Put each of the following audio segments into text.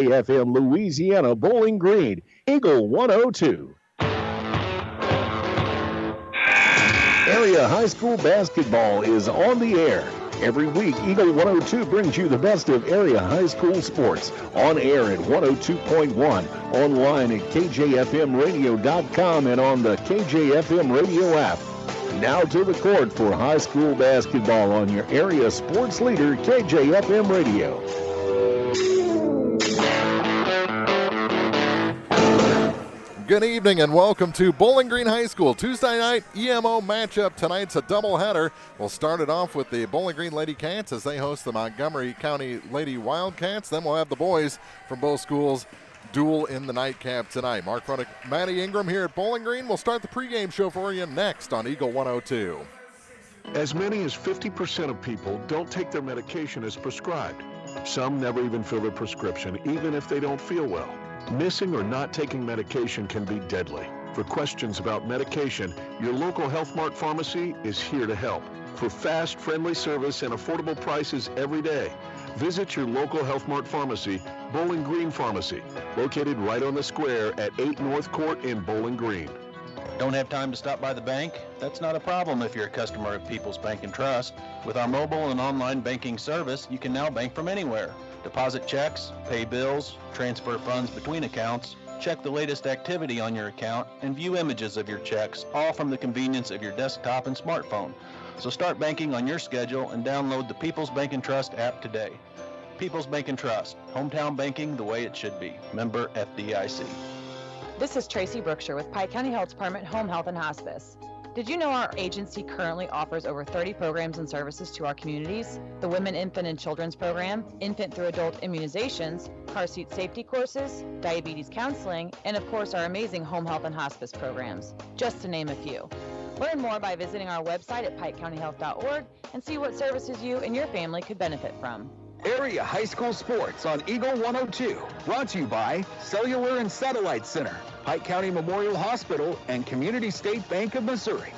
KJFM Louisiana, Bowling Green, Eagle 102. Area high school basketball is on the air. Every week, Eagle 102 brings you the best of area high school sports. On air at 102.1, online at kjfmradio.com, and on the KJFM radio app. Now to the court for high school basketball on your area sports leader, KJFM Radio. Good evening and welcome to Bowling Green High School Tuesday night EMO matchup. Tonight's a doubleheader. We'll start it off with the Bowling Green Lady Cats as they host the Montgomery County Lady Wildcats. Then we'll have the boys from both schools duel in the nightcap tonight. Mark Fronick, Maddie Ingram here at Bowling Green. We'll start the pregame show for you next on Eagle 102. As many as 50% of people don't take their medication as prescribed. Some never even fill their prescription, even if they don't feel well. Missing or not taking medication can be deadly. For questions about medication, your local Health Mart pharmacy is here to help. For fast, friendly service and affordable prices every day, visit your local Health Mart pharmacy, Bowling Green Pharmacy, located right on the square at 8 North Court in Bowling Green. Don't have time to stop by the bank? That's not a problem if you're a customer of People's Bank and Trust. With our mobile and online banking service, you can now bank from anywhere. Deposit checks, pay bills, transfer funds between accounts, check the latest activity on your account, and view images of your checks, all from the convenience of your desktop and smartphone. So start banking on your schedule and download the People's Bank and Trust app today. People's Bank and Trust, hometown banking the way it should be. Member FDIC. This is Tracy Brookshire with Pike County Health Department Home Health and Hospice. Did you know our agency currently offers over 30 programs and services to our communities? The Women, Infant, and Children's Program, infant through adult immunizations, car seat safety courses, diabetes counseling, and of course our amazing home health and hospice programs, just to name a few. Learn more by visiting our website at pikecountyhealth.org and see what services you and your family could benefit from. Area high school sports on Eagle 102. Brought to you by Cellular and Satellite Center, Pike County Memorial Hospital, and Community State Bank of Missouri.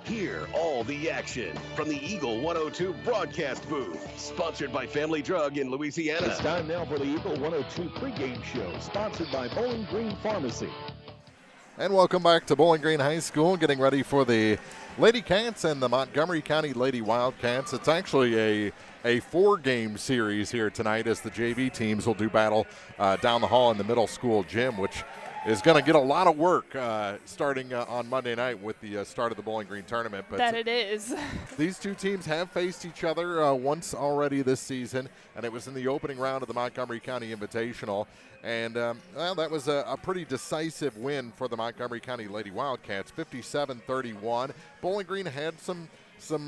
Hear all the action from the Eagle 102 broadcast booth. Sponsored by Family Drug in Louisiana. It's time now for the Eagle 102 pregame show, sponsored by Bowling Green Pharmacy. And welcome back to Bowling Green High School, getting ready for the Lady Cats and the Montgomery County Lady Wildcats. It's actually a four-game series here tonight as the JV teams will do battle down the hall in the middle school gym, which is going to get a lot of work starting on Monday night with the start of the Bowling Green tournament. But that it is. These two teams have faced each other once already this season, and it was in the opening round of the Montgomery County Invitational. And, well, that was a pretty decisive win for the Montgomery County Lady Wildcats, 57-31. Bowling Green had some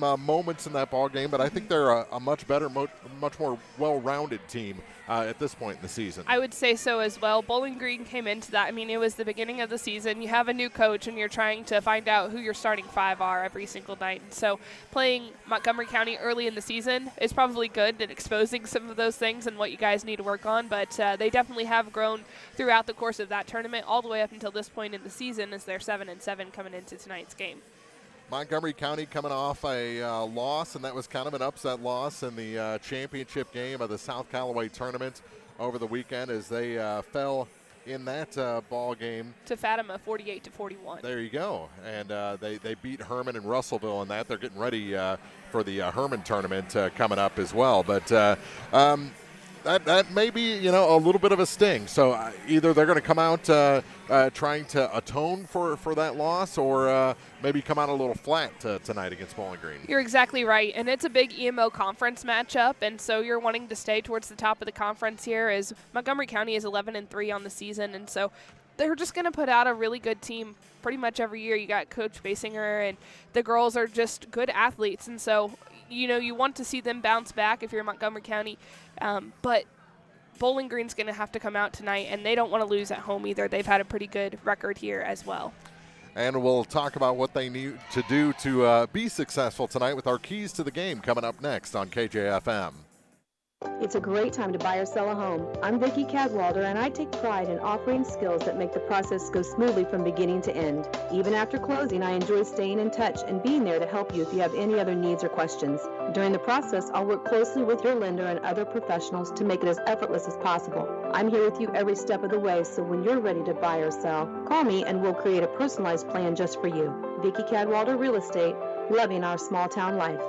moments in that ball game, but I think they're a much better, much more well-rounded team at this point in the season. I would say so as well. Bowling Green came into that. I mean, it was the beginning of the season. You have a new coach, and you're trying to find out who your starting five are every single night. And so playing Montgomery County early in the season is probably good at exposing some of those things and what you guys need to work on. But they definitely have grown throughout the course of that tournament all the way up until this point in the season as they're 7-7 coming into tonight's game. Montgomery County coming off a loss, and that was kind of an upset loss in the championship game of the South Callaway tournament over the weekend as they fell in that ball game to Fatima, 48-41. There you go, and they beat Herman and Russellville in that. They're getting ready for the Herman tournament coming up as well, but that may be, a little bit of a sting. So either they're going to come out trying to atone for that loss, or maybe come out a little flat tonight against Bowling Green. You're exactly right, and it's a big EMO conference matchup, and so you're wanting to stay towards the top of the conference here, as Montgomery County is 11-3 on the season, and so they're just going to put out a really good team pretty much every year. You got Coach Basinger, and the girls are just good athletes, and so you want to see them bounce back if you're Montgomery County, but Bowling Green's going to have to come out tonight, and they don't want to lose at home either. They've had a pretty good record here as well. And we'll talk about what they need to do to be successful tonight with our keys to the game coming up next on KJFM. It's a great time to buy or sell a home. I'm Vicki Cadwalder, and I take pride in offering skills that make the process go smoothly from beginning to end. Even after closing, I enjoy staying in touch and being there to help you if you have any other needs or questions. During the process, I'll work closely with your lender and other professionals to make it as effortless as possible. I'm here with you every step of the way, so when you're ready to buy or sell, call me and we'll create a personalized plan just for you. Vicki Cadwalder Real Estate, loving our small town life.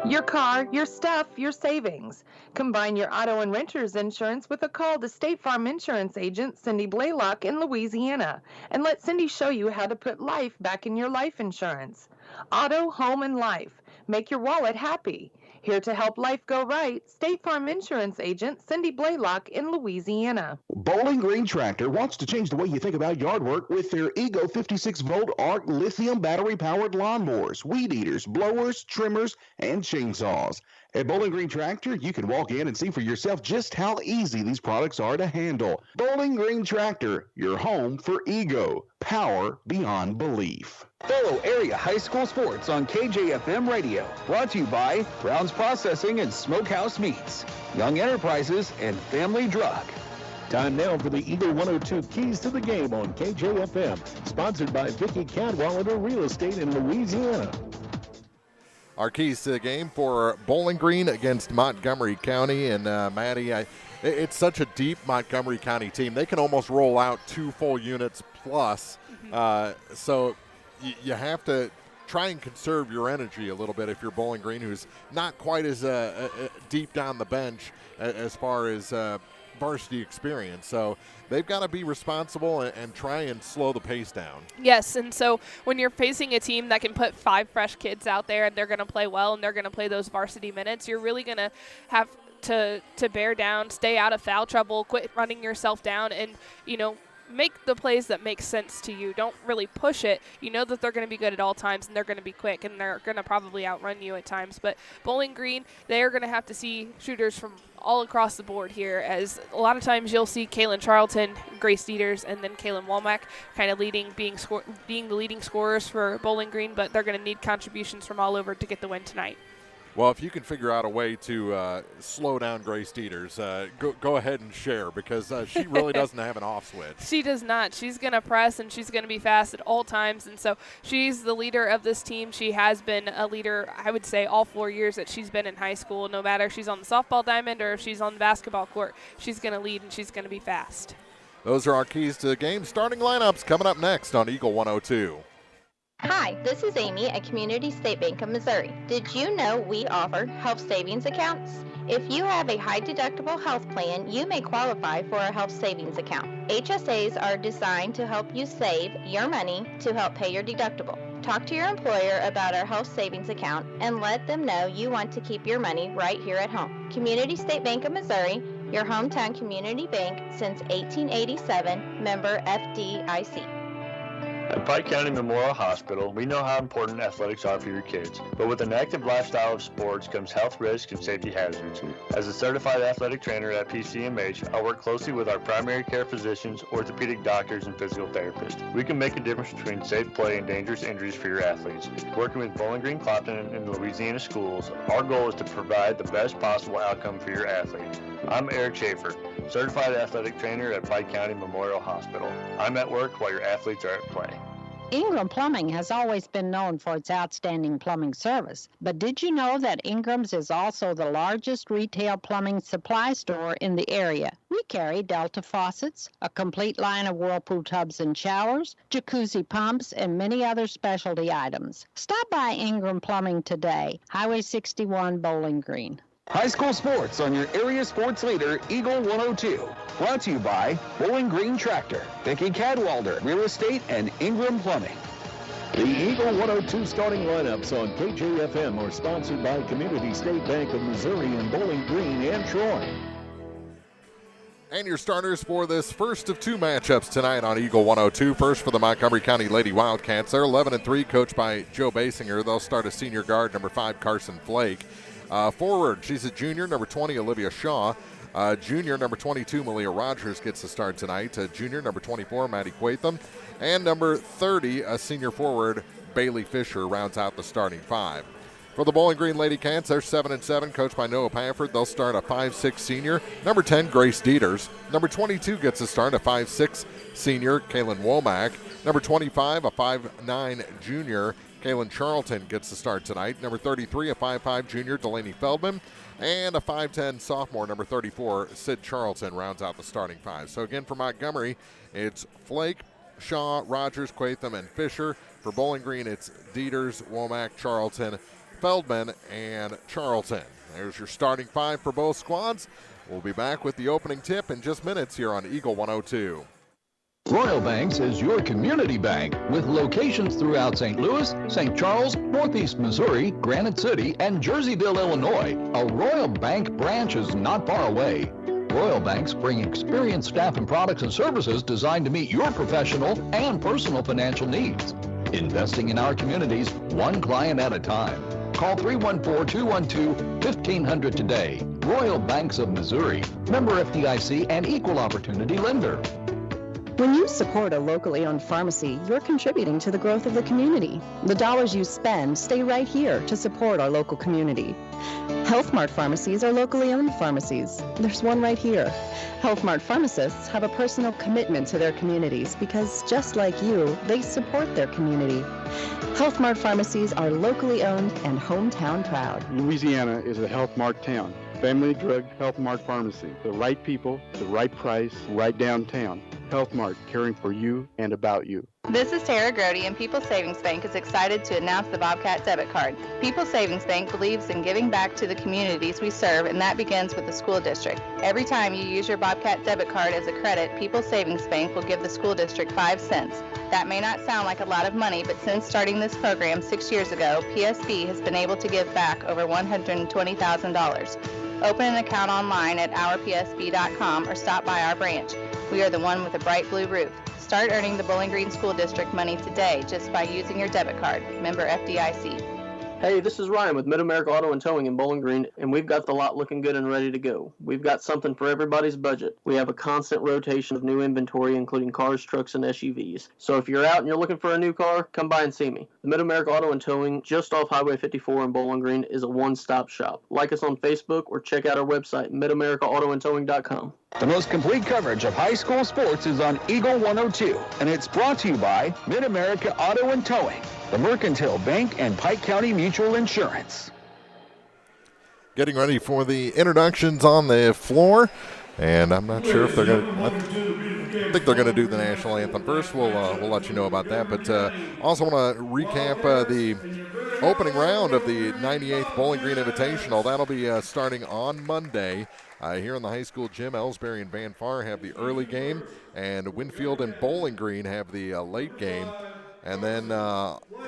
Your car, your stuff, your savings. Combine your auto and renter's insurance with a call to State Farm Insurance agent Cindy Blaylock in Louisiana, and let Cindy show you how to put life back in your life insurance. Auto, home, and life. Make your wallet happy. Here to help life go right, State Farm Insurance agent Cindy Blaylock in Louisiana. Bowling Green Tractor wants to change the way you think about yard work with their Ego 56-volt ARC lithium battery-powered lawnmowers, weed eaters, blowers, trimmers, and chainsaws. At Bowling Green Tractor, you can walk in and see for yourself just how easy these products are to handle. Bowling Green Tractor, your home for Ego. Power beyond belief. Follow area high school sports on KJFM Radio. Brought to you by Brown's Processing and Smokehouse Meats, Young Enterprises, and Family Drug. Time now for the Eagle 102 Keys to the Game on KJFM. Sponsored by Vicki Cadwalder Real Estate in Louisiana. Our keys to the game for Bowling Green against Montgomery County. And, Maddie, it's such a deep Montgomery County team. They can almost roll out 2 full units plus. So you have to try and conserve your energy a little bit if you're Bowling Green, who's not quite as deep down the bench as far as varsity experience. So they've got to be responsible and try and slow the pace down. Yes, and so when you're facing a team that can put 5 fresh kids out there and they're going to play well and they're going to play those varsity minutes, you're really going to have to bear down, stay out of foul trouble, quit running yourself down, and, make the plays that make sense to you. Don't really push it. You know that they're going to be good at all times, and they're going to be quick, and they're going to probably outrun you at times. But Bowling Green, they are going to have to see shooters from all across the board here, as a lot of times you'll see Kaylin Charlton, Grace Dieters, and then Kaylin Womack kind of being the leading scorers for Bowling Green, but they're going to need contributions from all over to get the win tonight. Well, if you can figure out a way to slow down Grace Dieters, go ahead and share, because she really doesn't have an off switch. She does not. She's going to press, and she's going to be fast at all times, and so she's the leader of this team. She has been a leader, I would say, all 4 years that she's been in high school. No matter if she's on the softball diamond or if she's on the basketball court, she's going to lead, and she's going to be fast. Those are our keys to the game. Starting lineups coming up next on Eagle 102. Hi, this is Amy at Community State Bank of Missouri. Did you know we offer health savings accounts? If you have a high-deductible health plan, you may qualify for a health savings account. HSAs are designed to help you save your money to help pay your deductible. Talk to your employer about our health savings account and let them know you want to keep your money right here at home. Community State Bank of Missouri, your hometown community bank since 1887, member FDIC. At Pike County Memorial Hospital, we know how important athletics are for your kids, but with an active lifestyle of sports comes health risks and safety hazards. As a certified athletic trainer at PCMH, I work closely with our primary care physicians, orthopedic doctors, and physical therapists. We can make a difference between safe play and dangerous injuries for your athletes. Working with Bowling Green Clopton and Louisiana schools, our goal is to provide the best possible outcome for your athlete. I'm Eric Schaefer, certified athletic trainer at Pike County Memorial Hospital. I'm at work while your athletes are at play. Ingram Plumbing has always been known for its outstanding plumbing service, but did you know that Ingram's is also the largest retail plumbing supply store in the area? We carry Delta faucets, a complete line of Whirlpool tubs and showers, jacuzzi pumps, and many other specialty items. Stop by Ingram Plumbing today, Highway 61, Bowling Green. High school sports on your area sports leader, Eagle 102. Brought to you by Bowling Green Tractor, Vicki Cadwalder Real Estate, and Ingram Plumbing. The Eagle 102 starting lineups on KJFM are sponsored by Community State Bank of Missouri in Bowling Green and Troy. And your starters for this first of 2 matchups tonight on Eagle 102. First for the Montgomery County Lady Wildcats. They're 11-3, coached by Joe Basinger. They'll start a senior guard, number 5, Carson Flake. Forward, she's a junior, number 20, Olivia Shaw. Junior, number 22, Malia Rogers gets the start tonight. Junior, number 24, Maddie Quatham. And number 30, a senior forward, Bailey Fisher, rounds out the starting 5. For the Bowling Green Lady Cats, they're 7-7, coached by Noah Pafford. They'll start a 5'6 senior. Number 10, Grace Dieters. Number 22 gets a start, a 5'6 senior, Kaylin Womack. Number 25, a 5'9 junior, Kaylin Charlton gets the start tonight. Number 33, a 5'5 junior, Delaney Feldman. And a 5'10 sophomore, number 34, Sid Charlton, rounds out the starting five. So again, for Montgomery, it's Flake, Shaw, Rogers, Quatham, and Fisher. For Bowling Green, it's Dieters, Womack, Charlton, Feldman, and Charlton. There's your starting five for both squads. We'll be back with the opening tip in just minutes here on Eagle 102. Royal Banks is your community bank with locations throughout St. Louis, St. Charles, Northeast Missouri, Granite City, and Jerseyville, Illinois. A Royal Bank branch is not far away. Royal Banks bring experienced staff and products and services designed to meet your professional and personal financial needs. Investing in our communities, one client at a time. Call 314-212-1500 today. Royal Banks of Missouri, member FDIC and equal opportunity lender. When you support a locally owned pharmacy, you're contributing to the growth of the community. The dollars you spend stay right here to support our local community. Health Mart pharmacies are locally owned pharmacies. There's one right here. Health Mart pharmacists have a personal commitment to their communities because, just like you, they support their community. Health Mart pharmacies are locally owned and hometown proud. Louisiana is a Health Mart town. Family Drug Health Mart Pharmacy. The right people, the right price, right downtown. Health Mart, caring for you and about you. This is Tara Grody, and People's Savings Bank is excited to announce the Bobcat debit card. People's Savings Bank believes in giving back to the communities we serve, and that begins with the school district. Every time you use your Bobcat debit card as a credit, People's Savings Bank will give the school district 5 cents. That may not sound like a lot of money, but since starting this program 6 years ago, PSB has been able to give back over $120,000. Open an account online at ourpsb.com or stop by our branch. We are the one with a bright blue roof. Start earning the Bowling Green School District money today just by using your debit card. Member FDIC. Hey, this is Ryan with Mid-America Auto and Towing in Bowling Green, and we've got the lot looking good and ready to go. We've got something for everybody's budget. We have a constant rotation of new inventory, including cars, trucks, and SUVs. So if you're out and you're looking for a new car, come by and see me. The Mid-America Auto and Towing, just off Highway 54 in Bowling Green, is a one-stop shop. Like us on Facebook or check out our website, midamericaautoandtowing.com. The most complete coverage of high school sports is on Eagle 102, and it's brought to you by Mid-America Auto and Towing, the Mercantile Bank, and Pike County Mutual Insurance. Getting ready for the introductions on the floor, and I'm not sure if they're going to. I think they're going to do the national anthem first. We'll let you know about that. But also want to recap the opening round of the 98th Bowling Green Invitational. That'll be starting on Monday. Here in the high school gym, Ellsbury and Van Far have the early game, and Winfield and Bowling Green have the late game. And then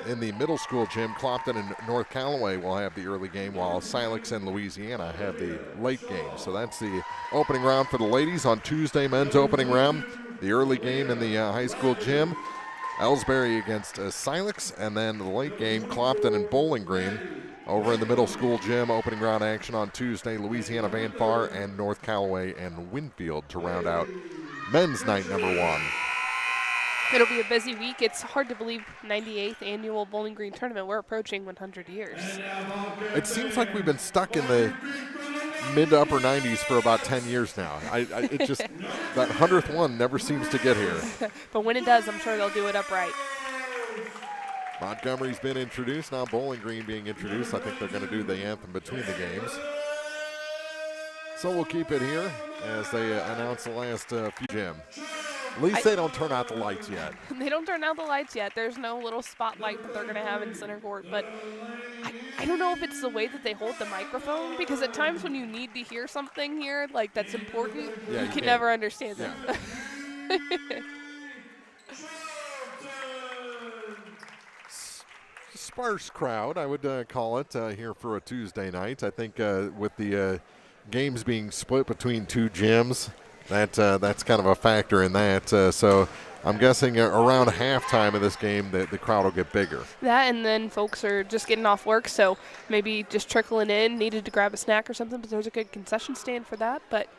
in the middle school gym, Clopton and North Callaway will have the early game, while Silex and Louisiana have the late game. So that's the opening round for the ladies. On Tuesday, men's opening round, the early game in the high school gym, Ellsbury against Silex, and then the late game, Clopton and Bowling Green. Over in the middle school gym, opening round action on Tuesday, Louisiana Van Far and North Callaway and Winfield to round out men's night number one. It'll be a busy week. It's hard to believe 98th annual Bowling Green tournament. We're approaching 100 years. It seems like we've been stuck in the mid to upper 90s for about 10 years now. It just that 100th one never seems to get here. But when it does, I'm sure they'll do it upright. Montgomery's been introduced, now Bowling Green being introduced. I think they're going to do the anthem between the games. So we'll keep it here as they announce the last few gym. At least they don't turn out the lights yet. They don't turn out the lights yet. There's no little spotlight that they're going to have in center court. But I don't know if it's the way that they hold the microphone, because at times when you need to hear something here, like that's important, you can never understand that. Sparse crowd, I would call it, here for a Tuesday night. I think with the games being split between two gyms, that's kind of a factor in that. So I'm guessing around halftime of this game, the crowd will get bigger. That, and then folks are just getting off work, so maybe just trickling in, needed to grab a snack or something, but there's a good concession stand for that, but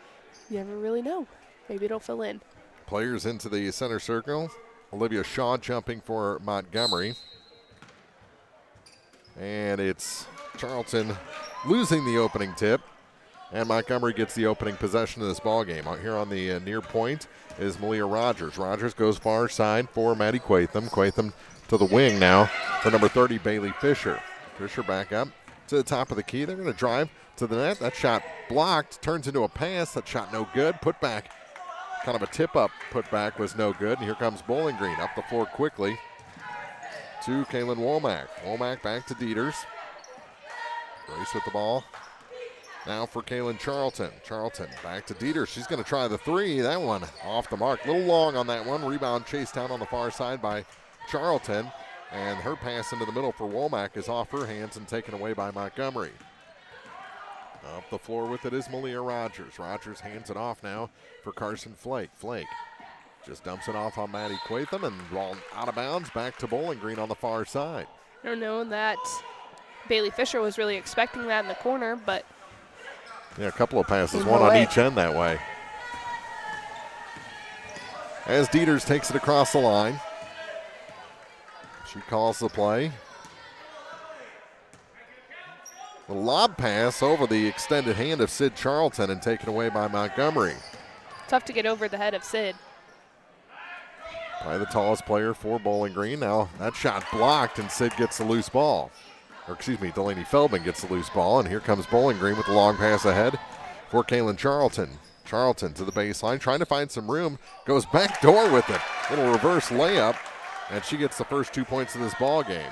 you never really know. Maybe it'll fill in. Players into the center circle. Olivia Shaw jumping for Montgomery. And it's Charlton losing the opening tip, and Montgomery gets the opening possession of this ball game. Out here on the near point is Malia Rogers. Rogers goes far side for Maddie Quatham. Quatham to the wing now for number 30, Bailey Fisher. Fisher back up to the top of the key. They're going to drive to the net. That shot blocked, turns into a pass. That shot no good. Put back, kind of a tip-up put back was no good. And here comes Bowling Green up the floor quickly to Kaylin Womack. Womack back to Dieters. Grace with the ball. Now for Kaylin Charlton. Charlton back to Dieters. She's going to try the three. That one off the mark. A little long on that one. Rebound chased down on the far side by Charlton. And her pass into the middle for Womack is off her hands and taken away by Montgomery. Up the floor with it is Malia Rogers. Rogers hands it off now for Carson Flake. Flake just dumps it off on Maddie Quatham and ball out of bounds back to Bowling Green on the far side. I don't know that Bailey Fisher was really expecting that in the corner, but yeah, a couple of passes, one on each end that way. As Dieters takes it across the line. She calls the play. The lob pass over the extended hand of Sid Charlton and taken away by Montgomery. Tough to get over the head of Sid. By the tallest player for Bowling Green. Now that shot blocked and Sid gets the loose ball. Or excuse me, Delaney Feldman gets the loose ball, and here comes Bowling Green with the long pass ahead for Kaylin Charlton. Charlton to the baseline, trying to find some room, goes back door with it. Little reverse layup, and she gets the first 2 points of this ball game.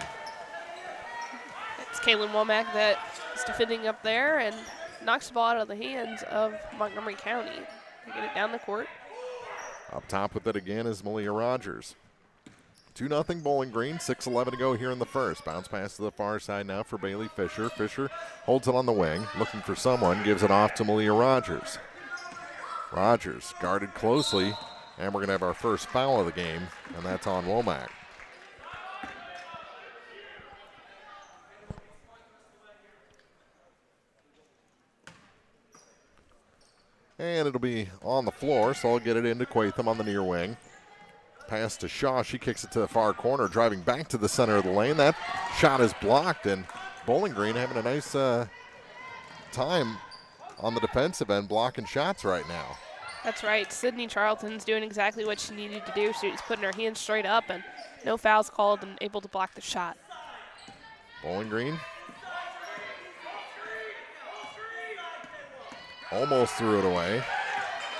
It's Kaylin Womack that is defending up there and knocks the ball out of the hands of Montgomery County. They get it down the court. Up top with it again is Malia Rogers. 2-0 Bowling Green, 6:11 to go here in the first. Bounce pass to the far side now for Bailey Fisher. Fisher holds it on the wing, looking for someone, gives it off to Malia Rogers. Rogers guarded closely, and we're going to have our first foul of the game, and that's on Womack. And it'll be on the floor, so I'll get it into Quatham on the near wing. Pass to Shaw. She kicks it to the far corner, driving back to the center of the lane. That shot is blocked, and Bowling Green having a nice time on the defensive end, blocking shots right now. That's right. Sydney Charlton's doing exactly what she needed to do. She's putting her hands straight up, and no fouls called and able to block the shot. Bowling Green almost threw it away.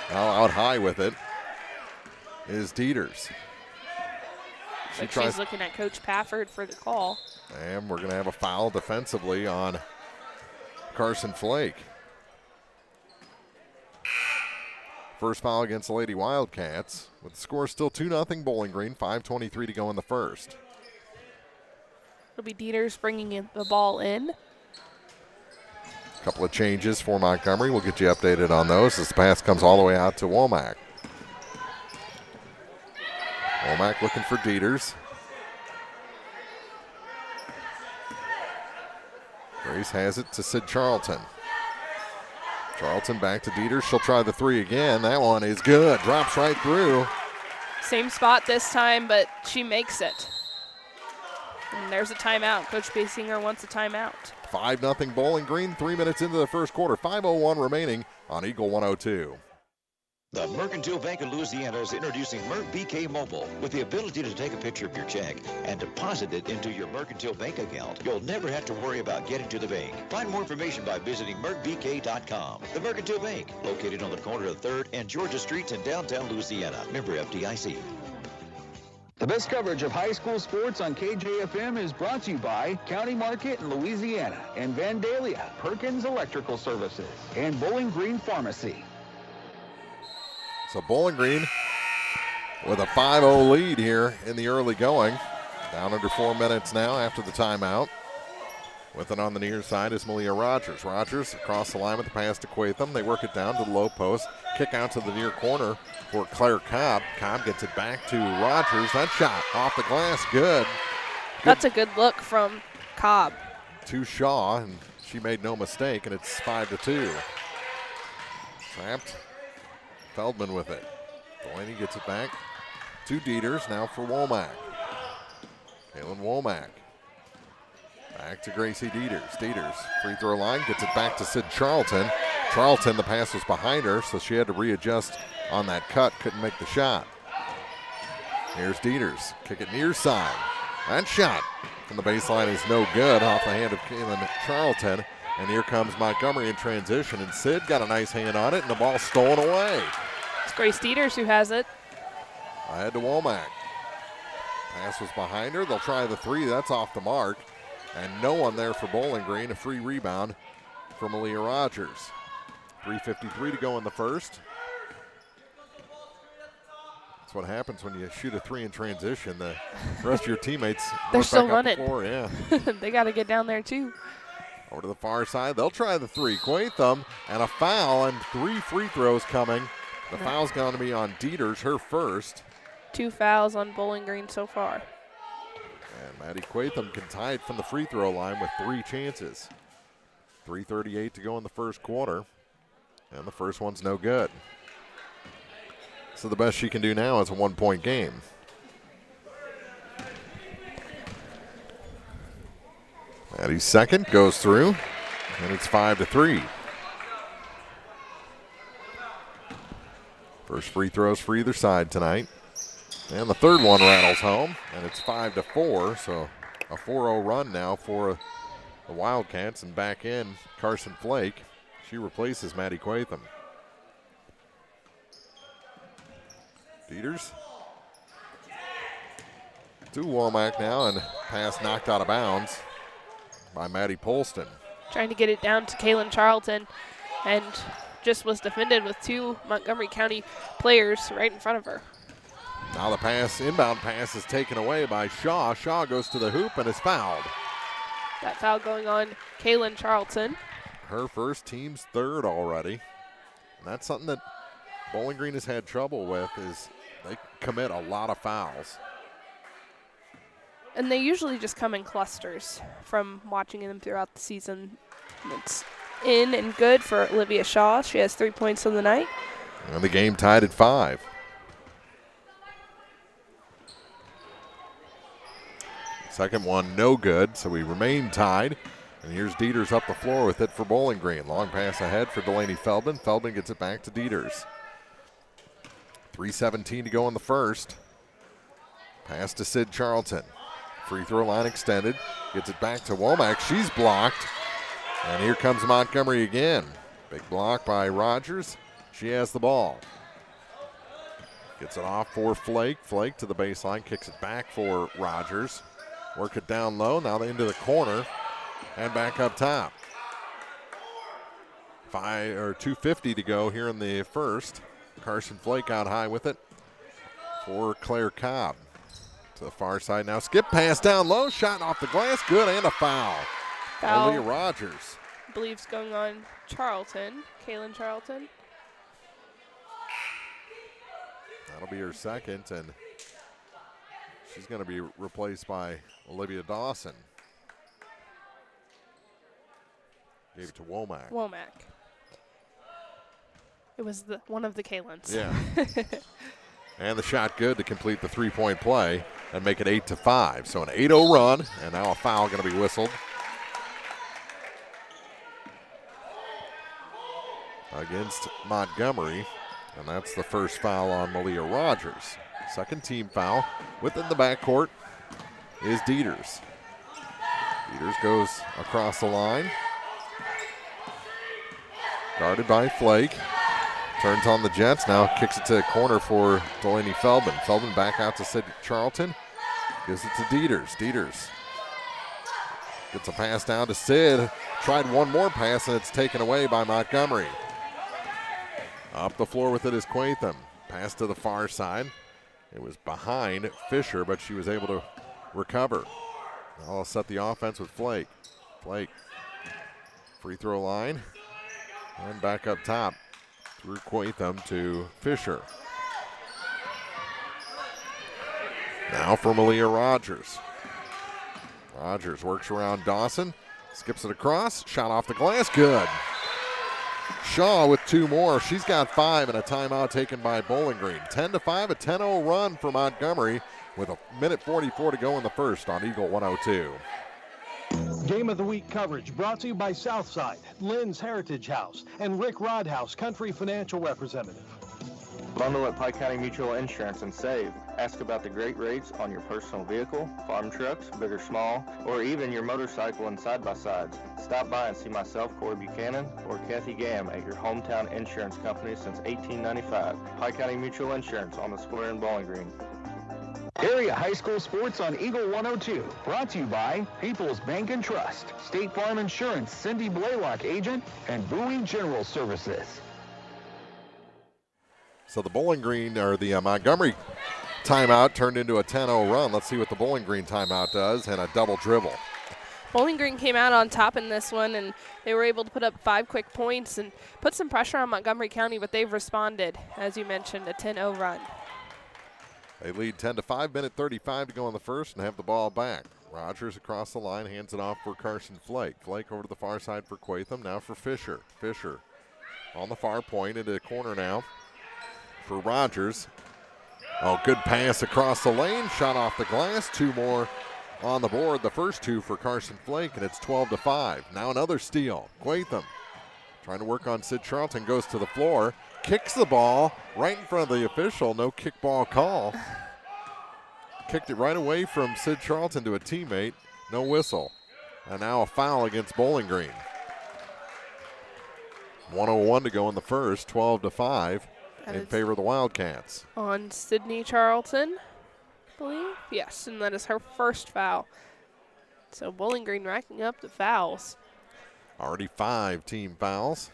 Now out high with it is Dieters. She's looking at Coach Pafford for the call. And we're going to have a foul defensively on Carson Flake. First foul against the Lady Wildcats. With the score still 2-0 Bowling Green, 5:23 to go in the first. It'll be Dieters bringing the ball in. Couple of changes for Montgomery. We'll get you updated on those as the pass comes all the way out to Womack. Womack looking for Dieters. Grace has it to Sid Charlton. Charlton back to Dieters. She'll try the three again. That one is good. Drops right through. Same spot this time, but she makes it. And there's a timeout. Coach Basinger wants a timeout. 5-0 Bowling Green, 3 minutes into the first quarter. 5:01 remaining on Eagle 102. The Mercantile Bank of Louisiana is introducing Merc BK Mobile. With the ability to take a picture of your check and deposit it into your Mercantile Bank account, you'll never have to worry about getting to the bank. Find more information by visiting mercbk.com. The Mercantile Bank, located on the corner of 3rd and Georgia Streets in downtown Louisiana. Member FDIC. The best coverage of high school sports on KJFM is brought to you by County Market in Louisiana and Vandalia, Perkins Electrical Services, and Bowling Green Pharmacy. So Bowling Green with a 5-0 lead here in the early going. Down under 4 minutes now after the timeout. With it on the near side is Malia Rogers. Rogers across the line with the pass to Quatham. They work it down to the low post. Kick out to the near corner for Claire Cobb. Cobb gets it back to Rogers. That shot off the glass, good. That's a good look from Cobb. To Shaw, and she made no mistake, and it's 5-2. Trapped. Feldman with it. Delaney gets it back to Dieters, now for Womack. Kaylin Womack. Back to Gracie Dieters. Dieters, free throw line, gets it back to Sid Charlton. Charlton, the pass was behind her, so she had to readjust on that cut, couldn't make the shot. Here's Dieters, kick it near side. That shot from the baseline is no good, off the hand of Kaylin Charlton. And here comes Montgomery in transition, and Sid got a nice hand on it, and the ball stolen away. It's Grace Dieters who has it. Ahead to Womack. Pass was behind her. They'll try the three. That's off the mark. And no one there for Bowling Green. A free rebound from Aaliyah Rogers. 3:53 to go in the first. That's what happens when you shoot a three in transition. The rest of your teammates they're still back running. up the floor. Yeah. They got to get down there too. Over to the far side. They'll try the three. Quatham and a foul and 3 free throws coming. The foul's going to be on Dieters, her first. 2 fouls on Bowling Green so far. And Maddie Quatham can tie it from the free throw line with 3 chances. 3:38 to go in the first quarter. And the first one's no good. So the best she can do now is a 1-point game. Maddie's second goes through, and it's 5-3. First free throws for either side tonight. And the third one rattles home, and it's 5-4, so a 4-0 run now for the Wildcats, and back in Carson Flake. She replaces Maddie Quatham. Dieters to Womack now, and pass knocked out of bounds by Maddie Polston. Trying to get it down to Kaylin Charlton, and just was defended with 2 Montgomery County players right in front of her. Now the pass, inbound pass is taken away by Shaw. Shaw goes to the hoop and is fouled. That foul going on Kaylin Charlton. Her first, team's third already. And that's something that Bowling Green has had trouble with, is they commit a lot of fouls. And they usually just come in clusters from watching them throughout the season. It's in and good for Olivia Shaw. She has 3 points on the night. And the game tied at 5. Second one, no good, so we remain tied. And here's Dieters up the floor with it for Bowling Green. Long pass ahead for Delaney Feldman. Feldman gets it back to Dieters. 3:17 to go in the first. Pass to Sid Charlton. Free throw line extended. Gets it back to Womack. She's blocked. And here comes Montgomery again. Big block by Rogers. She has the ball. Gets it off for Flake. Flake to the baseline. Kicks it back for Rogers. Work it down low. Now into the corner. And back up top. 2:50 to go here in the first. Carson Flake out high with it for Claire Cobb. To the far side now. Skip pass down low. Shot off the glass. Good, and a foul. Foul. Aaliyah Rogers. I believe it's going on Charlton, Kaylin Charlton. That'll be her second, and she's going to be replaced by Olivia Dawson. Gave it to Womack. Womack. It was one of the Kaylins. Yeah. And the shot good to complete the 3-point play and make it 8-5. So an 8-0 run, and now a foul going to be whistled against Montgomery, and that's the first foul on Malia Rogers. Second team foul within the backcourt is Dieters. Dieters goes across the line. Guarded by Flake. Turns on the Jets, now kicks it to the corner for Delaney Feldman. Feldman back out to Sid Charlton. Gives it to Dieters. Dieters gets a pass down to Sid. Tried one more pass, and it's taken away by Montgomery. Up the floor with it is Quatham. Pass to the far side. It was behind Fisher, but she was able to recover. Now I'll set the offense with Flake. Flake, free throw line, and back up top. Through Quatham to Fisher. Now for Malia Rogers. Rogers works around Dawson, skips it across, shot off the glass, good. Shaw with 2 more. She's got 5 and a timeout taken by Bowling Green. 10-5, a 10-0 run for Montgomery with a minute 44 to go in the first on Eagle 102. Game of the Week coverage brought to you by Southside, Lynn's Heritage House, and Rick Rodhouse, Country Financial Representative. Bundle at Pike County Mutual Insurance and save. Ask about the great rates on your personal vehicle, farm trucks, big or small, or even your motorcycle and side-by-sides. Stop by and see myself, Corey Buchanan, or Kathy Gamm at your hometown insurance company since 1895. Pike County Mutual Insurance on the square in Bowling Green. Area high school sports on Eagle 102. Brought to you by People's Bank and Trust, State Farm Insurance, Cindy Blaylock agent, and Bowie General Services. So the Bowling Green, or the Montgomery timeout turned into a 10-0 run. Let's see what the Bowling Green timeout does, and a double dribble. Bowling Green came out on top in this one, and they were able to put up 5 quick points and put some pressure on Montgomery County, but they've responded, as you mentioned, a 10-0 run. They lead 10-5, minute 35 to go in the first, and have the ball back. Rogers across the line, hands it off for Carson Flake. Flake over to the far side for Quatham, now for Fisher. Fisher on the far point, into the corner now for Rogers. Oh, good pass across the lane, shot off the glass. 2 more on the board, the first 2 for Carson Flake, and it's 12-5. Now another steal. Quatham trying to work on Sid Charlton, goes to the floor, kicks the ball right in front of the official. No kick ball call. Kicked it right away from Sid Charlton to a teammate. No whistle. And now a foul against Bowling Green. 1:01 to go in the first, 12-5 in favor of the Wildcats. On Sydney Charlton, I believe. Yes, and that is her first foul. So Bowling Green racking up the fouls. Already 5 team fouls.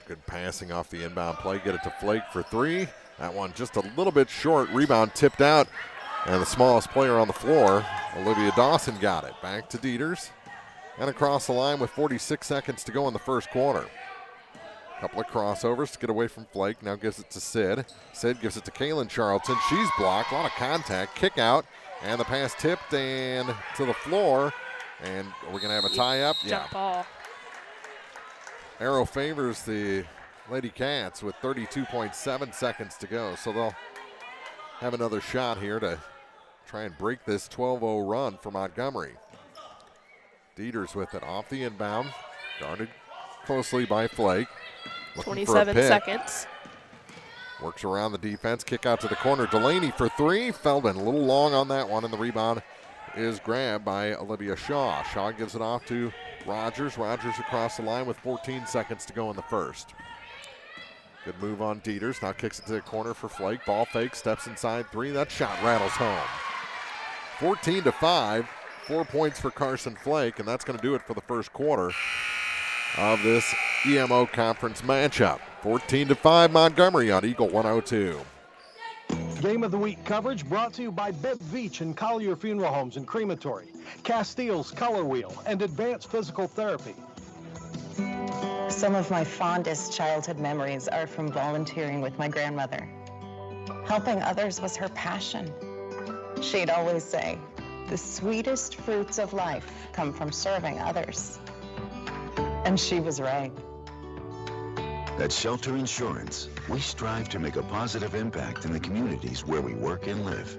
Good passing off the inbound play. Get it to Flake for 3. That one just a little bit short. Rebound tipped out. And the smallest player on the floor, Olivia Dawson, got it. Back to Dieters. And across the line with 46 seconds to go in the first quarter. Couple of crossovers to get away from Flake. Now gives it to Sid. Sid gives it to Kaylin Charlton. She's blocked. A lot of contact. Kick out. And the pass tipped and to the floor. And are we going to have a tie-up? Jump ball. Arrow favors the Lady Cats with 32.7 seconds to go. So they'll have another shot here to try and break this 12-0 run for Montgomery. Dieters with it off the inbound. Guarded closely by Flake. 27 seconds. Works around the defense. Kick out to the corner. Delaney for 3. Feldman a little long on that one, and the rebound is grabbed by Olivia Shaw. Shaw gives it off to Rogers. Rogers across the line with 14 seconds to go in the first. Good move on Dieters. Now kicks it to the corner for Flake. Ball fake, steps inside 3. That shot rattles home. 14-5. 4 points for Carson Flake, and that's going to do it for the first quarter of this EMO conference matchup. 14-5 Montgomery on Eagle 102. Game of the Week coverage brought to you by Bev Veach and Collier Funeral Homes and Crematory, Castile's Color Wheel, and Advanced Physical Therapy. Some of my fondest childhood memories are from volunteering with my grandmother. Helping others was her passion. She'd always say, "The sweetest fruits of life come from serving others." And she was right. At Shelter Insurance, we strive to make a positive impact in the communities where we work and live.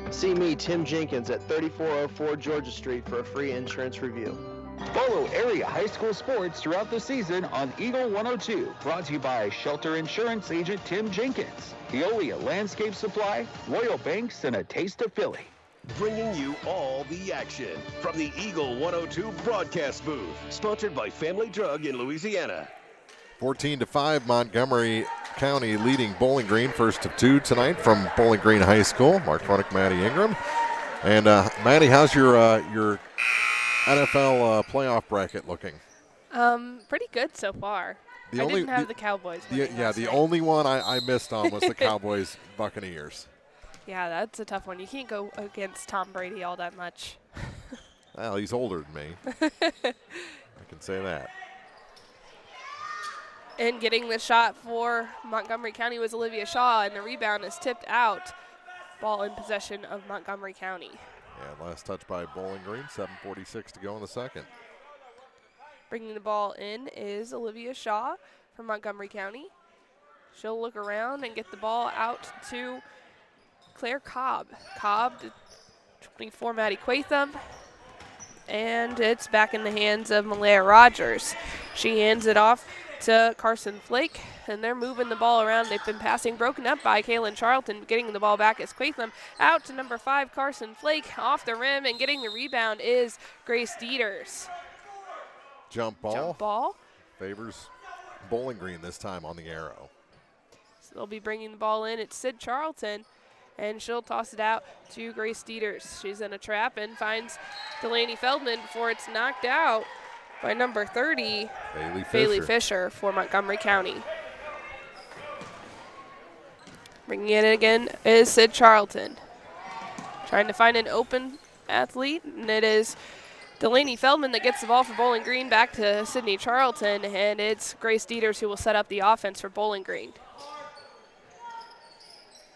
See me, Tim Jenkins, at 3404 Georgia Street for a free insurance review. Follow area high school sports throughout the season on Eagle 102. Brought to you by Shelter Insurance agent Tim Jenkins, Eolia Landscape Supply, Royal Banks, and a taste of Philly. Bringing you all the action from the Eagle 102 broadcast booth. Sponsored by Family Drug in Louisiana. 14-5 Montgomery County leading Bowling Green. First of 2 tonight from Bowling Green High School. Mark Tronick, Maddie Ingram. And Maddie, how's your NFL playoff bracket looking? Pretty good so far. I didn't have the Cowboys. The only one I missed on was the Cowboys Buccaneers. Yeah, that's a tough one. You can't go against Tom Brady all that much. Well, he's older than me. I can say that. And getting the shot for Montgomery County was Olivia Shaw, and the rebound is tipped out. Ball in possession of Montgomery County. Yeah, last touch by Bowling Green, 7:46 to go in the second. Bringing the ball in is Olivia Shaw from Montgomery County. She'll look around and get the ball out to Claire Cobb. Cobb 24, Maddie Quatham. And it's back in the hands of Malaya Rogers. She hands it off to Carson Flake, and they're moving the ball around. They've been passing, broken up by Kaylin Charlton. Getting the ball back is Quatham. Out to number 5, Carson Flake, off the rim, and getting the rebound is Grace Dieters. Jump ball. Jump ball. Favors Bowling Green this time on the arrow. So they'll be bringing the ball in. It's Sid Charlton, and she'll toss it out to Grace Dieters. She's in a trap and finds Delaney Feldman before it's knocked out by number 30, Bailey Fisher for Montgomery County. Bringing it in again is Sid Charlton. Trying to find an open athlete, and it is Delaney Feldman that gets the ball for Bowling Green back to Sydney Charlton, and it's Grace Dieters who will set up the offense for Bowling Green.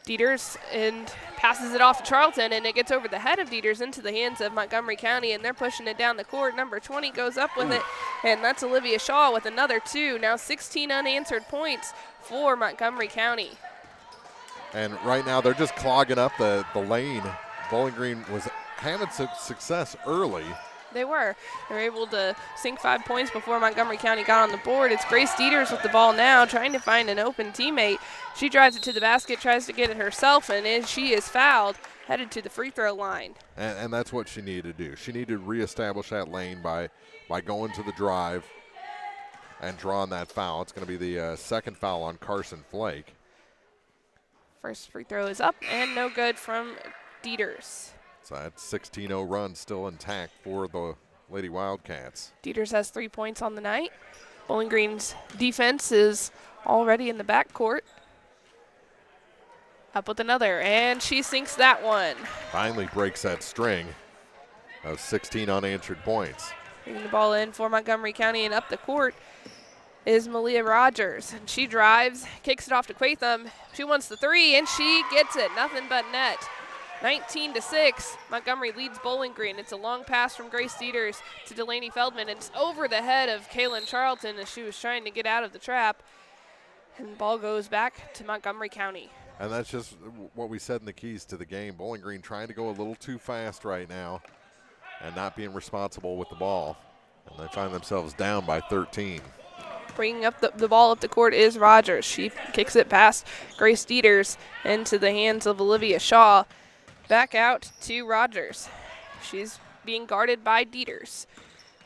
Dieters and passes it off to Charlton, and it gets over the head of Dieters into the hands of Montgomery County, and they're pushing it down the court. Number 20 goes up with it, and that's Olivia Shaw with another 2. Now 16 unanswered points for Montgomery County. And right now they're just clogging up the lane. Bowling Green was having some success early. They were. They were able to sink 5 points before Montgomery County got on the board. It's Grace Dieters with the ball now, trying to find an open teammate. She drives it to the basket, tries to get it herself, and she is fouled, headed to the free throw line. And that's what she needed to do. She needed to reestablish that lane by going to the drive and drawing that foul. It's going to be the second foul on Carson Flake. First free throw is up and no good from Dieters. So that 16-0 run still intact for the Lady Wildcats. Dieters has 3 points on the night. Bowling Green's defense is already in the backcourt. Up with another, and she sinks that one. Finally breaks that string of 16 unanswered points. Bringing the ball in for Montgomery County, and up the court is Malia Rogers. And she drives, kicks it off to Quatham. She wants the 3, and she gets it. Nothing but net. 19-6, Montgomery leads Bowling Green. It's a long pass from Grace Dieters to Delaney Feldman. It's over the head of Kaylin Charlton as she was trying to get out of the trap. And the ball goes back to Montgomery County. And that's just what we said in the keys to the game. Bowling Green trying to go a little too fast right now and not being responsible with the ball. And they find themselves down by 13. Bringing up the ball up the court is Rogers. She kicks it past Grace Dieters into the hands of Olivia Shaw. Back out to Rogers. She's being guarded by Dieters.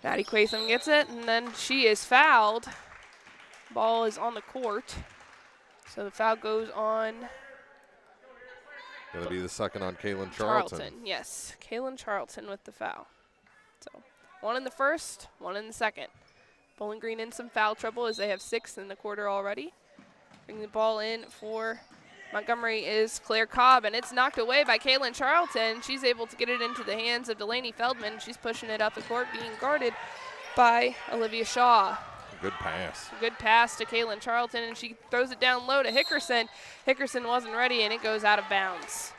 Maddie Quatham gets it, and then she is fouled. Ball is on the court. So the foul goes on. Going to be the second on Kaylin Charlton. Yes, Kaylin Charlton with the foul. So 1 in the first, 1 in the second. Bowling Green in some foul trouble as they have 6 in the quarter already. Bringing the ball in for Montgomery is Claire Cobb, and it's knocked away by Kaylin Charlton. She's able to get it into the hands of Delaney Feldman. She's pushing it up the court, being guarded by Olivia Shaw. Good pass. Good pass to Kaylin Charlton, and she throws it down low to Hickerson. Hickerson wasn't ready, and it goes out of bounds.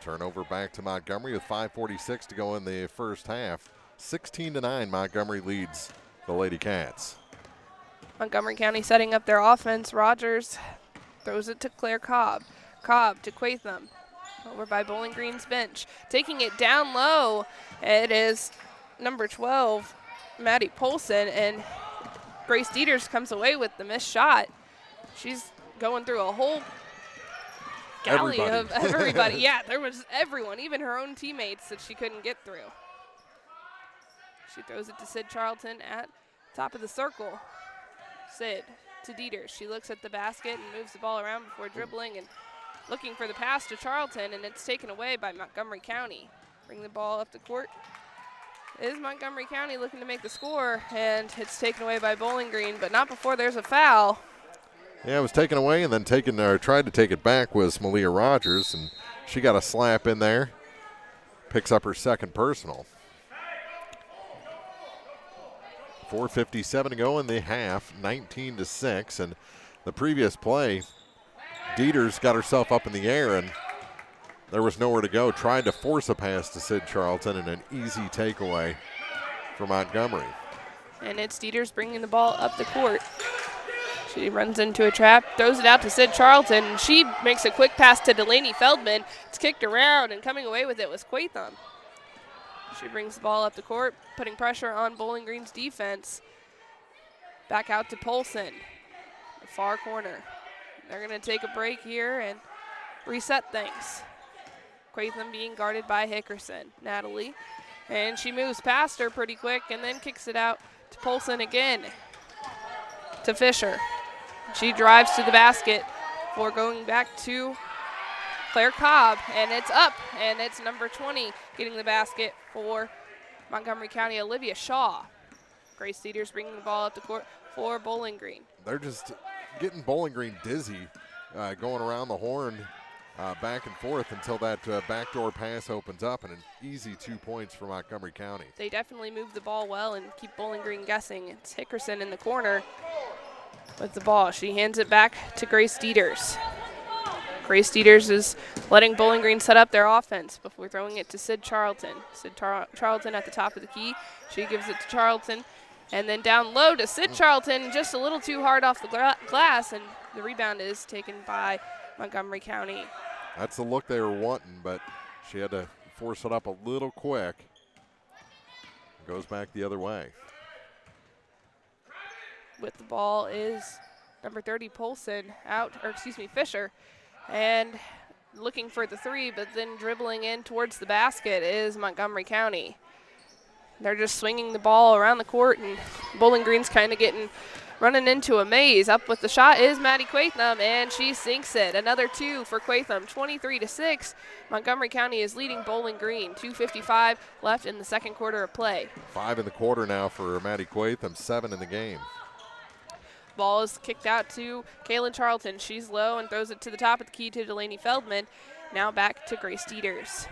Turnover back to Montgomery with 5:46 to go in the first half. 16-9, Montgomery leads the Lady Cats. Montgomery County setting up their offense. Rogers throws it to Claire Cobb. Cobb to Quatham. Over by Bowling Green's bench. Taking it down low. It is number 12, Maddie Polson, and Grace Dieters comes away with the missed shot. She's going through a whole galley of everybody. Yeah, there was everyone, even her own teammates, that she couldn't get through. She throws it to Sid Charlton at top of the circle. Sid to Dieters. She looks at the basket and moves the ball around before dribbling and looking for the pass to Charlton, and it's taken away by Montgomery County. Bring the ball up the court. It is Montgomery County looking to make the score, and it's taken away by Bowling Green, but not before there's a foul. Yeah, it was taken away, and then tried to take it back was Malia Rogers, and she got a slap in there. Picks up her second personal. 4:57 to go in the half, 19-6, and the previous play, Dieters got herself up in the air, and there was nowhere to go. Tried to force a pass to Sid Charlton, and an easy takeaway for Montgomery. And it's Dieters bringing the ball up the court. She runs into a trap, throws it out to Sid Charlton, and she makes a quick pass to Delaney Feldman. It's kicked around, and coming away with it was Quatham. She brings the ball up the court, putting pressure on Bowling Green's defense. Back out to Polson, the far corner. They're going to take a break here and reset things. Quatham being guarded by Hickerson, Natalie. And she moves past her pretty quick and then kicks it out to Polson again. To Fisher. She drives to the basket for going back to Claire Cobb, and it's up, and it's number 20 getting the basket for Montgomery County, Olivia Shaw. Grace Cedars bringing the ball up the court for Bowling Green. They're just getting Bowling Green dizzy, going around the horn back and forth until that backdoor pass opens up, and an easy 2 points for Montgomery County. They definitely move the ball well and keep Bowling Green guessing. It's Hickerson in the corner with the ball. She hands it back to Grace Dieters. Grace Dieters is letting Bowling Green set up their offense before throwing it to Sid Charlton. Sid Charlton at the top of the key. She gives it to Charlton. And then down low to Sid Charlton, just a little too hard off the glass, and the rebound is taken by Montgomery County. That's the look they were wanting, but she had to force it up a little quick. Goes back the other way. With the ball is number 30, Fisher. And looking for the three, but then dribbling in towards the basket is Montgomery County. They're just swinging the ball around the court, and Bowling Green's kind of running into a maze. Up with the shot is Maddie Quatham, and she sinks it. Another two for Quatham, 23-6. Montgomery County is leading Bowling Green. 2:55 left in the second quarter of play. 5 in the quarter now for Maddie Quatham, 7 in the game. Ball is kicked out to Kaylin Charlton. She's low and throws it to the top of the key to Delaney Feldman. Now back to Grace Dieters.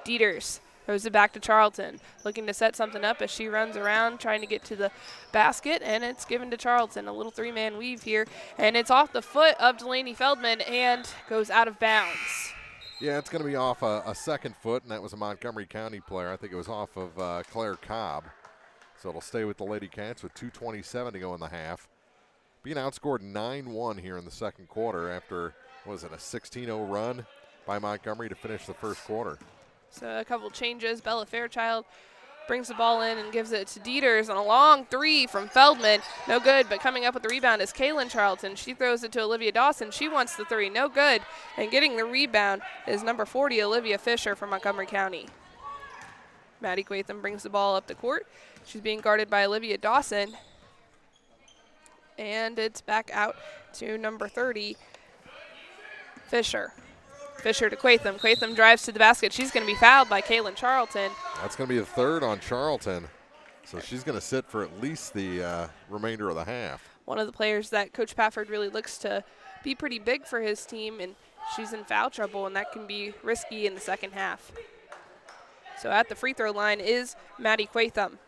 Dieters throws it back to Charlton, looking to set something up as she runs around trying to get to the basket, and it's given to Charlton. A little three-man weave here, and it's off the foot of Delaney Feldman and goes out of bounds. Yeah, it's going to be off a second foot, and that was a Montgomery County player. I think it was off of Claire Cobb. So it'll stay with the Lady Cats with 2:27 to go in the half. Being outscored 9-1 here in the second quarter after, what was it, a 16-0 run by Montgomery to finish the first quarter. So a couple changes. Bella Fairchild brings the ball in and gives it to Dieters on a long three from Feldman. No good, but coming up with the rebound is Kaylin Charlton. She throws it to Olivia Dawson. She wants the three. No good. And getting the rebound is number 40, Olivia Fisher from Montgomery County. Maddie Quatham brings the ball up the court. She's being guarded by Olivia Dawson. And it's back out to number 30, Fisher. Fisher to Quatham. Quatham drives to the basket. She's going to be fouled by Kaylin Charlton. That's going to be the third on Charlton. So she's going to sit for at least the remainder of the half. One of the players that Coach Pafford really looks to be pretty big for his team, and she's in foul trouble, and that can be risky in the second half. So at the free throw line is Maddie Quatham.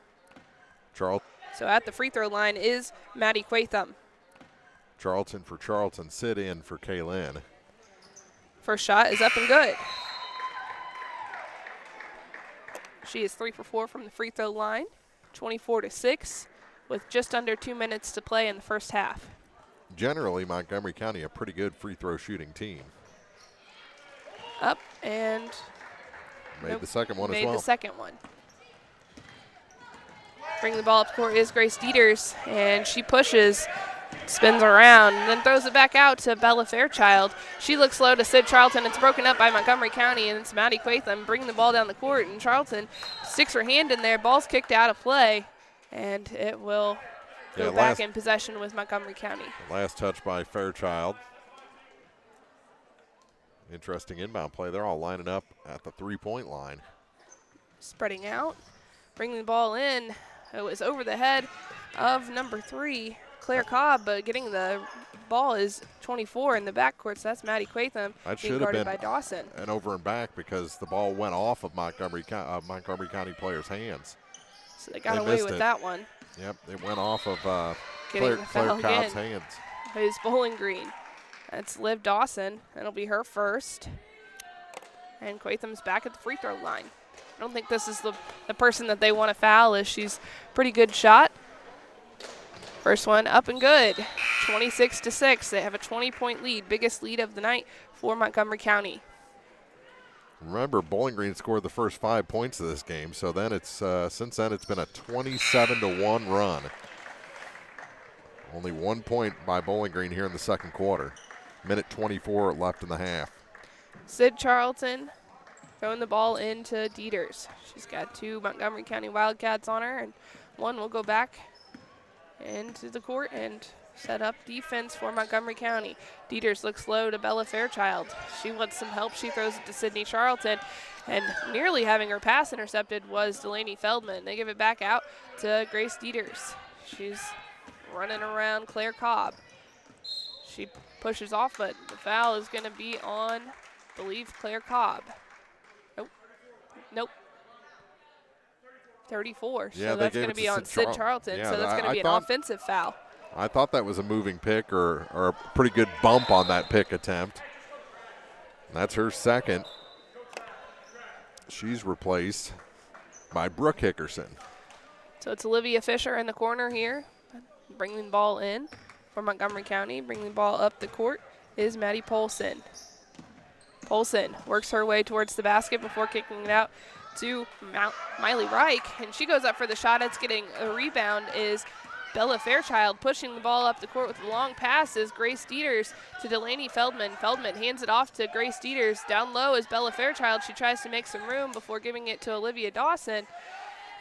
So at the free throw line is Maddie Quatham. Charlton for Charlton. Sit in for Kaylin. First shot is up and good. She is 3 for 4 from the free throw line, 24-6, with just under 2 minutes to play in the first half. Generally, Montgomery County a pretty good free throw shooting team. Up and made the second one as well. Made the second one. Bring the ball up court is Grace Dieters, and she pushes, spins around, and then throws it back out to Bella Fairchild. She looks low to Sid Charlton. It's broken up by Montgomery County, and it's Maddie Quatham bringing the ball down the court, and Charlton sticks her hand in there. Ball's kicked out of play, and it will go back in possession with Montgomery County. Last touch by Fairchild. Interesting inbound play. They're all lining up at the three-point line. Spreading out, bringing the ball in. It was over the head of number 3, Claire Cobb, but getting the ball is 24 in the backcourt, so that's Maddie Quatham being guarded by Dawson. And over and back because the ball went off of Montgomery County players' hands. So they got away with that one. Yep, it went off of Claire Cobb's hands. It's Bowling Green. That's Liv Dawson. That'll be her first. And Quatham's back at the free throw line. I don't think this is the person that they want to foul, as she's a pretty good shot. First one up and good, 26-6. They have a 20-point lead, biggest lead of the night for Montgomery County. Remember, Bowling Green scored the first 5 points of this game, so then it's since then it's been a 27-1 run. Only 1 point by Bowling Green here in the second quarter. Minute 24 left in the half. Sid Charlton throwing the ball into Dieters. She's got 2 Montgomery County Wildcats on her, and one will go back into the court and set up defense for Montgomery County. Dieters looks low to Bella Fairchild. She wants some help. She throws it to Sydney Charlton, and nearly having her pass intercepted was Delaney Feldman. They give it back out to Grace Dieters. She's running around Claire Cobb. She pushes off, but the foul is going to be on, I believe, Claire Cobb. Nope. 34, Yeah, so that's going to be on Sid Charlton, so that's going to be an offensive foul. I thought that was a moving pick or a pretty good bump on that pick attempt. That's her second. She's replaced by Brooke Hickerson. So it's Olivia Fisher in the corner here, bringing the ball in for Montgomery County. Bringing the ball up the court is Maddie Polson. Polson works her way towards the basket before kicking it out to Miley Reich, and she goes up for the shot. It's getting a rebound is Bella Fairchild. Pushing the ball up the court with a long pass is Grace Dieters to Delaney Feldman. Feldman hands it off to Grace Dieters. Down low is Bella Fairchild. She tries to make some room before giving it to Olivia Dawson,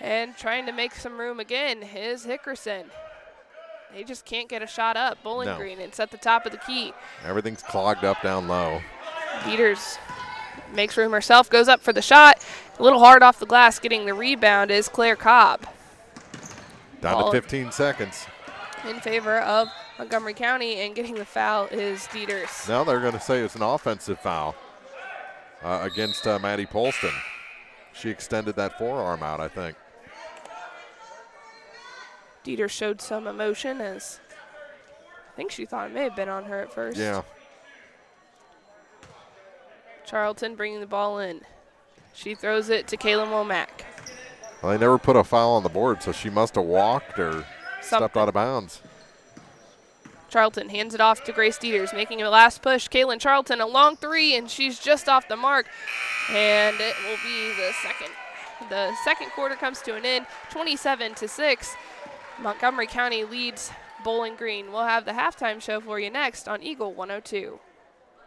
and trying to make some room again is Hickerson. They just can't get a shot up. Bowling Green, it's at the top of the key. Everything's clogged up down low. Dieters makes room herself, goes up for the shot. A little hard off the glass. Getting the rebound is Claire Cobb. Down to 15 seconds. In favor of Montgomery County, and getting the foul is Dieters. Now they're going to say it's an offensive foul against Maddie Polston. She extended that forearm out, I think. Dieters showed some emotion, as I think she thought it may have been on her at first. Yeah. Charlton bringing the ball in. She throws it to Kaylin Womack. Well, they never put a foul on the board, so she must have walked or stepped out of bounds. Charlton hands it off to Grace Dieters, making a last push. Kaylin Charlton, a long three, and she's just off the mark. And it will be the second. The second quarter comes to an end, 27-6. Montgomery County leads Bowling Green. We'll have the halftime show for you next on Eagle 102.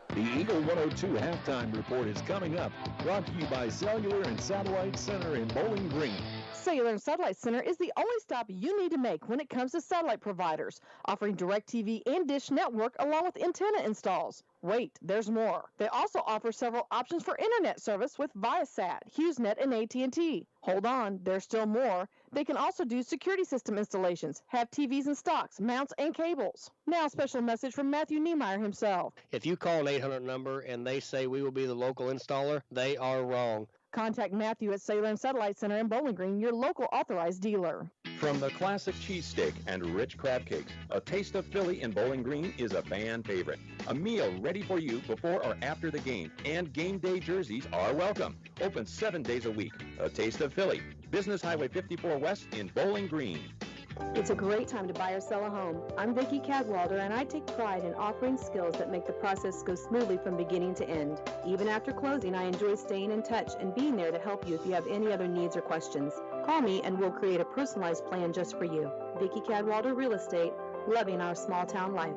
The Eagle 102 halftime report is coming up, brought to you by Cellular and Satellite Center in Bowling Green. Cellular and Satellite Center is the only stop you need to make when it comes to satellite providers, offering DirecTV and Dish Network along with antenna installs. Wait, there's more. They also offer several options for internet service with Viasat, HughesNet, and AT&T. Hold on, there's still more. They can also do security system installations, have TVs in stocks, mounts, and cables. Now, a special message from Matthew Niemeyer himself. If you call an 800 number and they say we will be the local installer, they are wrong. Contact Matthew at Cellular and Satellite Center in Bowling Green, your local authorized dealer. From the classic cheesesteak and rich crab cakes, a taste of Philly in Bowling Green is a fan favorite. A meal ready for you before or after the game, and game day jerseys are welcome. Open 7 days a week. A taste of Philly. Business Highway 54 West in Bowling Green. It's a great time to buy or sell a home. I'm Vicki Cadwalder, and I take pride in offering skills that make the process go smoothly from beginning to end. Even after closing, I enjoy staying in touch and being there to help you if you have any other needs or questions. Call me and we'll create a personalized plan just for you. Vicki Cadwalder Real Estate, loving our small town life.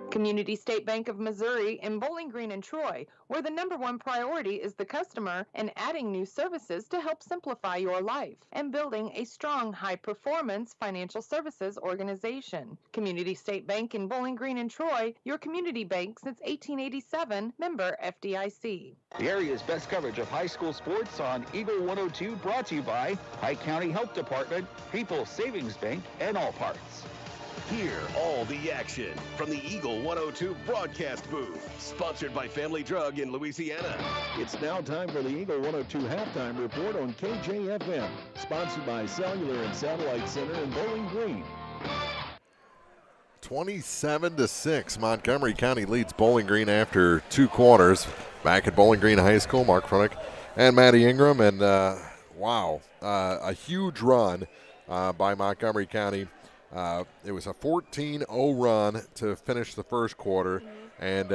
Community State Bank of Missouri in Bowling Green and Troy, where the #1 priority is the customer and adding new services to help simplify your life and building a strong, high-performance financial services organization. Community State Bank in Bowling Green and Troy, your community bank since 1887, member FDIC. The area's best coverage of high school sports on Eagle 102, brought to you by Pike County Health Department, People's Savings Bank, and All Parts. Hear all the action from the Eagle 102 broadcast booth, sponsored by Family Drug in Louisiana. It's now time for the Eagle 102 halftime report on KJFM, sponsored by Cellular and Satellite Center in Bowling Green. 27-6, Montgomery County leads Bowling Green after 2 quarters. Back at Bowling Green High School, Mark Fronick and Maddie Ingram, and a huge run by Montgomery County. It was a 14-0 run to finish the first quarter, and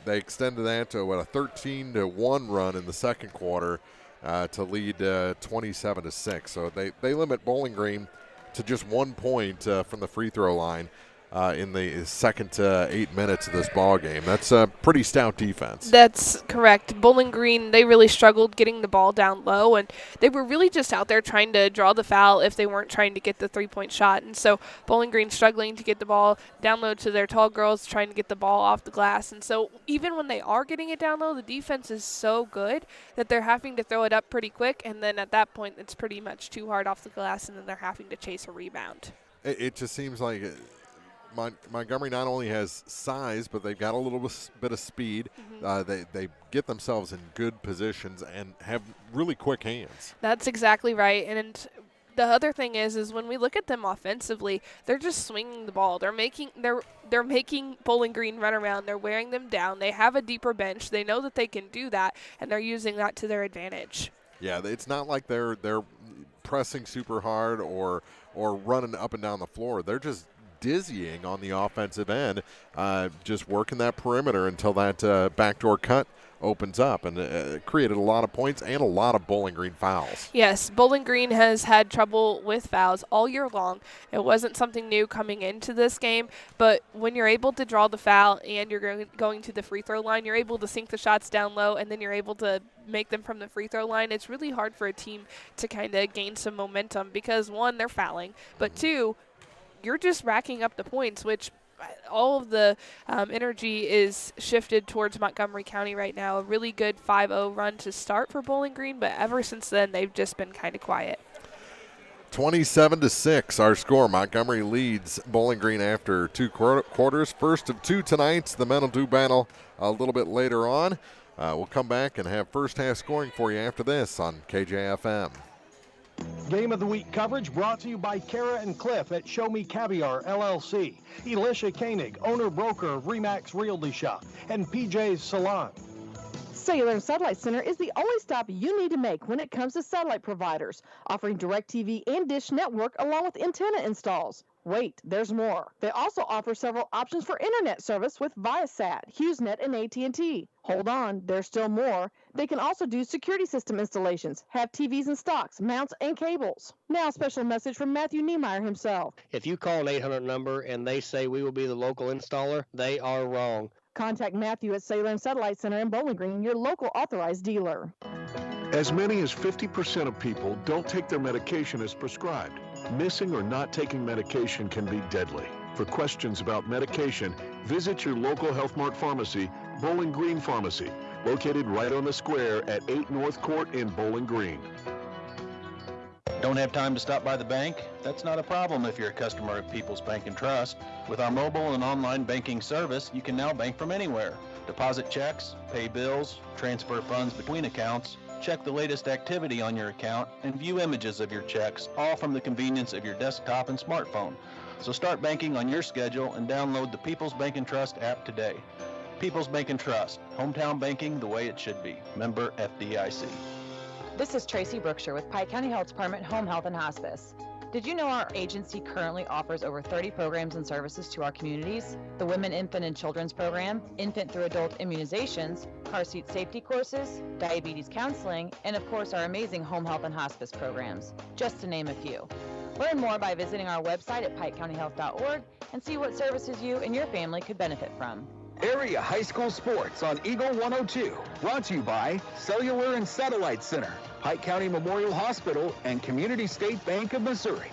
they extended that to a 13-1 run in the second quarter to lead 27-6. So they limit Bowling Green to just 1 point from the free throw line in the second 8 minutes of this ball game. That's a pretty stout defense. That's correct. Bowling Green, they really struggled getting the ball down low, and they were really just out there trying to draw the foul if they weren't trying to get the three-point shot. And so Bowling Green struggling to get the ball down low to their tall girls, trying to get the ball off the glass. And so even when they are getting it down low, the defense is so good that they're having to throw it up pretty quick, and then at that point it's pretty much too hard off the glass, and then they're having to chase a rebound. It just seems like Montgomery not only has size, but they've got a little bit of speed. They get themselves in good positions and have really quick hands. That's exactly right. And the other thing is when we look at them offensively, they're just swinging the ball. They're making Bowling Green run around. They're wearing them down. They have a deeper bench. They know that they can do that, and they're using that to their advantage. Yeah, it's not like they're pressing super hard or running up and down the floor. They're just dizzying on the offensive end, just working that perimeter until that backdoor cut opens up, and created a lot of points and a lot of Bowling Green fouls. Yes, Bowling Green has had trouble with fouls all year long. It wasn't something new coming into this game, but when you're able to draw the foul and you're going to the free throw line, you're able to sink the shots down low, and then you're able to make them from the free throw line. It's really hard for a team to kind of gain some momentum because, one, they're fouling, but two, you're just racking up the points, which all of the energy is shifted towards Montgomery County right now. A really good 5-0 run to start for Bowling Green, but ever since then, they've just been kind of quiet. 27-6, our score. Montgomery leads Bowling Green after two quarters. First of two tonight. The men will do battle a little bit later on. We'll come back and have first half scoring for you after this on KJFM. Game of the Week coverage brought to you by Kara and Cliff at Show Me Caviar, LLC. Elisha Koenig, owner-broker of Remax Realty Shop, and PJ's Salon. Cellular Satellite Center is the only stop you need to make when it comes to satellite providers, offering DirecTV and Dish Network along with antenna installs. Wait, there's more. They also offer several options for internet service with Viasat, HughesNet, and AT&T. Hold on, there's still more. They can also do security system installations, have TVs in stocks, mounts, and cables. Now, a special message from Matthew Niemeyer himself. If you call an 800 number and they say we will be the local installer, they are wrong. Contact Matthew at Cellular Satellite Center in Bowling Green, your local authorized dealer. As many as 50% of people don't take their medication as prescribed. Missing or not taking medication can be deadly. For questions about medication, visit your local Health Mart pharmacy, Bowling Green Pharmacy, located right on the square at 8 North Court in Bowling Green. Don't have time to stop by the bank? That's not a problem if you're a customer of People's Bank and Trust. With our mobile and online banking service, you can now bank from anywhere. Deposit checks, pay bills, transfer funds between accounts, check the latest activity on your account, and view images of your checks, all from the convenience of your desktop and smartphone. So start banking on your schedule and download the People's Bank and Trust app today. People's Bank and Trust, hometown banking the way it should be. Member FDIC. This is Tracy Brookshire with Pike County Health Department Home Health and Hospice. Did you know our agency currently offers over 30 programs and services to our communities? The Women, Infant, and Children's Program, infant through adult immunizations, car seat safety courses, diabetes counseling, and of course our amazing home health and hospice programs, just to name a few. Learn more by visiting our website at pikecountyhealth.org and see what services you and your family could benefit from. Area High School Sports on Eagle 102. Brought to you by Cellular and Satellite Center, Pike County Memorial Hospital, and Community State Bank of Missouri.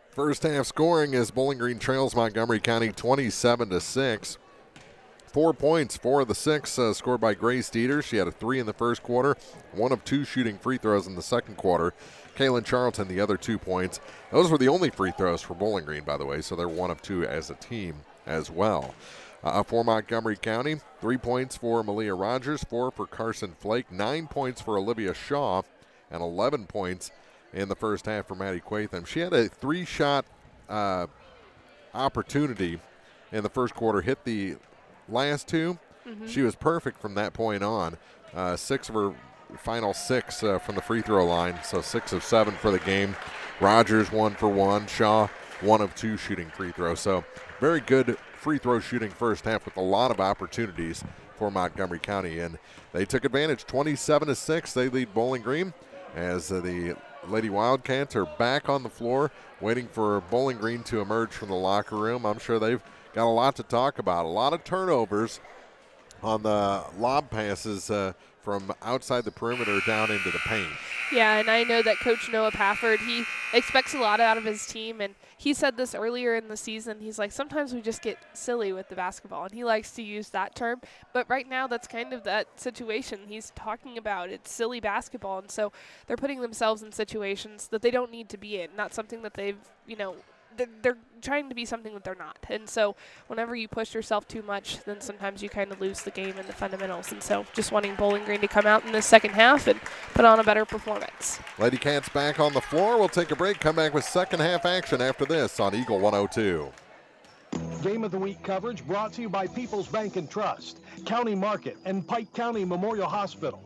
First half scoring as Bowling Green trails Montgomery County 27-6. 4 points, 4 of the 6 scored by Grace Dieter. She had a 3 in the first quarter, 1 of 2 shooting free throws in the second quarter. Kaylin Charlton, the other 2 points. Those were the only free throws for Bowling Green, by the way, so they're 1 of 2 as a team as well. For Montgomery County, 3 points for Malia Rogers, 4 for Carson Flake, 9 points for Olivia Shaw, and 11 points in the first half for Maddie Quatham. She had a 3-shot opportunity in the first quarter, hit the last 2. She was perfect from that point on. 6 of her final 6 from the free throw line, so 6 of 7 for the game. Rogers 1 for 1. Shaw 1 of 2 shooting free throws. So very good free throw shooting first half with a lot of opportunities for Montgomery County. And they took advantage. 27-6. They lead Bowling Green as the Lady Wildcats are back on the floor waiting for Bowling Green to emerge from the locker room. I'm sure they've got a lot to talk about. A lot of turnovers on the lob passes from outside the perimeter down into the paint. Yeah, and I know that Coach Noah Pafford, he expects a lot out of his team, and he said this earlier in the season. He's like, sometimes we just get silly with the basketball, and he likes to use that term. But right now, that's kind of that situation he's talking about. It's silly basketball, and so they're putting themselves in situations that they don't need to be in, not something that they've, they're trying to be something that they're not. And so whenever you push yourself too much, then sometimes you kind of lose the game and the fundamentals. And so just wanting Bowling Green to come out in the second half and put on a better performance. Lady Cats back on the floor. We'll take a break, come back with second half action after this on Eagle 102. Game of the Week coverage brought to you by People's Bank and Trust, County Market, and Pike County Memorial Hospital.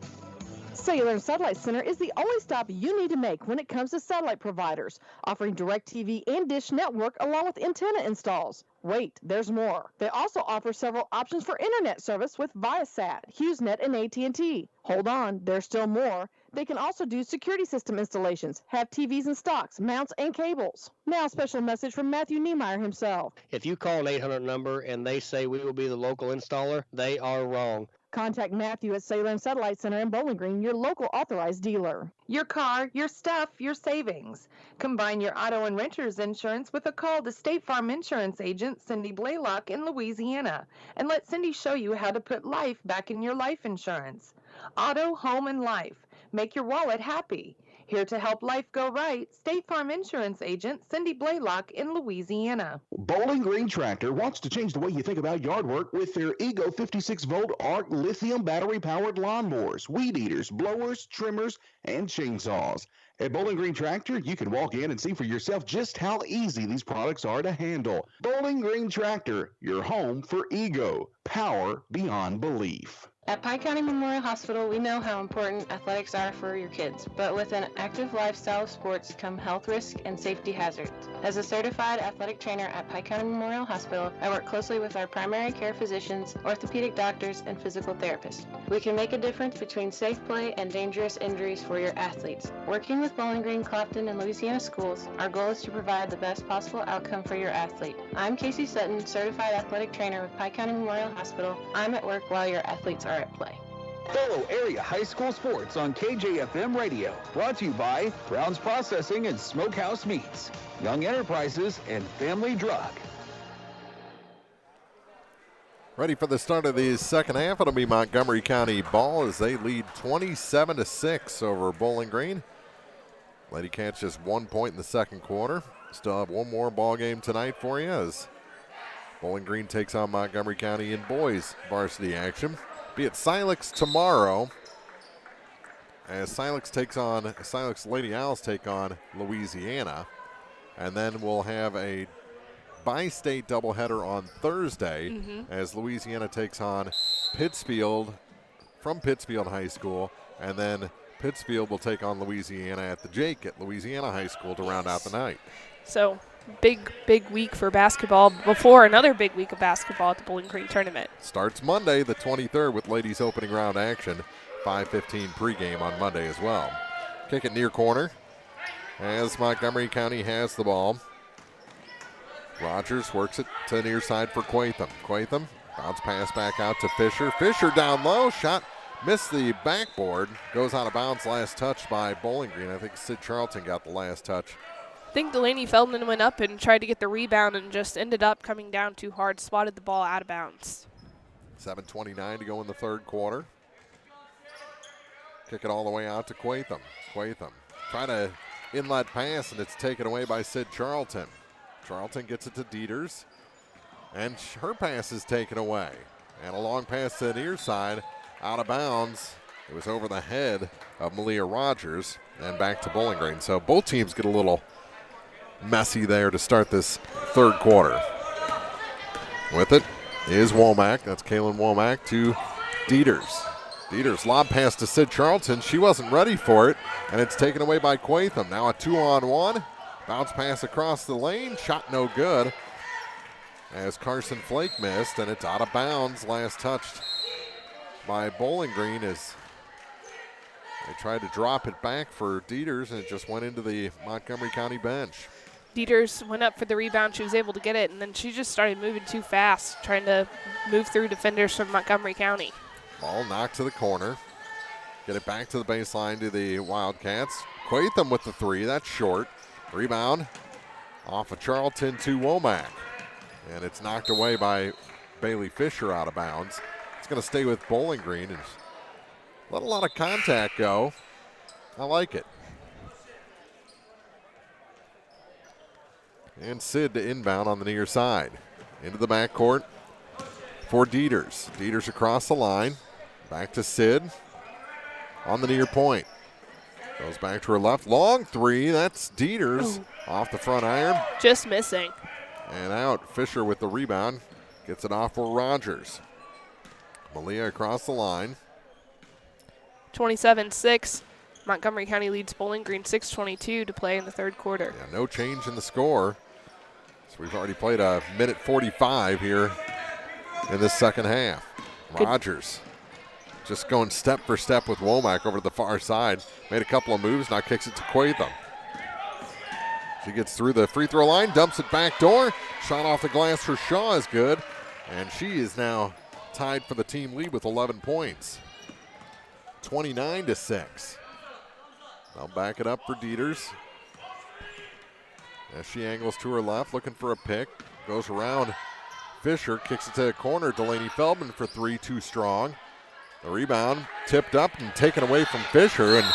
Cellular and Satellite Center is the only stop you need to make when it comes to satellite providers, offering DirecTV and Dish Network along with antenna installs. Wait, there's more. They also offer several options for internet service with Viasat, HughesNet, and AT&T. Hold on, there's still more. They can also do security system installations, have TVs in stocks, mounts, and cables. Now a special message from Matthew Niemeyer himself. If you call an 800 number and they say we will be the local installer, they are wrong. Contact Matthew at Cellular and Satellite Center in Bowling Green, your local authorized dealer. Your car, your stuff, your savings. Combine your auto and renter's insurance with a call to State Farm Insurance agent Cindy Blaylock in Louisiana, and let Cindy show you how to put life back in your life insurance. Auto, home, and life. Make your wallet happy. Here to help life go right, State Farm Insurance agent Cindy Blaylock in Louisiana. Bowling Green Tractor wants to change the way you think about yard work with their Ego 56-volt ARC lithium battery-powered lawnmowers, weed eaters, blowers, trimmers, and chainsaws. At Bowling Green Tractor, you can walk in and see for yourself just how easy these products are to handle. Bowling Green Tractor, your home for Ego. Power beyond belief. At Pike County Memorial Hospital, we know how important athletics are for your kids, but with an active lifestyle of sports come health risks and safety hazards. As a certified athletic trainer at Pike County Memorial Hospital, I work closely with our primary care physicians, orthopedic doctors, and physical therapists. We can make a difference between safe play and dangerous injuries for your athletes. Working with Bowling Green, Clopton, and Louisiana schools, our goal is to provide the best possible outcome for your athlete. I'm Casey Sutton, certified athletic trainer with Pike County Memorial Hospital. I'm at work while your athletes are at play. Follow area high school sports on KJFM Radio. Brought to you by Brown's Processing and Smokehouse Meats, Young Enterprises, and Family Drug. Ready for the start of the second half. It'll be Montgomery County ball as they lead 27-6 over Bowling Green. Lady Cats just 1 point in the second quarter. Still have one more ball game tonight for you as Bowling Green takes on Montgomery County in boys varsity action. Be at Silex tomorrow as Silex Lady Owls take on Louisiana. And then we'll have a bi-state doubleheader on Thursday as Louisiana takes on Pittsfield from Pittsfield High School. And then Pittsfield will take on Louisiana at the Jake at Louisiana High School to round out the night. So big week for basketball before another big week of basketball at the Bowling Green tournament. Starts Monday the 23rd with ladies opening round action. 5:15 pregame on Monday as well. Kick it near corner as Montgomery County has the ball. Rogers works it to the near side for Quatham. Quatham bounce pass back out to Fisher. Fisher down low, shot missed the backboard. Goes out of bounds, last touch by Bowling Green. I think Sid Charlton got the last touch. I think Delaney Feldman went up and tried to get the rebound and just ended up coming down too hard, swatted the ball out of bounds. 7:29 to go in the third quarter. Kick it all the way out to Quatham. Quatham trying to inlet pass, and it's taken away by Sid Charlton. Charlton gets it to Dieters, and her pass is taken away. And a long pass to the near side, out of bounds. It was over the head of Malia Rogers and back to Bowling Green. So both teams get a little messy there to start this third quarter. With it is Womack. That's Kaylin Womack to Dieters. Dieters lob pass to Sid Charlton. She wasn't ready for it, and it's taken away by Quatham. Now a 2-on-1. Bounce pass across the lane, shot no good as Carson Flake missed, and it's out of bounds. Last touched by Bowling Green as they tried to drop it back for Dieters, and it just went into the Montgomery County bench. Dieters went up for the rebound. She was able to get it, and then she just started moving too fast, trying to move through defenders from Montgomery County. Ball knocked to the corner. Get it back to the baseline to the Wildcats. Quatham with the three. That's short. Rebound off of Charlton to Womack. And it's knocked away by Bailey Fisher out of bounds. It's going to stay with Bowling Green and let a lot of contact go. I like it. And Sid to inbound on the near side. Into the backcourt for Dieters. Dieters across the line. Back to Sid on the near point. Goes back to her left. Long three. That's Dieters off the front iron. Just missing. And out. Fisher with the rebound. Gets it off for Rogers. Malia across the line. 27-6. Montgomery County leads Bowling Green 6:22 to play in the third quarter. Yeah, no change in the score. So we've already played a minute 45 here in this second half. Rogers just going step for step with Womack over to the far side. Made a couple of moves, now kicks it to Quatham. She gets through the free throw line, dumps it back door. Shot off the glass for Shaw is good. And she is now tied for the team lead with 11 points. 29-6. They'll back it up for Dieters. As she angles to her left, looking for a pick. Goes around Fisher, kicks it to the corner. Delaney Feldman for three, too strong. The rebound tipped up and taken away from Fisher. And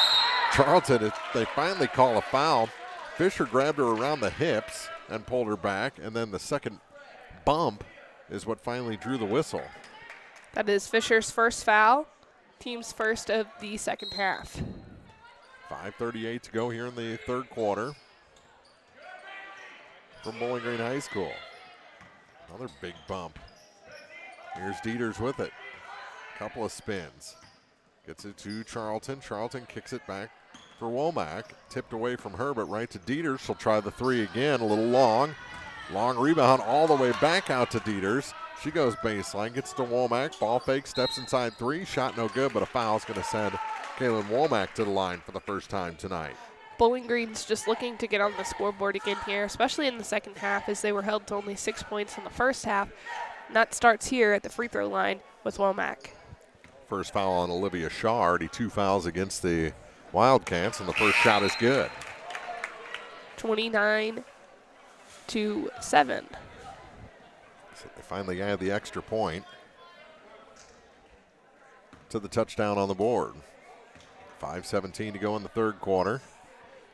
Charlton, they finally call a foul. Fisher grabbed her around the hips and pulled her back. And then the second bump is what finally drew the whistle. That is Fisher's first foul. Team's first of the second half. 5:38 to go here in the third quarter from Bowling Green High School. Another big bump. Here's Dieters with it. Couple of spins. Gets it to Charlton. Charlton kicks it back for Womack. Tipped away from her, but right to Dieters. She'll try the three again, a little long. Long rebound all the way back out to Dieters. She goes baseline, gets to Womack. Ball fake, steps inside three. Shot no good, but a foul is going to send Kaylin Womack to the line for the first time tonight. Bowling Green's just looking to get on the scoreboard again here, especially in the second half, as they were held to only 6 points in the first half. And that starts here at the free throw line with Womack. First foul on Olivia Shaw. Already 2 fouls against the Wildcats, and the first shot is good. 29-7. So they finally add the extra point to the touchdown on the board. 5:17 to go in the third quarter.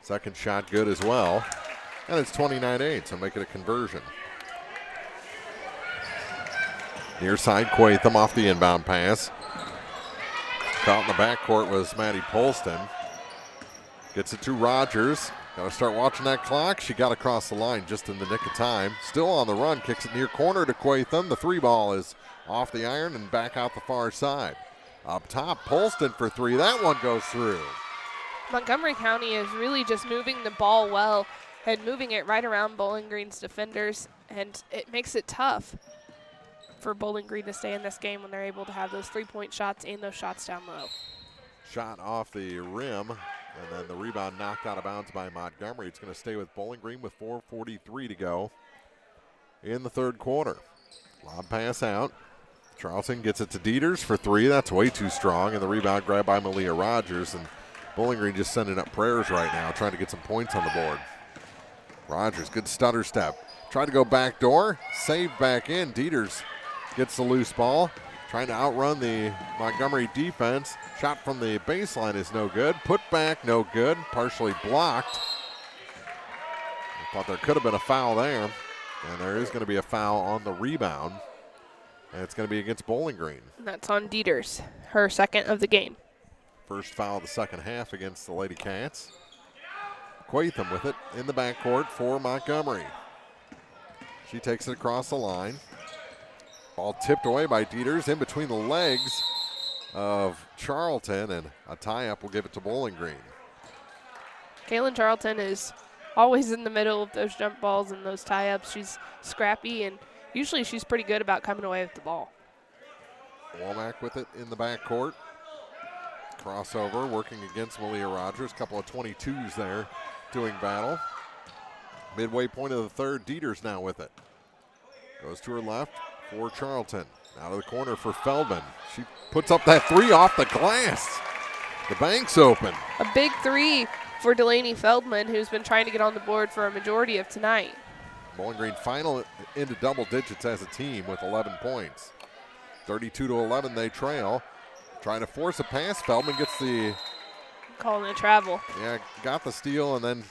Second shot good as well. And it's 29-8, so make it a conversion. Near side, Quatham off the inbound pass. Caught in the backcourt was Maddie Polston. Gets it to Rogers. Got to start watching that clock. She got across the line just in the nick of time. Still on the run, kicks it near corner to Quatham. The three ball is off the iron and back out the far side. Up top, Polston for three. That one goes through. Montgomery County is really just moving the ball well and moving it right around Bowling Green's defenders, and it makes it tough for Bowling Green to stay in this game when they're able to have those three-point shots and those shots down low. Shot off the rim, and then the rebound knocked out of bounds by Montgomery. It's going to stay with Bowling Green with 4:43 to go in the third quarter. Lob pass out. Charlton gets it to Dieters for three. That's way too strong, and the rebound grabbed by Malia Rogers. And Bowling Green just sending up prayers right now, trying to get some points on the board. Rogers, good stutter step. Tried to go back door, saved back in. Dieters gets the loose ball, trying to outrun the Montgomery defense. Shot from the baseline is no good. Put back, no good. Partially blocked. I thought there could have been a foul there, and there is going to be a foul on the rebound. And it's going to be against Bowling Green. And that's on Dieters, her second of the game. First foul of the second half against the Lady Cats. Quatham with it in the backcourt for Montgomery. She takes it across the line. Ball tipped away by Dieters in between the legs of Charlton, and a tie-up will give it to Bowling Green. Kaylin Charlton is always in the middle of those jump balls and those tie-ups. She's scrappy, and usually she's pretty good about coming away with the ball. Womack with it in the backcourt. Crossover, working against Malia Rogers. Couple of 22s there doing battle. Midway point of the third, Dieters now with it. Goes to her left for Charlton. Out of the corner for Feldman. She puts up that three off the glass. The bank's open. A big three for Delaney Feldman, who's been trying to get on the board for a majority of tonight. Bowling Green final into double digits as a team with 11 points. 32-11 they trail. Trying to force a pass. Feldman gets the... Calling a travel. Yeah, got the steal and then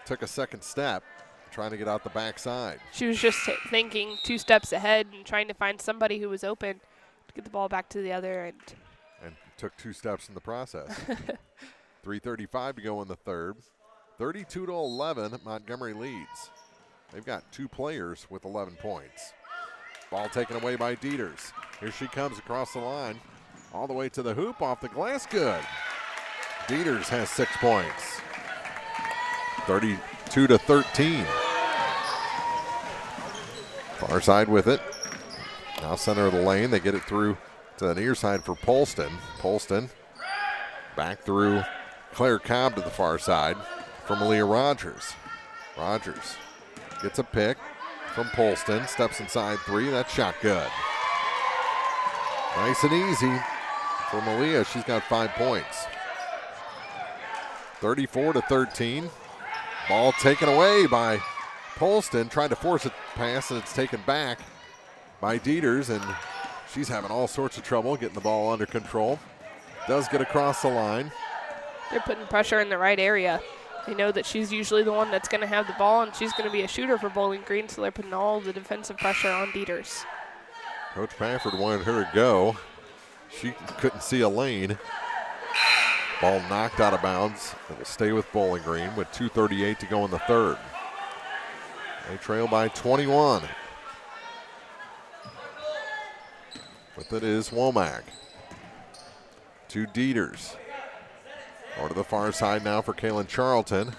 took a second step, trying to get out the backside. She was just thinking 2 steps ahead and trying to find somebody who was open to get the ball back to the other end. And took 2 steps in the process. 3:35 to go in the third. 32-11, Montgomery leads. They've got 2 players with 11 points. Ball taken away by Dieters. Here she comes across the line, all the way to the hoop, off the glass, good. Dieters has 6 points. 32-13. Far side with it. Now center of the lane. They get it through to the near side for Polston. Polston back through Claire Cobb to the far side for Malia Rogers. Rogers gets a pick from Polston. Steps inside 3. That shot good. Nice and easy for Malia. She's got 5 points. 34-13. Ball taken away by Polston. Trying to force a pass, and it's taken back by Dieters, and she's having all sorts of trouble getting the ball under control. Does get across the line. They're putting pressure in the right area. They know that she's usually the one that's going to have the ball, and she's going to be a shooter for Bowling Green, so they're putting all the defensive pressure on Dieters. Coach Pafford wanted her to go. She couldn't see a lane. Ball knocked out of bounds. It will stay with Bowling Green with 2:38 to go in the third. They trail by 21. With it is Womack. To Dieters. Over to the far side now for Kaylin Charlton.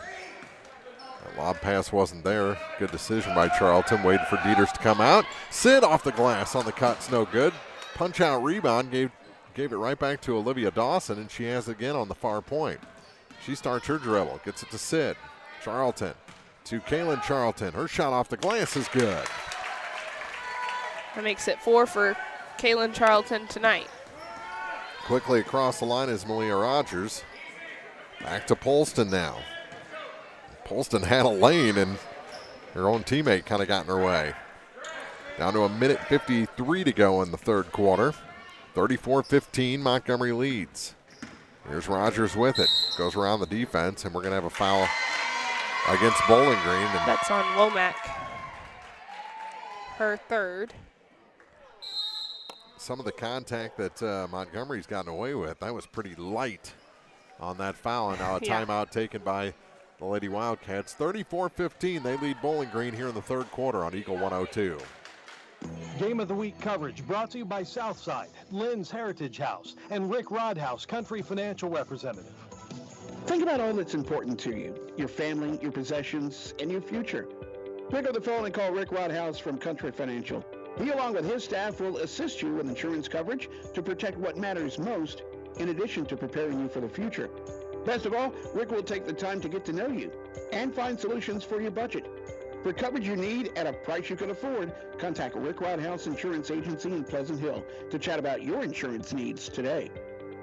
That lob pass wasn't there. Good decision by Charlton. Waited for Dieters to come out. Sid off the glass on the cut's no good. Punch out rebound gave it right back to Olivia Dawson, and she has it again on the far point. She starts her dribble, gets it to Sid. Charlton to Kaylin Charlton. Her shot off the glass is good. That makes it 4 for Kaylin Charlton tonight. Quickly across the line is Malia Rogers. Back to Polston now. Polston had a lane, and her own teammate kind of got in her way. Down to 1:53 to go in the third quarter. 34-15, Montgomery leads. Here's Rogers with it. Goes around the defense, and we're going to have a foul against Bowling Green. And that's on Womack. Her third. Some of the contact that Montgomery's gotten away with, that was pretty light on that foul. And now a timeout taken by the Lady Wildcats. 34-15, they lead Bowling Green here in the third quarter on Eagle 102. Game of the Week coverage brought to you by Southside, Lynn's Heritage House, and Rick Rodhouse, Country Financial Representative. Think about all that's important to you, your family, your possessions, and your future. Pick up the phone and call Rick Rodhouse from Country Financial. He, along with his staff, will assist you with insurance coverage to protect what matters most, in addition to preparing you for the future. Best of all, Rick will take the time to get to know you and find solutions for your budget. For coverage you need at a price you can afford, contact Rick Rodhouse Insurance Agency in Pleasant Hill to chat about your insurance needs today.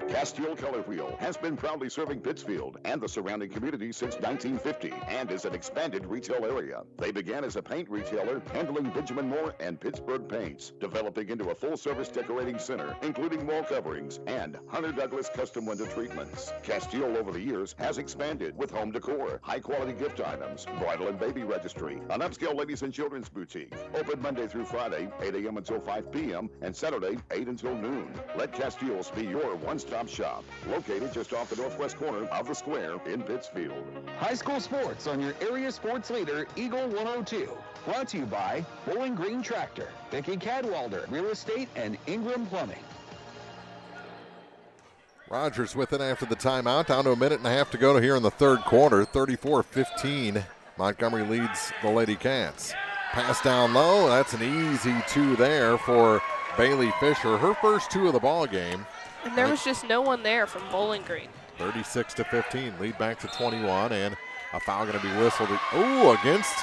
Castile Color Wheel has been proudly serving Pittsfield and the surrounding community since 1950 and is an expanded retail area. They began as a paint retailer handling Benjamin Moore and Pittsburgh paints, developing into a full-service decorating center, including wall coverings and Hunter Douglas custom window treatments. Castile over the years has expanded with home decor, high-quality gift items, bridal and baby registry, an upscale ladies and children's boutique, open Monday through Friday, 8 a.m. until 5 p.m., and Saturday, 8 until noon. Let Castile's be your one-stop shop, located just off the northwest corner of the square in Pittsfield. High school sports on your area sports leader, Eagle 102. Brought to you by Bowling Green Tractor, Vicki Cadwalder Real Estate, and Ingram Plumbing. Rogers with it after the timeout. Down to a minute and a half to go here in the third quarter. 34-15. Montgomery leads the Lady Cats. Pass down low. That's an easy two there for Bailey Fisher. Her first two of the ball game. And there was just no one there from Bowling Green. 36-15. Lead back to 21, and a foul going to be whistled. Oh, against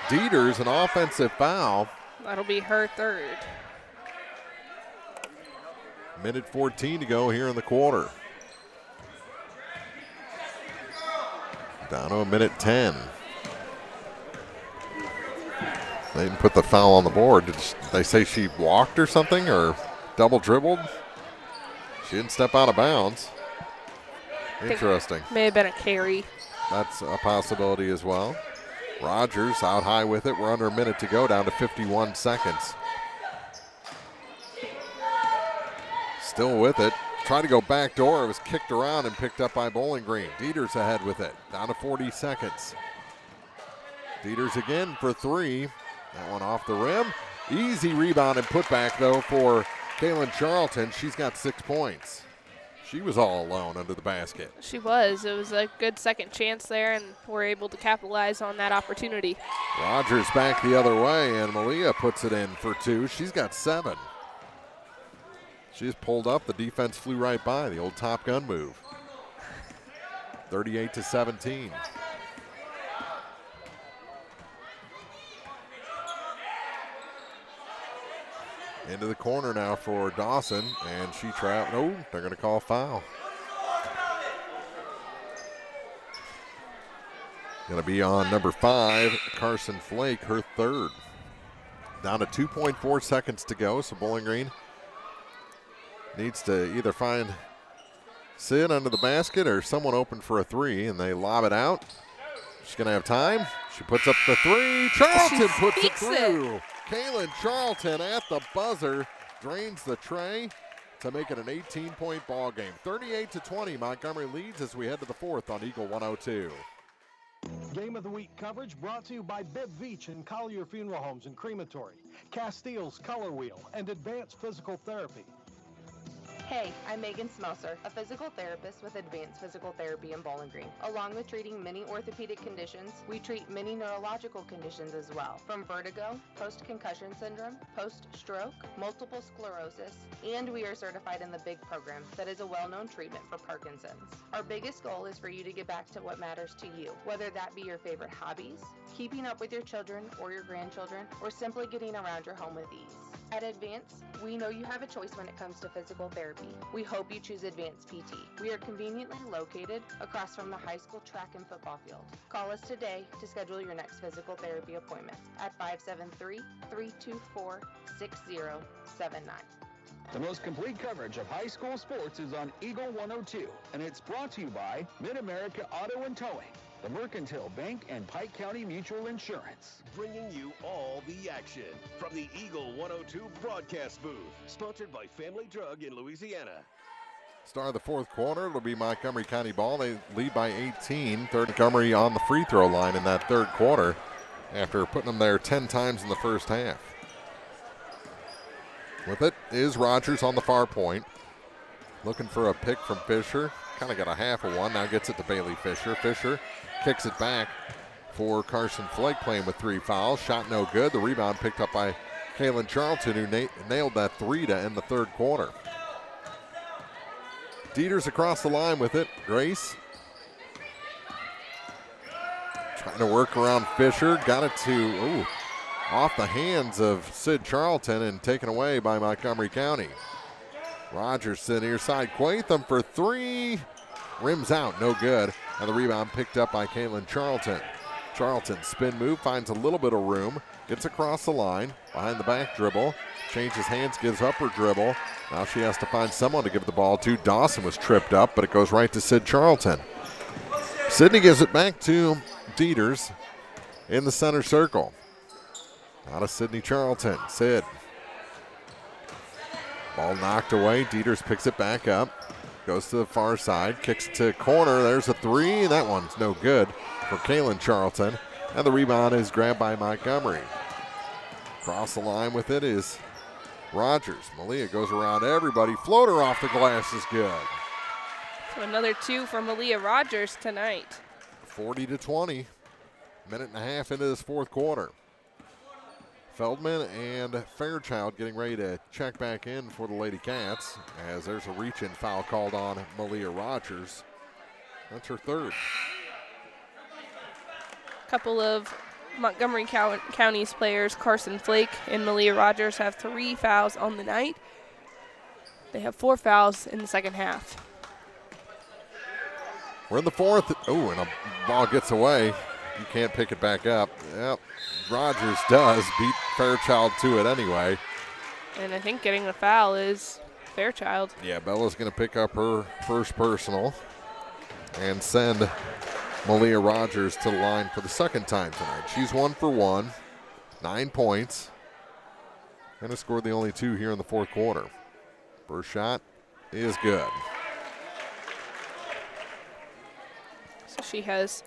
Dieters, an offensive foul. That'll be her third. Minute 14 to go here in the quarter. Down to a minute 10. They didn't put the foul on the board. Did they say she walked or something, or double dribbled? She didn't step out of bounds. Interesting. May have been a carry. That's a possibility as well. Rogers out high with it. We're under a minute to go, down to 51 seconds. Still with it. Tried to go back door. It was kicked around and picked up by Bowling Green. Dieters ahead with it. Down to 40 seconds. Dieters again for three. That one off the rim. Easy rebound and putback, though, for Kaylin Charlton. She's got 6 points. She was all alone under the basket. She was. It was a good second chance there, and we're able to capitalize on that opportunity. Rogers back the other way, and Malia puts it in for two. She's got 7. She's pulled up. The defense flew right by. The old Top Gun move. 38-17. Into the corner now for Dawson, and she trapped. Oh, they're going to call foul. Going to be on number 5, Carson Flake, her third. Down to 2.4 seconds to go, so Bowling Green needs to either find Sid under the basket or someone open for a three, and they lob it out. She's going to have time. She puts up the three. Charlton puts it through. Kaylin Charlton at the buzzer drains the tray to make it an 18-point ball game. 38-20, Montgomery leads as we head to the fourth on Eagle 102. Game of the Week coverage brought to you by Bibb Veach and Collier Funeral Homes and Crematory, Castile's Color Wheel, and Advanced Physical Therapy. Hey, I'm Megan Smelser, a physical therapist with Advanced Physical Therapy in Bowling Green. Along with treating many orthopedic conditions, we treat many neurological conditions as well, from vertigo, post-concussion syndrome, post-stroke, multiple sclerosis, and we are certified in the BIG program that is a well-known treatment for Parkinson's. Our biggest goal is for you to get back to what matters to you, whether that be your favorite hobbies, keeping up with your children or your grandchildren, or simply getting around your home with ease. At Advance, we know you have a choice when it comes to physical therapy. We hope you choose Advance PT. We are conveniently located across from the high school track and football field. Call us today to schedule your next physical therapy appointment at 573-324-6079. The most complete coverage of high school sports is on Eagle 102, and it's brought to you by Mid-America Auto and Towing, the Mercantile Bank, and Pike County Mutual Insurance. Bringing you all the action from the Eagle 102 broadcast booth. Sponsored by Family Drug in Louisiana. Start of the fourth quarter, it'll be Montgomery County ball. They lead by 18. Third Montgomery on the free throw line in that third quarter after putting them there 10 times in the first half. With it is Rogers on the far point. Looking for a pick from Fisher. Kind of got a half of one. Now gets it to Bailey Fisher. Fisher kicks it back for Carson Flake, playing with 3 fouls. Shot no good. The rebound picked up by Kaylin Charlton, who nailed that three to end the third quarter. Dieters across the line with it. Grace trying to work around Fisher. Got it to off the hands of Sid Charlton and taken away by Montgomery County. Rogers to the near side. Quatham for 3. Rims out, no good. And the rebound picked up by Kaylin Charlton. Charlton spin move, finds a little bit of room. Gets across the line, behind the back dribble. Changes hands, gives up her dribble. Now she has to find someone to give the ball to. Dawson was tripped up, but it goes right to Sid Charlton. Sydney gives it back to Dieters in the center circle. Out of Sydney Charlton. Sid. Ball knocked away. Dieters picks it back up. Goes to the far side. Kicks to corner. There's a 3. That one's no good for Kaylin Charlton. And the rebound is grabbed by Montgomery. Across the line with it is Rogers. Malia goes around everybody. Floater off the glass is good. So another 2 for Malia Rogers tonight. 40-20. Minute and a half into this fourth quarter. Feldman and Fairchild getting ready to check back in for the Lady Cats as there's a reach-in foul called on Malia Rogers. That's her third. Couple of Montgomery County's players, Carson Flake and Malia Rogers, have 3 fouls on the night. They have 4 fouls in the second half. We're in the fourth. Oh, and a ball gets away. You can't pick it back up. Yep, Rogers does beat Fairchild to it anyway. And I think getting the foul is Fairchild. Yeah, Bella's going to pick up her first personal and send Malia Rogers to the line for the second time tonight. She's 1 for 1, 9 points, and has scored the only 2 here in the fourth quarter. First shot is good. So she has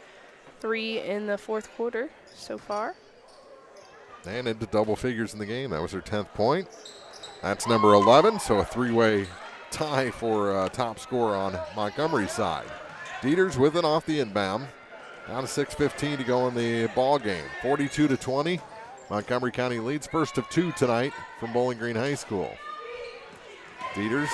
3 in the fourth quarter so far. And into double figures in the game. That was her 10th point. That's number 11, so a 3-way tie for top scorer on Montgomery's side. Dieters with it off the inbound. Down to 6:15 to go in the ball game. 42-20. Montgomery County leads, first of 2 tonight from Bowling Green High School. Dieters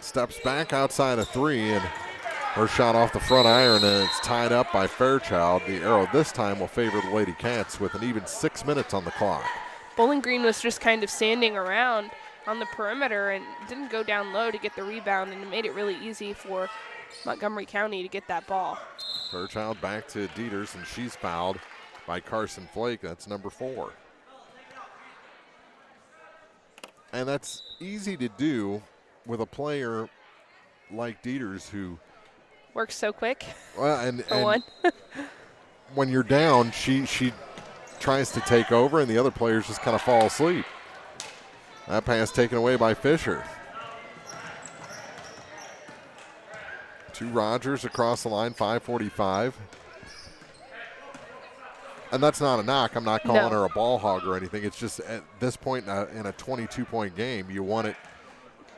steps back outside of 3, and her shot off the front iron, and it's tied up by Fairchild. The arrow this time will favor the Lady Cats with an even 6 minutes on the clock. Bowling Green was just kind of standing around on the perimeter and didn't go down low to get the rebound, and it made it really easy for Montgomery County to get that ball. Fairchild back to Dieters, and she's fouled by Carson Flake. That's number 4. And that's easy to do with a player like Dieters who works so quick. Well, and when you're down, she tries to take over, and the other players just kind of fall asleep. That pass taken away by Fisher. To Rogers across the line, 5:45. And that's not a knock. I'm not calling her a ball hog or anything. It's just at this point in a 22-point game, you want it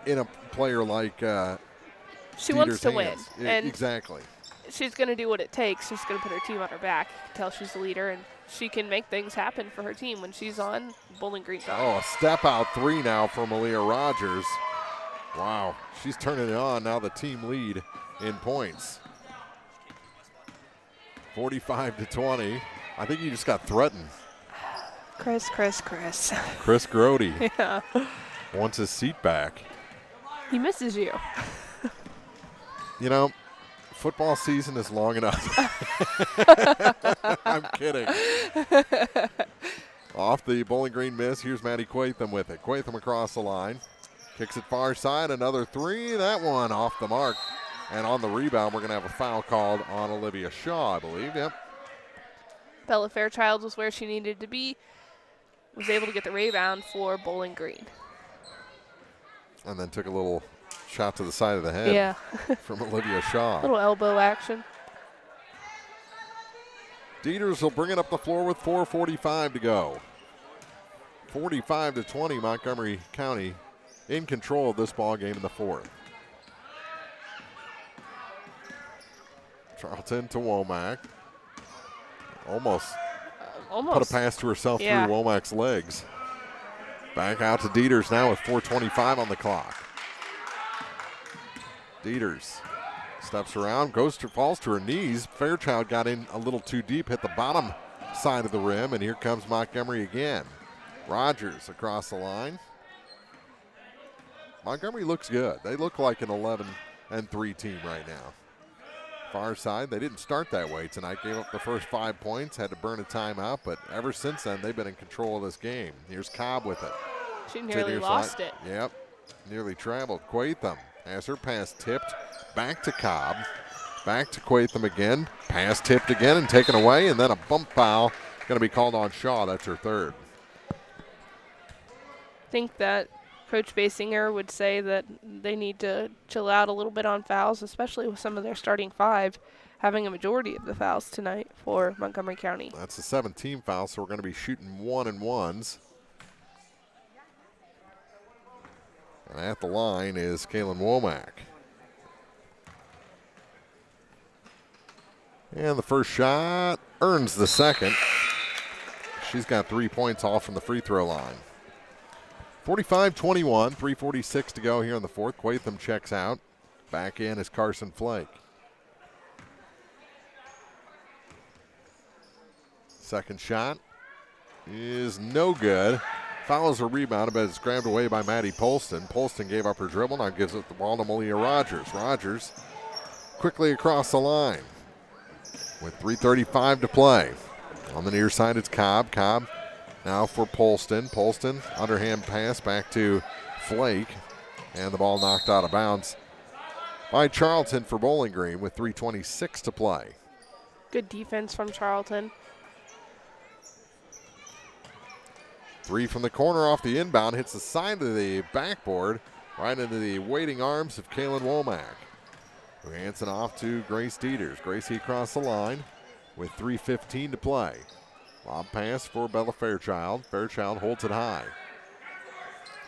in a player like she wants to win. And exactly. She's going to do what it takes. She's going to put her team on her back. You can tell she's the leader, and she can make things happen for her team when she's on. Bowling Green's on. Oh, a step-out 3 now for Malia Rogers. Wow, she's turning it on. Now the team lead in points. 45-20. I think he just got threatened. Chris. Chris Grody. Yeah. Wants his seat back. He misses you. You know, football season is long enough. I'm kidding. Off the Bowling Green miss, here's Maddie Quatham with it. Quatham across the line. Kicks it far side, another 3. That one off the mark. And on the rebound, we're going to have a foul called on Olivia Shaw, I believe. Yep. Bella Fairchild was where she needed to be. Was able to get the rebound for Bowling Green. And then took a little shot to the side of the head from Olivia Shaw. Little elbow action. Dieters will bring it up the floor with 4:45 to go. 45-20, Montgomery County in control of this ball game in the fourth. Charlton to Womack. Almost put a pass to herself through Womack's legs. Back out to Dieters now with 4:25 on the clock. Dieters steps around, falls to her knees. Fairchild got in a little too deep, hit the bottom side of the rim, and here comes Montgomery again. Rogers across the line. Montgomery looks good. They look like an 11-3 team right now. Far side, they didn't start that way tonight. Gave up the first 5 points, had to burn a timeout, but ever since then, they've been in control of this game. Here's Cobb with it. She nearly lost it. Yep, nearly traveled. Quatham has her pass tipped back to Cobb. Back to Quatham again. Pass tipped again and taken away, and then a bump foul going to be called on Shaw. That's her third. I think that Coach Basinger would say that they need to chill out a little bit on fouls, especially with some of their starting 5 having a majority of the fouls tonight for Montgomery County. That's a 7-team foul, so we're going to be shooting 1-and-1s. And at the line is Kaylin Womack. And the first shot earns the second. She's got 3 points off from the free throw line. 45-21, 3:46 to go here in the fourth. Quatham checks out. Back in is Carson Flake. Second shot is no good. Follows a rebound, but it's grabbed away by Maddie Polston. Polston gave up her dribble, now gives it the ball to Malia Rogers. Rogers quickly across the line with 3:35 to play. On the near side, it's Cobb. Cobb now for Polston. Polston, underhand pass back to Flake, and the ball knocked out of bounds by Charlton for Bowling Green with 3:26 to play. Good defense from Charlton. Three from the corner off the inbound, hits the side of the backboard, right into the waiting arms of Kaylin Womack, who hands it off to Grace Dieters. Gracie across the line with 3:15 to play. Lob pass for Bella Fairchild. Fairchild holds it high.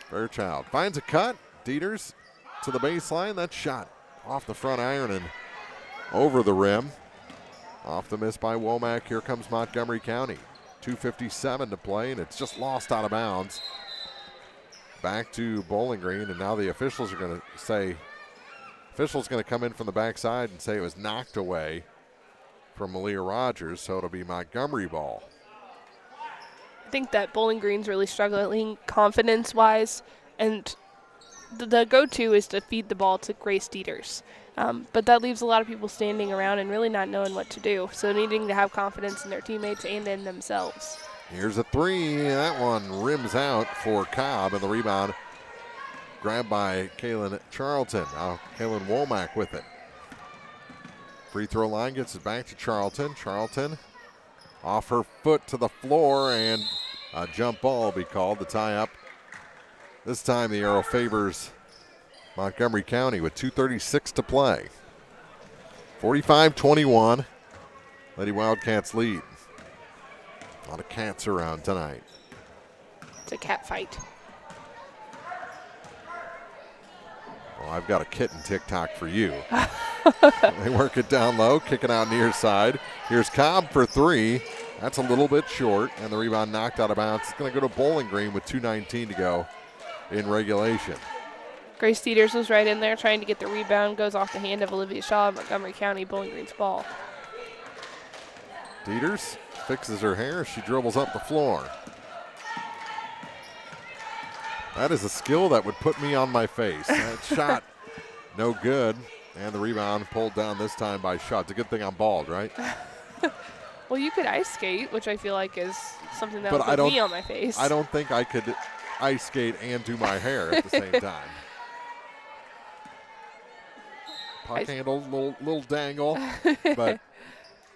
Fairchild finds a cut. Dieters to the baseline. That shot off the front iron and over the rim. Off the miss by Womack. Here comes Montgomery County. 2:57 to play, and it's just lost out of bounds. Back to Bowling Green, and now the officials are going to say, official's going to come in from the backside and say it was knocked away from Malia Rogers, so it'll be Montgomery ball. I think that Bowling Green's really struggling confidence-wise, and the go-to is to feed the ball to Grace Dieters. But that leaves a lot of people standing around and really not knowing what to do, so needing to have confidence in their teammates and in themselves. Here's a three. That one rims out for Cobb, and the rebound grabbed by Kaylin Charlton. Now Kaylin Womack with it. Free throw line gets it back to Charlton. Charlton off her foot to the floor, and a jump ball will be called. The tie up. This time the arrow favors Montgomery County with 2:36 to play. 45-21. Lady Wildcats lead. A lot of cats around tonight. It's a cat fight. Well, I've got a kitten TikTok for you. They work it down low, kick it out near side. Here's Cobb for three. That's a little bit short, and the rebound knocked out of bounds. It's going to go to Bowling Green with 2:19 to go in regulation. Grace Dieters was right in there trying to get the rebound. Goes off the hand of Olivia Shaw, Montgomery County, Bowling Green's ball. Dieters fixes her hair. She dribbles up the floor. That is a skill that would put me on my face. That shot, no good. And the rebound pulled down this time by Shaw. It's a good thing I'm bald, right? Well, you could ice skate, which I feel like is something that would put me on my face. I don't think I could ice skate and do my hair at the same time. Puck handle, little dangle, but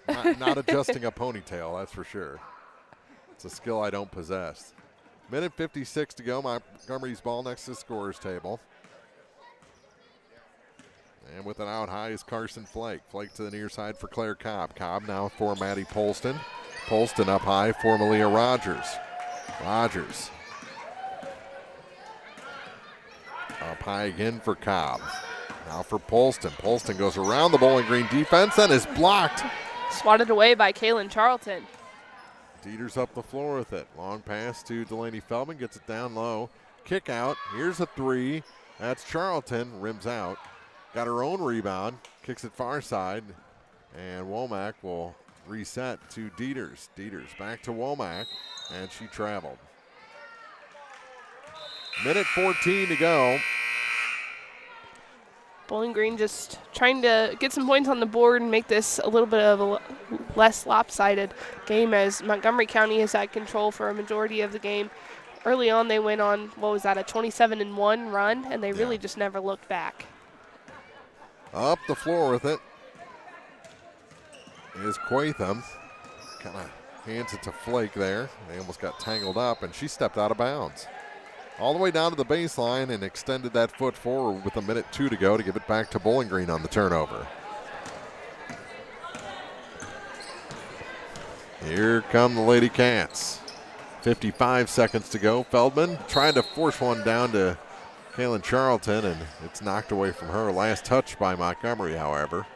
not adjusting a ponytail, that's for sure. It's a skill I don't possess. Minute 56 to go. Montgomery's ball next to the scorer's table. And with an out high is Carson Flake. Flake to the near side for Claire Cobb. Cobb now for Maddie Polston. Polston up high for Malia Rogers. Rogers up high again for Cobb. Now for Polston. Polston goes around the Bowling Green defense and is blocked. Swatted away by Kaylin Charlton. Dieters up the floor with it. Long pass to Delaney Feldman. Gets it down low. Kick out. Here's a three. That's Charlton. Rims out. Got her own rebound. Kicks it far side. And Womack will reset to Dieters. Dieters back to Womack. And she traveled. Minute 14 to go. Bowling Green just trying to get some points on the board and make this a little bit of a less lopsided game, as Montgomery County has had control for a majority of the game. Early on, they went on, what was that, a 27-1 run, and they really just never looked back. Up the floor with it is Quatham. Kind of hands it to Flake there. They almost got tangled up, and she stepped out of bounds. All the way down to the baseline and extended that foot forward with a minute 2 to go to give it back to Bowling Green on the turnover. Here come the Lady Cats. 55 seconds to go. Feldman trying to force one down to Kaylin Charlton, and it's knocked away from her. Last touch by Montgomery, however.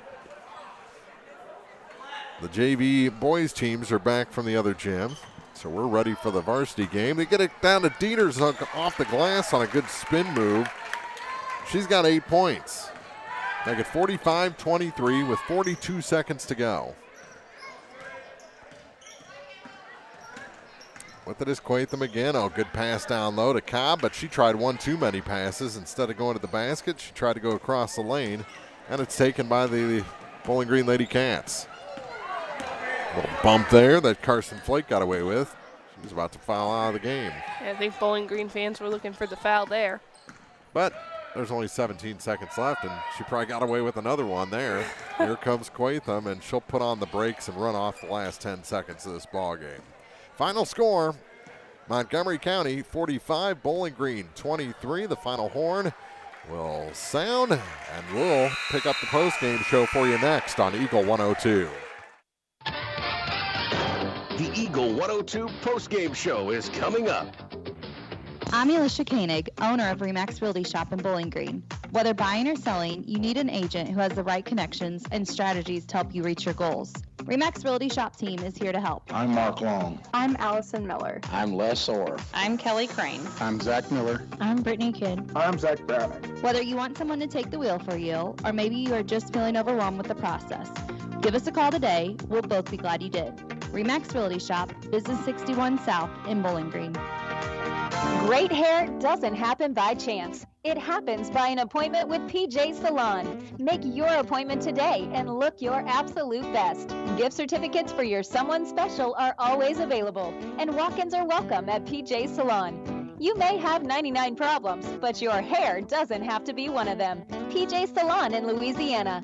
The JV boys teams are back from the other gym, so we're ready for the varsity game. They get it down to Dieters off the glass on a good spin move. She's got 8 points. Make it 45-23 with 42 seconds to go. With it is Quatham again. Oh, good pass down low to Cobb, but she tried one too many passes. Instead of going to the basket, she tried to go across the lane, and it's taken by the Bowling Green Lady Cats. A little bump there that Carson Flake got away with. She was about to foul out of the game. Yeah, I think Bowling Green fans were looking for the foul there. But there's only 17 seconds left, and she probably got away with another one there. Here comes Quatham, and she'll put on the brakes and run off the last 10 seconds of this ball game. Final score, Montgomery County 45, Bowling Green 23. The final horn will sound, and we'll pick up the postgame show for you next on Eagle 102. The Eagle 102 postgame show is coming up. I'm Alicia Koenig, owner of Remax Realty Shop in Bowling Green. Whether buying or selling, you need an agent who has the right connections and strategies to help you reach your goals. Remax Realty Shop team is here to help. I'm Mark Long. I'm Allison Miller. I'm Les Orr. I'm Kelly Crane. I'm Zach Miller. I'm Brittany Kidd. I'm Zach Browning. Whether you want someone to take the wheel for you, or maybe you are just feeling overwhelmed with the process, give us a call today. We'll both be glad you did. Remax Realty Shop, Business 61 South in Bowling Green. Great hair doesn't happen by chance. It happens by an appointment with PJ Salon. Make your appointment today and look your absolute best. Gift certificates for your someone special are always available, and walk-ins are welcome at PJ Salon. You may have 99 problems, but your hair doesn't have to be one of them. PJ Salon in Louisiana.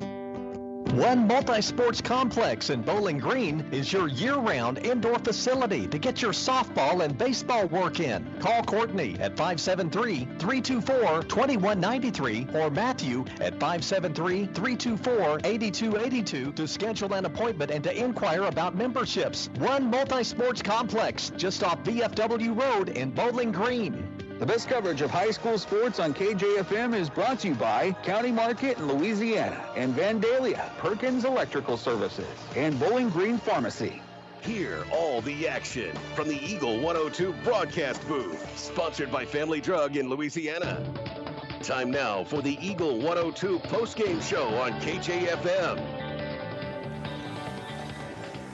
One Multi-Sports Complex in Bowling Green is your year-round indoor facility to get your softball and baseball work in. Call Courtney at 573-324-2193 or Matthew at 573-324-8282 to schedule an appointment and to inquire about memberships. One Multi-Sports Complex just off VFW Road in Bowling Green. The best coverage of high school sports on KJFM is brought to you by County Market in Louisiana and Vandalia, Perkins Electrical Services, and Bowling Green Pharmacy. Hear all the action from the Eagle 102 broadcast booth, sponsored by Family Drug in Louisiana. Time now for the Eagle 102 postgame show on KJFM.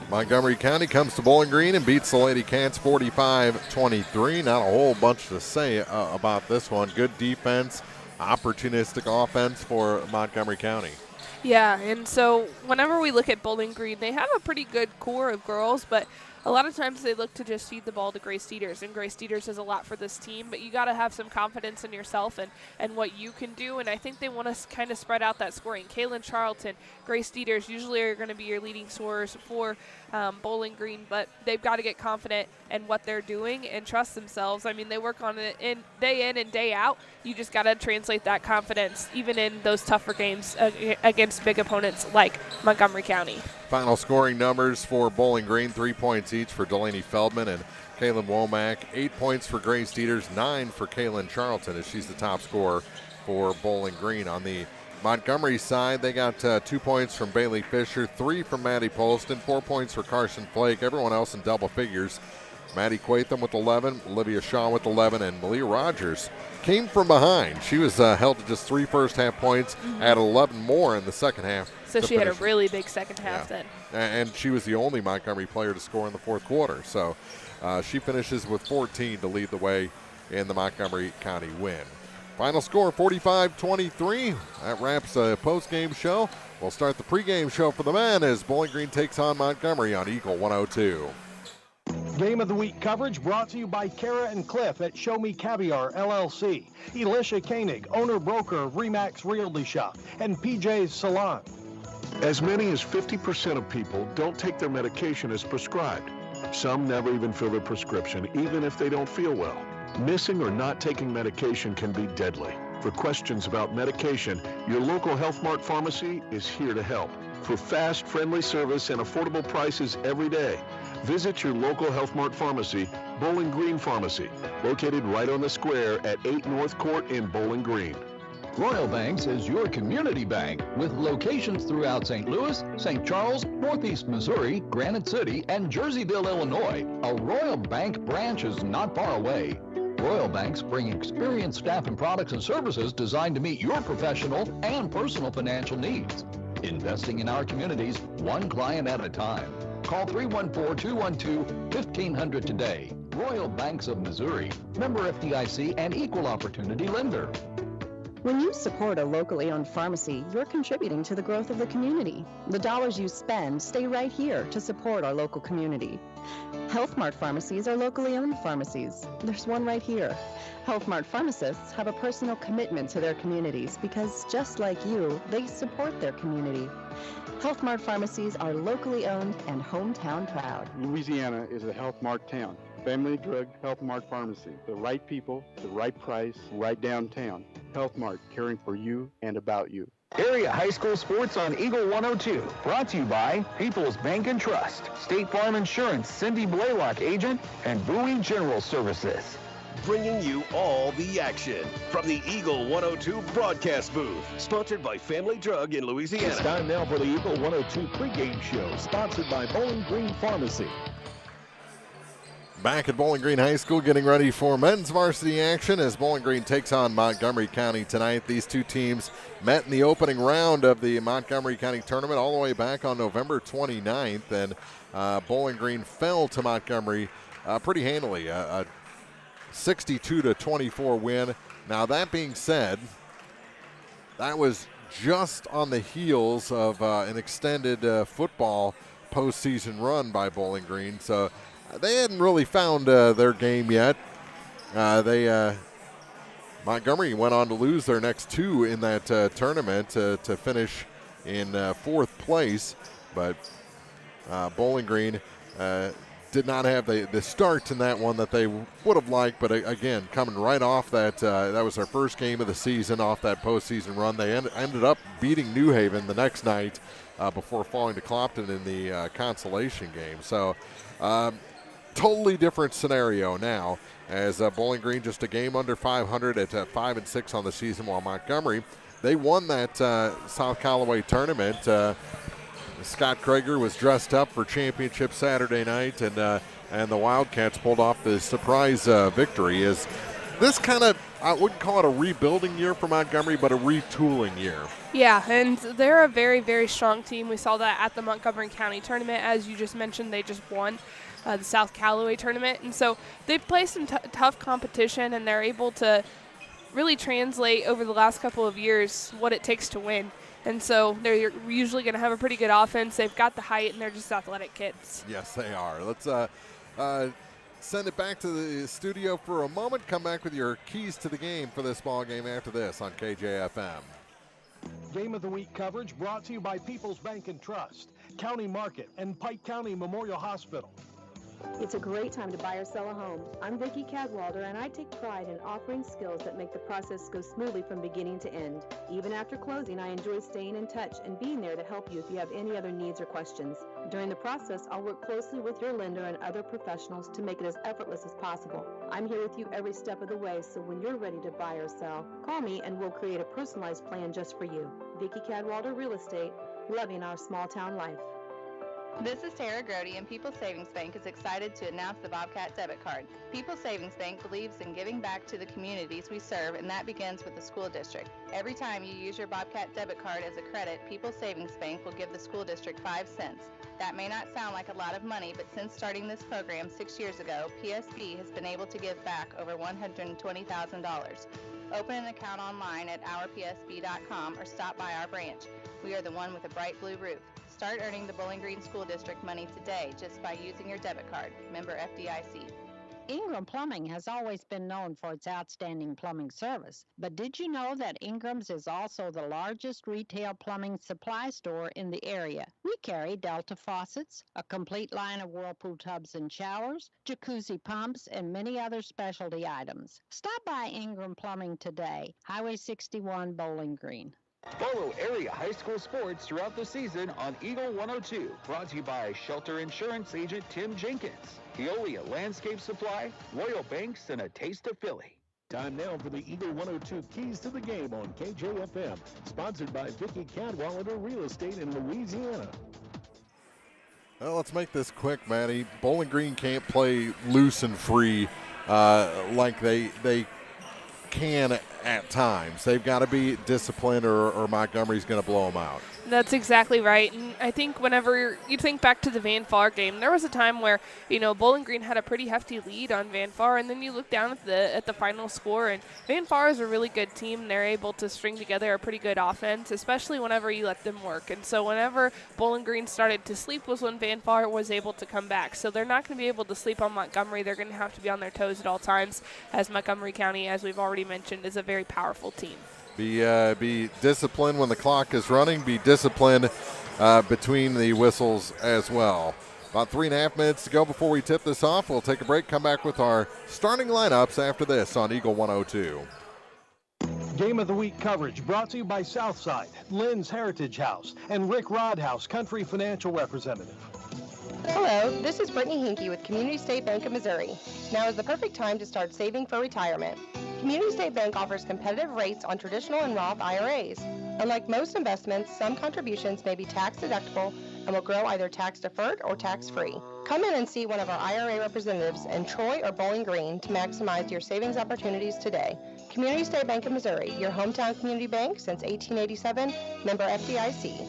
Montgomery County comes to Bowling Green and beats the Lady Cats 45-23. Not a whole bunch to say about this one. Good defense, opportunistic offense for Montgomery County. Yeah, and so whenever we look at Bowling Green, they have a pretty good core of girls, but a lot of times they look to just feed the ball to Grace Dieters, and Grace Dieters does a lot for this team, but you got to have some confidence in yourself and what you can do, and I think they want to kind of spread out that scoring. Kaylin Charlton, Grace Dieters usually are going to be your leading scorers for Bowling Green, but they've got to get confident in what they're doing and trust themselves. I mean, they work on it day in and day out. You just got to translate that confidence, even in those tougher games against big opponents like Montgomery County. Final scoring numbers for Bowling Green, 3 points each for Delaney Feldman and Kaylin Womack, 8 points for Grace Dieters, 9 for Kaylin Charlton as she's the top scorer for Bowling Green. On the Montgomery side, they got 2 points from Bailey Fisher, 3 from Maddie Polston, 4 points for Carson Flake, everyone else in double figures. Maddie Quatham with 11, Olivia Shaw with 11, and Malia Rogers came from behind. She was held to just 3 first-half points, added 11 more in the second half. So she had a really big second half then. And she was the only Montgomery player to score in the fourth quarter. So she finishes with 14 to lead the way in the Montgomery County win. Final score, 45-23. That wraps the postgame show. We'll start the pregame show for the men as Bowling Green takes on Montgomery on Eagle 102. Game of the Week coverage brought to you by Kara and Cliff at Show Me Caviar, LLC. Alicia Koenig, owner-broker of Remax Realty Shop, and PJ's Salon. As many as 50% of people don't take their medication as prescribed. Some never even fill their prescription, even if they don't feel well. Missing or not taking medication can be deadly. For questions about medication, your local Health Mart pharmacy is here to help. For fast, friendly service and affordable prices every day, visit your local Health Mart pharmacy, Bowling Green Pharmacy, located right on the square at 8 North Court in Bowling Green. Royal Banks is your community bank with locations throughout St. Louis, St. Charles, Northeast Missouri, Granite City, and Jerseyville, Illinois. A Royal Bank branch is not far away. Royal Banks bring experienced staff and products and services designed to meet your professional and personal financial needs. Investing in our communities, one client at a time. Call 314-212-1500 today. Royal Banks of Missouri, member FDIC and equal opportunity lender. When you support a locally owned pharmacy, you're contributing to the growth of the community. The dollars you spend stay right here to support our local community. Health Mart pharmacies are locally owned pharmacies. There's one right here. Health Mart pharmacists have a personal commitment to their communities because, just like you, they support their community. Health Mart pharmacies are locally owned and hometown proud. Louisiana is a Health Mart town. Family Drug Health Mart Pharmacy. The right people, the right price, right downtown. Health Mart, caring for you and about you. Area high school sports on Eagle 102. Brought to you by People's Bank and Trust, State Farm Insurance, Cindy Blaylock agent, and Bowie General Services. Bringing you all the action from the Eagle 102 broadcast booth. Sponsored by Family Drug in Louisiana. It's time now for the Eagle 102 pregame show, sponsored by Bowling Green Pharmacy. Back at Bowling Green High School, getting ready for men's varsity action as Bowling Green takes on Montgomery County tonight. These two teams met in the opening round of the Montgomery County tournament all the way back on November 29th, and Bowling Green fell to Montgomery pretty handily, a 62-24 win. Now, that being said, that was just on the heels of an extended football postseason run by Bowling Green, so they hadn't really found their game yet. Montgomery went on to lose their next two in that tournament to finish in fourth place, but Bowling Green did not have the start in that one that they would have liked, but again, coming right off that, that was their first game of the season off that postseason run. They ended up beating New Haven the next night before falling to Clopton in the consolation game. So totally different scenario now, as Bowling Green just a game under 500 at 5-6 on the season, while Montgomery, they won that South Callaway tournament. Scott Krager was dressed up for championship Saturday night, and the Wildcats pulled off the surprise victory. Is this kind of, I wouldn't call it a rebuilding year for Montgomery, but a retooling year? Yeah, and they're a very, very strong team. We saw that at the Montgomery County tournament. As you just mentioned, they just won the South Callaway tournament. And so they've played some tough competition, and they're able to really translate over the last couple of years what it takes to win. And so they're usually going to have a pretty good offense. They've got the height, and they're just athletic kids. Yes, they are. Let's send it back to the studio for a moment. Come back with your keys to the game for this ball game after this on KJFM. Game of the Week coverage brought to you by People's Bank and Trust, County Market, and Pike County Memorial Hospital. It's a great time to buy or sell a home. I'm Vicki Cadwalder, and I take pride in offering skills that make the process go smoothly from beginning to end. Even after closing, I enjoy staying in touch and being there to help you if you have any other needs or questions. During the process, I'll work closely with your lender and other professionals to make it as effortless as possible. I'm here with you every step of the way, so when you're ready to buy or sell, call me and we'll create a personalized plan just for you. Vicki Cadwalder Real Estate, loving our small town life. This is Tara Grody, and People's Savings Bank is excited to announce the Bobcat debit card. People's Savings Bank believes in giving back to the communities we serve, and that begins with the school district. Every time you use your Bobcat debit card as a credit, People's Savings Bank will give the school district 5 cents. That may not sound like a lot of money, but since starting this program 6 years ago, PSB has been able to give back over $120,000. Open an account online at ourpsb.com or stop by our branch. We are the one with a bright blue roof. Start earning the Bowling Green School District money today just by using your debit card. Member FDIC. Ingram Plumbing has always been known for its outstanding plumbing service. But did you know that Ingram's is also the largest retail plumbing supply store in the area? We carry Delta faucets, a complete line of Whirlpool tubs and showers, jacuzzi pumps, and many other specialty items. Stop by Ingram Plumbing today, Highway 61, Bowling Green. Follow area high school sports throughout the season on Eagle 102. Brought to you by Shelter Insurance Agent Tim Jenkins, Veolia Landscape Supply, Royal Banks, and a taste of Philly. Time now for the Eagle 102 Keys to the Game on KJFM. Sponsored by Vicki Cadwallader Real Estate in Louisiana. Well, let's make this quick, Matty. Bowling Green can't play loose and free like they can at times. They've got to be disciplined or Montgomery's going to blow them out. That's exactly right. And I think whenever you think back to the Van Far game, there was a time where, Bowling Green had a pretty hefty lead on Van Far, and then you look down at the final score, and Van Far is a really good team. They're able to string together a pretty good offense, especially whenever you let them work. And so whenever Bowling Green started to sleep was when Van Far was able to come back. So they're not going to be able to sleep on Montgomery. They're going to have to be on their toes at all times, as Montgomery County, as we've already mentioned, is a very powerful team. Be disciplined when the clock is running. Be disciplined between the whistles as well. About 3.5 minutes to go before we tip this off. We'll take a break, come back with our starting lineups after this on Eagle 102. Game of the Week coverage brought to you by Southside, Lynn's Heritage House, and Rick Rodhouse, Country Financial Representative. Hello, this is Brittany Hinkey with Community State Bank of Missouri. Now is the perfect time to start saving for retirement. Community State Bank offers competitive rates on traditional and Roth IRAs. Unlike most investments, some contributions may be tax deductible and will grow either tax deferred or tax free. Come in and see one of our IRA representatives in Troy or Bowling Green to maximize your savings opportunities today. Community State Bank of Missouri, your hometown community bank since 1887, member FDIC.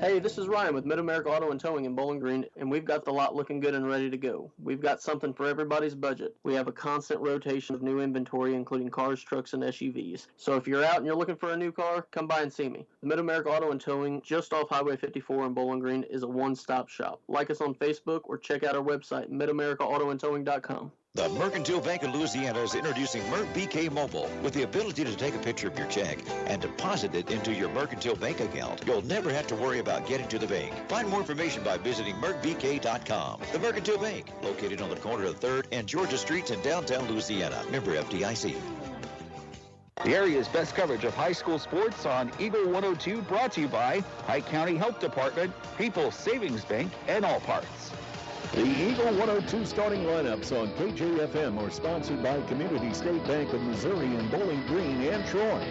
Hey, this is Ryan with Mid-America Auto and Towing in Bowling Green, and we've got the lot looking good and ready to go. We've got something for everybody's budget. We have a constant rotation of new inventory, including cars, trucks, and SUVs. So if you're out and you're looking for a new car, come by and see me. Mid-America Auto and Towing, just off Highway 54 in Bowling Green, is a one-stop shop. Like us on Facebook or check out our website, midamericaautoandtowing.com. The Mercantile Bank of Louisiana is introducing Merc BK Mobile with the ability to take a picture of your check and deposit it into your Mercantile Bank account. You'll never have to worry about getting to the bank. Find more information by visiting mercbk.com. The Mercantile Bank, located on the corner of 3rd and Georgia Streets in downtown Louisiana. Member FDIC. The area's best coverage of high school sports on Eagle 102, brought to you by Pike County Health Department, People's Savings Bank, and All Parts. The Eagle 102 starting lineups on KJFM are sponsored by Community State Bank of Missouri in Bowling Green and Troy.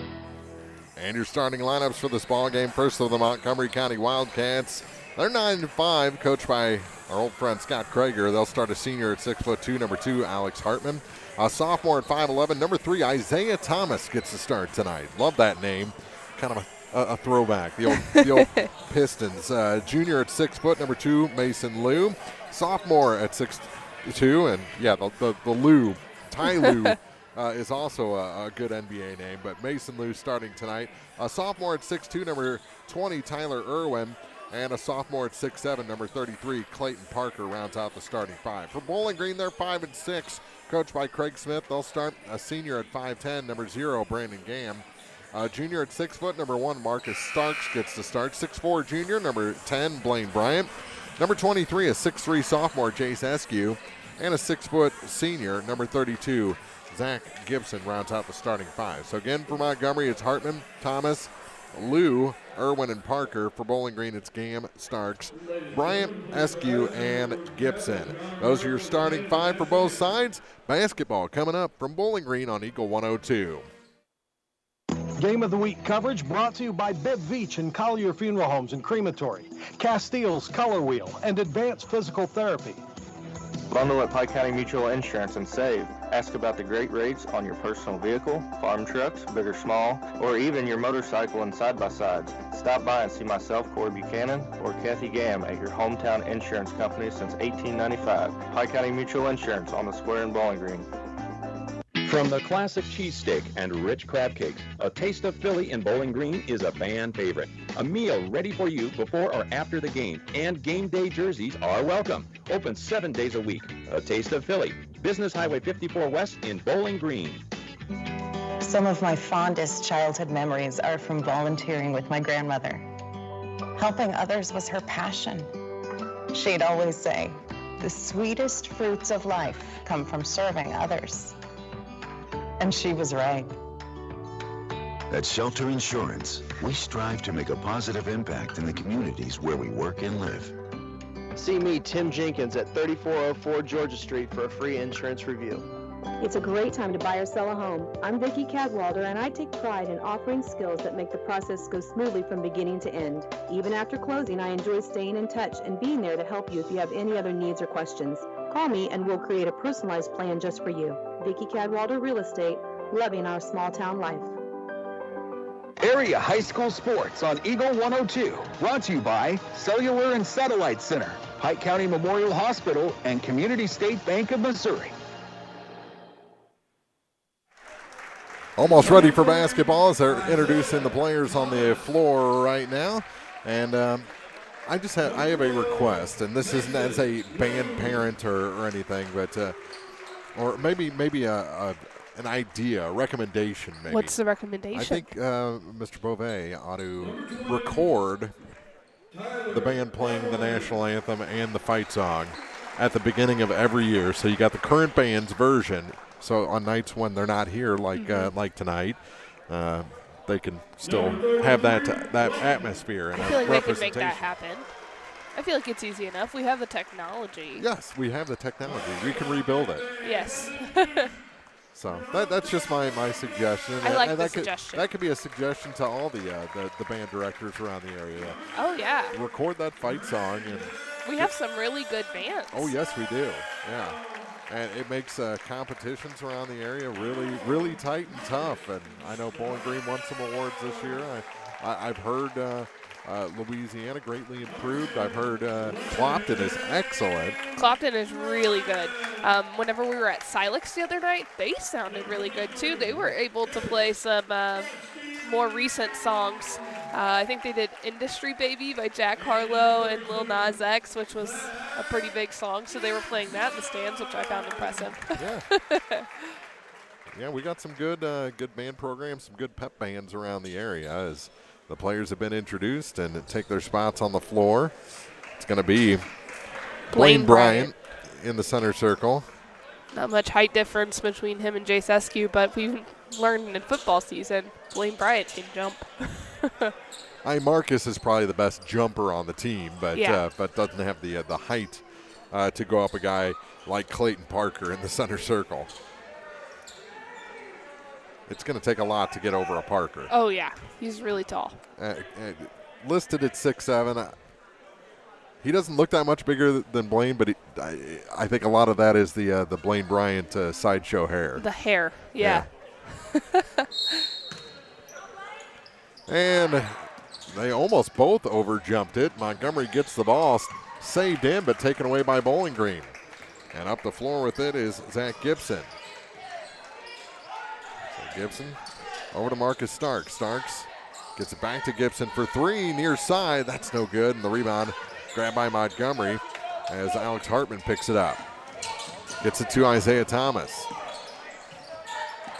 And your starting lineups for this ball game. First of the Montgomery County Wildcats. They're 9-5, coached by our old friend Scott Krager. They'll start a senior at 6'2", number 2, Alex Hartman. A sophomore at 5'11", number 3, Isaiah Thomas gets the start tonight. Love that name. Kind of a throwback. The old Pistons. Junior at 6 foot, number 2, Mason Liu. Sophomore at 6'2", and yeah, the Lou, Ty Lue, is also a good NBA name, but Mason Liu starting tonight. A sophomore at 6'2", number 20, Tyler Irwin, and a sophomore at 6'7", number 33, Clayton Parker rounds out the starting 5. For Bowling Green, they're 5-6, coached by Craig Smith. They'll start a senior at 5'10", number 0, Brandon Gamm. Junior at 6 foot, number 1, Marcus Starks gets the start. 6'4", junior, number 10, Blaine Bryant. Number 23, a 6'3", sophomore, Jace Eskew. And a 6-foot senior, number 32, Zach Gibson rounds out the starting 5. So again, for Montgomery, it's Hartman, Thomas, Liu, Irwin, and Parker. For Bowling Green, it's Gamm, Starks, Bryant, Eskew, and Gibson. Those are your starting 5 for both sides. Basketball coming up from Bowling Green on Eagle 102. Game of the Week coverage brought to you by Bibb Veach and Collier Funeral Homes and Crematory, Castile's Color Wheel, and Advanced Physical Therapy. Bundle at Pike County Mutual Insurance and save. Ask about the great rates on your personal vehicle, farm trucks, big or small, or even your motorcycle and side-by-sides. Stop by and see myself, Corey Buchanan, or Kathy Gamm at your hometown insurance company since 1895. Pike County Mutual Insurance on the square in Bowling Green. From the classic cheesesteak and rich crab cakes, a Taste of Philly in Bowling Green is a fan favorite. A meal ready for you before or after the game, and game day jerseys are welcome. Open 7 days a week. A Taste of Philly, Business Highway 54 West in Bowling Green. Some of my fondest childhood memories are from volunteering with my grandmother. Helping others was her passion. She'd always say, the sweetest fruits of life come from serving others. And she was right. At Shelter Insurance, we strive to make a positive impact in the communities where we work and live. See me, Tim Jenkins, at 3404 Georgia Street for a free insurance review. It's a great time to buy or sell a home. I'm Vicki Cadwalder, and I take pride in offering skills that make the process go smoothly from beginning to end. Even after closing, I enjoy staying in touch and being there to help you if you have any other needs or questions. Call me and we'll create a personalized plan just for you. Vicki Cadwalder Real Estate, loving our small town life. Area High School Sports on Eagle 102. Brought to you by Cellular and Satellite Center, Pike County Memorial Hospital, and Community State Bank of Missouri. Almost ready for basketball as they're introducing the players on the floor right now. And I have a request, and this isn't as a band parent or anything, but or maybe an idea, a recommendation maybe. What's the recommendation? I think Mr. Beauvais ought to record the band playing the national anthem and the fight song at the beginning of every year. So you got the current band's version. So on nights when they're not here, like tonight, they can still have that atmosphere. And I feel like they can make that happen. I feel like it's easy enough. We have the technology. Yes, we have the technology. We can rebuild it. Yes. So that's just my suggestion. I like the suggestion. That could be a suggestion to all the band directors around the area. Oh, yeah. Record that fight song. And we have some really good bands. Oh, yes, we do. Yeah. And it makes competitions around the area really, really tight and tough. And I know Bowling Green won some awards this year. I've heard Louisiana greatly improved. I've heard Clopton is excellent. Clopton is really good. Whenever we were at Silex the other night, they sounded really good too. They were able to play some more recent songs. I think they did Industry Baby by Jack Harlow and Lil Nas X, which was a pretty big song. So they were playing that in the stands, which I found impressive. Yeah. Yeah, we got some good band programs, some good pep bands around the area as the players have been introduced and take their spots on the floor. It's going to be Blaine Bryant in the center circle. Not much height difference between him and Jace Eskew, but we've learned in football season, Blaine Bryant can jump. Marcus is probably the best jumper on the team, but doesn't have the height to go up a guy like Clayton Parker in the center circle. It's going to take a lot to get over a Parker. Oh, yeah. He's really tall. Listed at 6'7". He doesn't look that much bigger than Blaine, but I think a lot of that is the Blaine Bryant sideshow hair. The hair, yeah. And they almost both overjumped it. Montgomery gets the ball, saved in, but taken away by Bowling Green. And up the floor with it is Zach Gibson. Gibson over to Marcus Starks. Starks gets it back to Gibson for three, near side. That's no good. And the rebound grabbed by Montgomery as Alex Hartman picks it up. Gets it to Isaiah Thomas.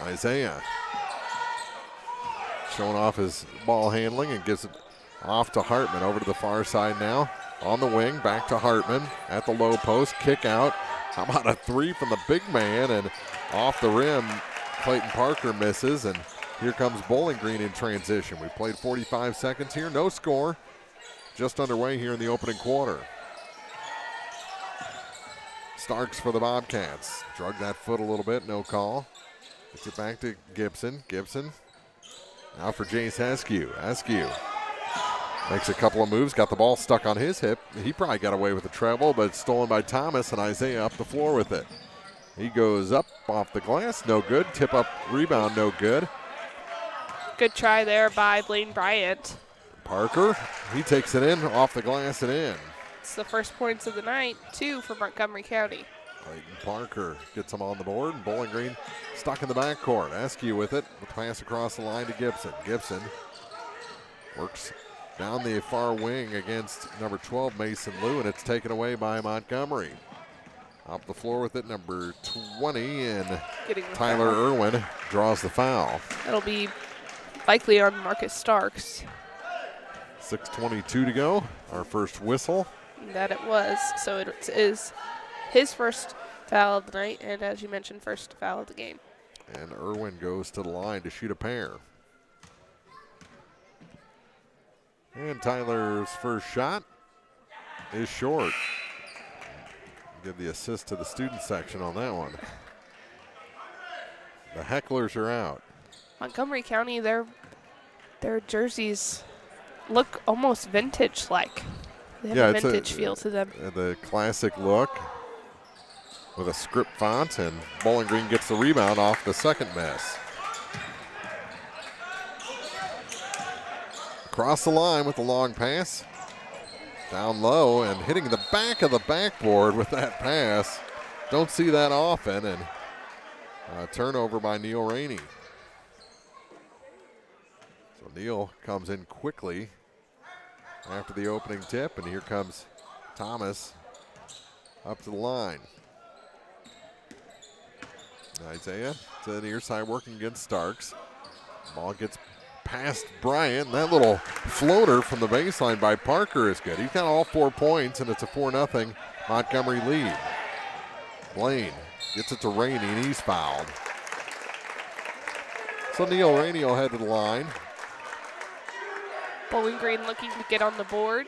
Isaiah showing off his ball handling and gives it off to Hartman. Over to the far side now. On the wing, back to Hartman at the low post. Kick out. How about a three from the big man and off the rim. Clayton Parker misses, and here comes Bowling Green in transition. We played 45 seconds here, no score. Just underway here in the opening quarter. Starks for the Bobcats. Drug that foot a little bit, no call. Gets it back to Gibson. Gibson now for Jace Eskew. Eskew makes a couple of moves, got the ball stuck on his hip. He probably got away with the treble, but it's stolen by Thomas, and Isaiah up the floor with it. He goes up off the glass, no good. Tip up rebound, no good. Good try there by Blaine Bryant. Parker, he takes it in, off the glass and in. It's the first points of the night, 2 for Montgomery County. Clayton Parker gets him on the board, and Bowling Green stuck in the backcourt. Eskew with it, the pass across the line to Gibson. Gibson works down the far wing against number 12, Mason Liu, and it's taken away by Montgomery. Up the floor with it, number 20, and Tyler Irwin draws the foul. It'll be likely on Marcus Starks. 6:22 to go, our first whistle. That it was, so it is his first foul of the night, and as you mentioned, first foul of the game. And Irwin goes to the line to shoot a pair. And Tyler's first shot is short. Give the assist to the student section on that one. The hecklers are out. Montgomery County, their jerseys look almost vintage-like. They have a vintage feel to them. The classic look with a script font, and Bowling Green gets the rebound off the second miss. Across the line with the long pass. Down low and hitting the back of the backboard with that pass. Don't see that often, and a turnover by Neil Rainey. So Neil comes in quickly after the opening tip, and here comes Thomas up to the line. Isaiah to the near side working against Starks. Ball gets past Bryant. That little floater from the baseline by Parker is good. He's got all 4 points, and it's a 4-0 Montgomery lead. Blaine gets it to Rainey, and he's fouled. So Neil Rainey will head to the line. Bowling Green looking to get on the board.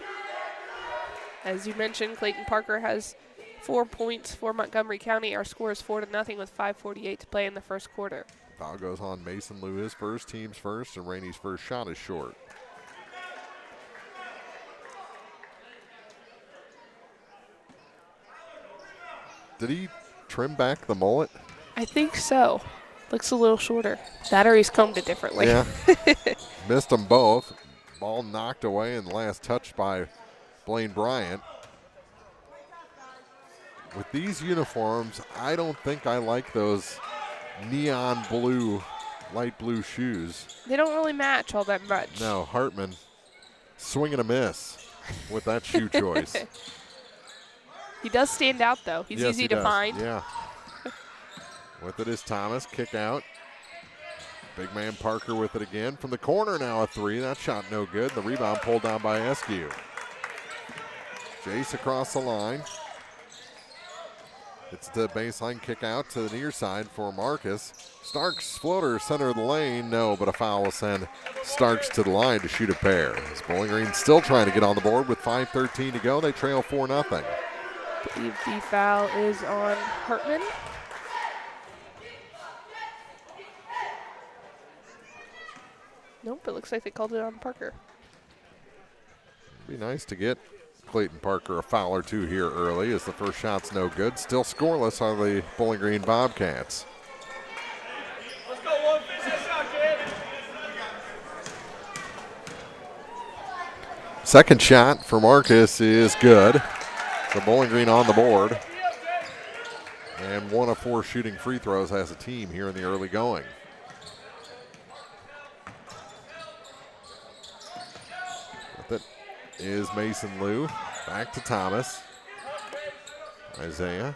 As you mentioned, Clayton Parker has 4 points for Montgomery County. Our score is 4-0 with 5:48 to play in the first quarter. Foul goes on Mason Lewis first, team's first, and Rainey's first shot is short. Did he trim back the mullet? I think so. Looks a little shorter. That or he's combed it differently. Yeah. Missed them both. Ball knocked away and last touched by Blaine Bryant. With these uniforms, I don't think I like those neon blue, light blue shoes. They don't really match all that much. No, Hartman swing and a miss with that shoe choice. He does stand out, though. He's easy to find. Yeah. With it is Thomas, kick out. Big man Parker with it again. From the corner now, a three. That shot no good. The rebound pulled down by Eskew. Jace across the line. It's the baseline kick out to the near side for Marcus. Starks floater center of the lane. No, but a foul will send Starks to the line to shoot a pair. As Bowling Green still trying to get on the board with 5:13 to go. They trail 4-0. I believe the foul is on Hartman. Nope, it looks like they called it on Parker. Be nice to get Clayton Parker a foul or two here early as the first shot's no good. Still scoreless are the Bowling Green Bobcats. Let's go, one, finish that shot, kid. Second shot for Marcus is good. So Bowling Green on the board. And 1 of 4 shooting free throws as a team here in the early going. With it is Mason Liu. Back to Thomas. Isaiah.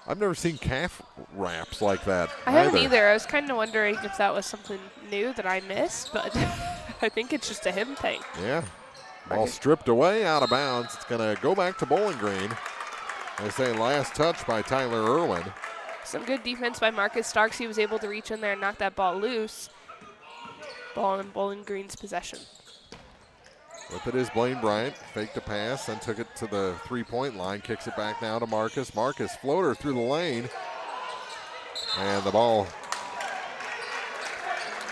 I've never seen calf wraps like that. I haven't either. I was kind of wondering if that was something new that I missed, but I think it's just a him thing. Yeah. Ball stripped away, out of bounds. It's going to go back to Bowling Green. They say last touch by Tyler Irwin. Some good defense by Marcus Starks. He was able to reach in there and knock that ball loose. Ball in Bowling Green's possession. With it is Blaine Bryant. Faked a pass, then took it to the three-point line. Kicks it back now to Marcus. Marcus floater through the lane. And the ball.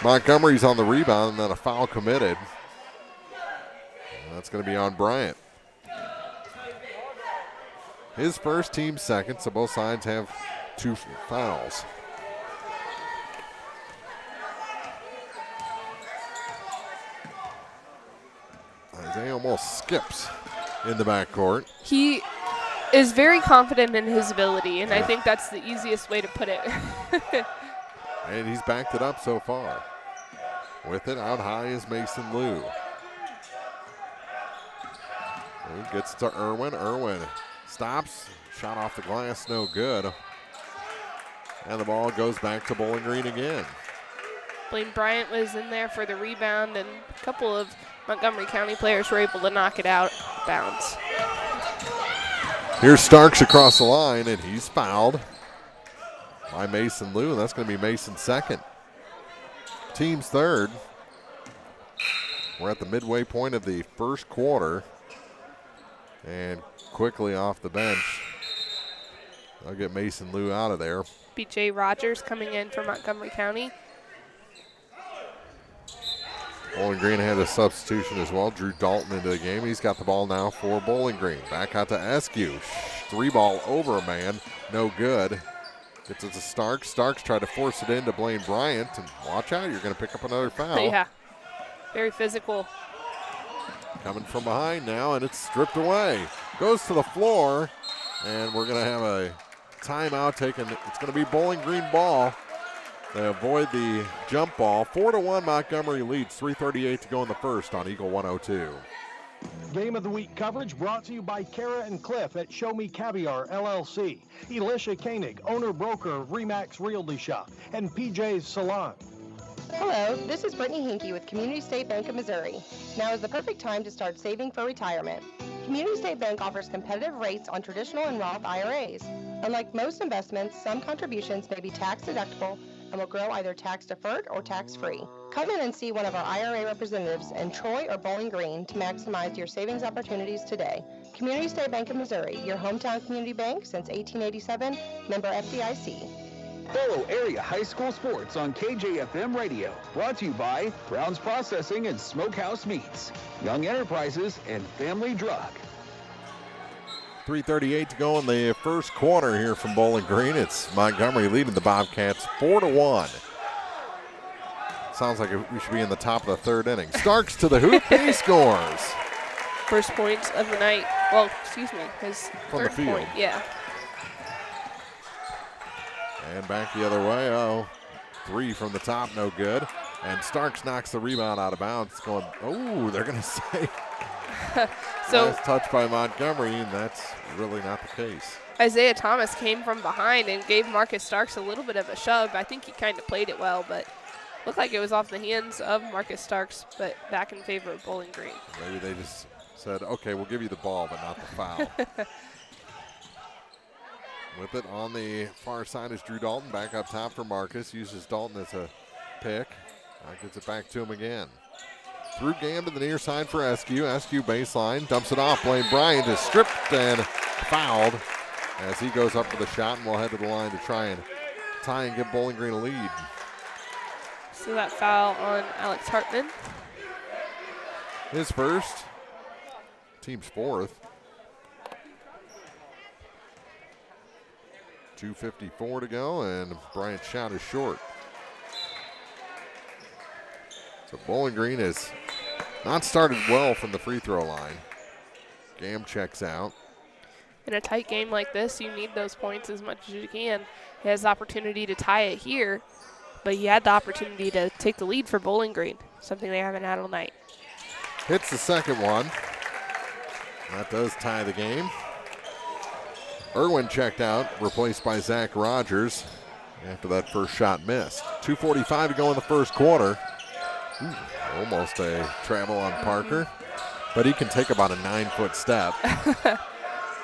Montgomery's on the rebound, and then a foul committed. That's going to be on Bryant. His first, team second, so both sides have 2 fouls. Isaiah almost skips in the backcourt. He is very confident in his ability, and I think that's the easiest way to put it. And he's backed it up so far. With it out high is Mason Liu. He gets to Irwin. Irwin stops. Shot off the glass, no good. And the ball goes back to Bowling Green again. Blaine Bryant was in there for the rebound, and a couple of Montgomery County players were able to knock it out of bounds. Here's Starks across the line, and he's fouled by Mason Liu. That's going to be Mason's second. Team's third. We're at the midway point of the first quarter. And quickly off the bench, they'll get Mason Liu out of there. B.J. Rogers coming in for Montgomery County. Bowling Green had a substitution as well. Drew Dalton into the game. He's got the ball now for Bowling Green. Back out to Eskew. 3-ball over a man. No good. Gets it to Starks. Starks tried to force it into Blaine Bryant. And watch out, you're going to pick up another foul. Yeah, very physical. Coming from behind now, and it's stripped away. Goes to the floor, and we're going to have a timeout taken. It's going to be Bowling Green ball. They avoid the jump ball. 4-1 Montgomery leads. 3:38 to go in the first on Eagle 102. Game of the Week coverage brought to you by Kara and Cliff at Show Me Caviar, LLC. Elisha Koenig, owner-broker of Remax Realty Shop, and PJ's Salon. Hello, this is Brittany Hinkey with Community State Bank of Missouri. Now is the perfect time to start saving for retirement. Community State Bank offers competitive rates on traditional and Roth IRAs. Unlike most investments, some contributions may be tax deductible and will grow either tax-deferred or tax-free. Come in and see one of our IRA representatives in Troy or Bowling Green to maximize your savings opportunities today. Community State Bank of Missouri, your hometown community bank since 1887, member FDIC. Follow area high school sports on KJFM Radio. Brought to you by Brown's Processing and Smokehouse Meats, Young Enterprises, and Family Drug. 3:38 to go in the first quarter here from Bowling Green. It's Montgomery leading the Bobcats 4-1. Sounds like we should be in the top of the third inning. Starks to the hoop, he scores. First points of the night. Well, excuse me, his From third the field. point. Yeah. And back the other way. Oh, 3 from the top, no good. And Starks knocks the rebound out of bounds. Going, oh, they're going to say. So nice touch by Montgomery, and that's really not the case. Isaiah Thomas came from behind and gave Marcus Starks a little bit of a shove. I think he kind of played it well, but looked like it was off the hands of Marcus Starks, but back in favor of Bowling Green. Maybe they just said, okay, we'll give you the ball, but not the foul. With it on the far side is Drew Dalton. Back up top for Marcus. Uses Dalton as a pick. Gets it back to him again. Through Gam to the near side for Eskew. Eskew baseline. Dumps it off. Blaine Bryant is stripped and fouled as he goes up for the shot, and we'll head to the line to try and tie and give Bowling Green a lead. So that foul on Alex Hartman. His first. Team's fourth. 2:54 to go, and Bryant's shot is short. So Bowling Green has not started well from the free throw line. Gam checks out. In a tight game like this, you need those points as much as you can. He has the opportunity to tie it here, but he had the opportunity to take the lead for Bowling Green, something they haven't had all night. Hits the second one. That does tie the game. Irwin checked out, replaced by Zach Rogers after that first shot missed. 2:45 to go in the first quarter. Ooh, almost a travel on Parker, but he can take about a 9-foot step.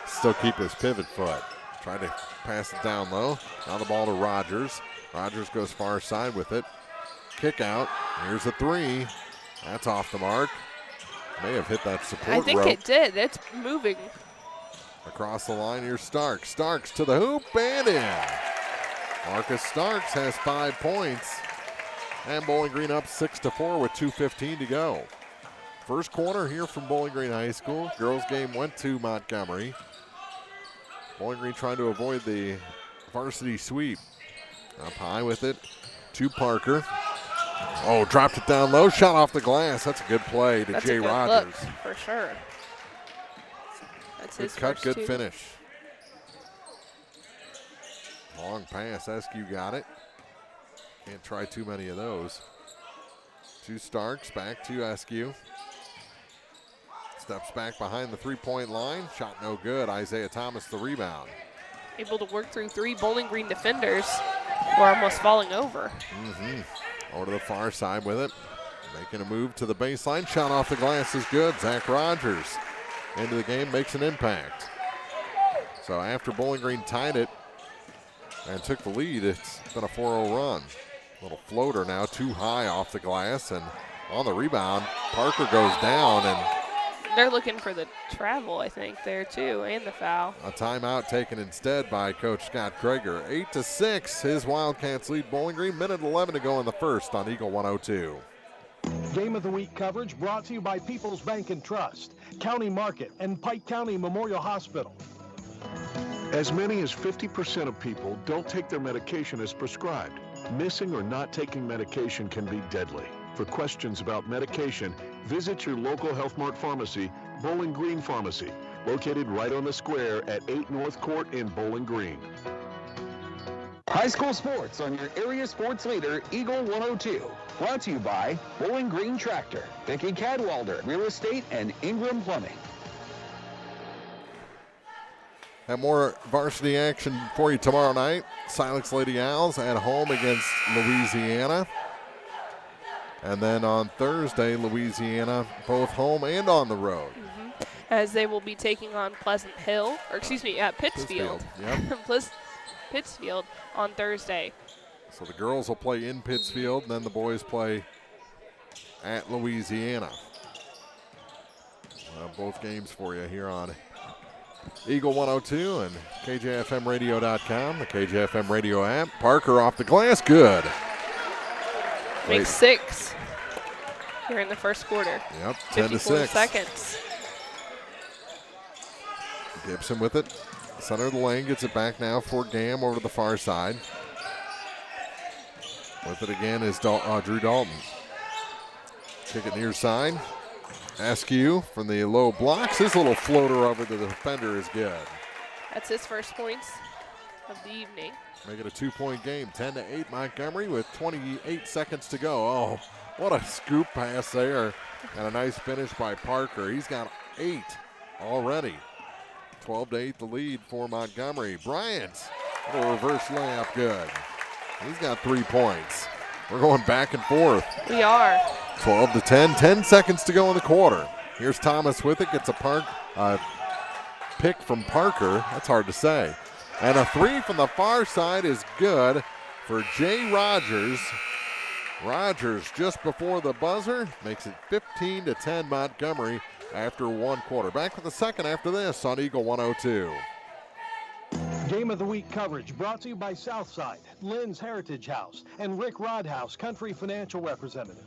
Still keep his pivot foot. Trying to pass it down low. Now the ball to Rogers. Rogers goes far side with it. Kick out. Here's a 3. That's off the mark. May have hit that support rope. I think it did. It's moving. Across the line, here's Starks. Starks to the hoop and in. Marcus Starks has 5 points. And Bowling Green up 6-4 with 2:15 to go. First quarter here from Bowling Green High School. Girls game went to Montgomery. Bowling Green trying to avoid the varsity sweep. Up high with it to Parker. Oh, dropped it down low. Shot off the glass. That's a good play to Jay Rogers. Look, for sure. That's his good cut, first good 2. finish. Long pass. Eskew got it. Can't try too many of those. To Starks, back to Eskew. Steps back behind the three-point line. Shot no good. Isaiah Thomas the rebound. Able to work through 3 Bowling Green defenders who are almost falling over. Over to the far side with it. Making a move to the baseline. Shot off the glass is good. Zach Rogers into the game, makes an impact. So after Bowling Green tied it and took the lead, it's been a 4-0 run. Little floater now, too high off the glass, and On the rebound, Parker goes down, and they're looking for the travel, I think, there too, and the foul. a timeout taken instead by Coach Scott Krager. 8-6, his Wildcats lead Bowling Green. Minute 11 to go in the first on Eagle 102. Game of the Week coverage brought to you by People's Bank and Trust, County Market, and Pike County Memorial Hospital. As many as 50% of people don't take their medication as prescribed. Missing or not taking medication can be deadly. For questions about medication, visit your local Health Mart pharmacy, Bowling Green Pharmacy, located right on the square at 8 North Court in Bowling Green. High school sports on your area sports leader, Eagle 102. Brought to you by Bowling Green Tractor, Vicki Cadwalder Real Estate, and Ingram Plumbing. Have more varsity action for you tomorrow night. Silex Lady Owls at home against Louisiana. And then on Thursday, Louisiana both home and on the road. As they will be taking on Pleasant Hill, or excuse me, Pittsfield. Yep. Pittsfield on Thursday. So the girls will play in Pittsfield, and then the boys play at Louisiana. Both games for you here on Eagle 102 and KJFMradio.com, the KJFM radio app. Parker off the glass, good. Makes 6 here in the first quarter. Yep, 54 10-6. seconds. Gibson with it. Center of the lane, gets it back now for Gam over to the far side. With it again is Drew Dalton. Kick it near side. Askew from the low blocks. His little floater over to the defender is good. That's his first points of the evening. Make it a 2-point game. 10-8 Montgomery with 28 seconds to go. Oh, what a scoop pass there. And a nice finish by Parker. He's got 8 already. 12-8 the lead for Montgomery. Bryant, a reverse layup, good. He's got 3 points. We're going back and forth. We are. 12-10, 10 seconds to go in the quarter. Here's Thomas with it, gets a pick from Parker. That's hard to say. And a 3 from the far side is good for Jay Rogers. Rogers just before the buzzer makes it 15-10 Montgomery after 1 quarter. Back with the second after this on Eagle 102. Game of the Week coverage brought to you by Southside, Lynn's Heritage House, and Rick Rodhouse, Country Financial Representative.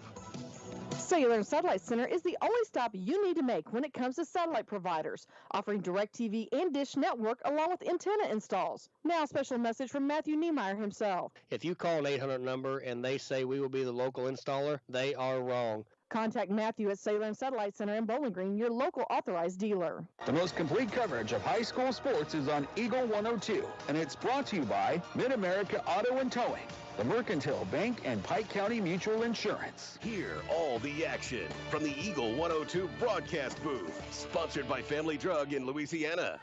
Cellular and Satellite Center is the only stop you need to make when it comes to satellite providers, offering DirecTV and Dish Network along with antenna installs. Now a special message from Matthew Niemeyer himself. If you call an 800 number and they say we will be the local installer, they are wrong. Contact Matthew at Cellular and Satellite Center in Bowling Green, your local authorized dealer. The most complete coverage of high school sports is on Eagle 102, and it's brought to you by Mid-America Auto and Towing, the Mercantile Bank, and Pike County Mutual Insurance. Hear all the action from the Eagle 102 broadcast booth, sponsored by Family Drug in Louisiana.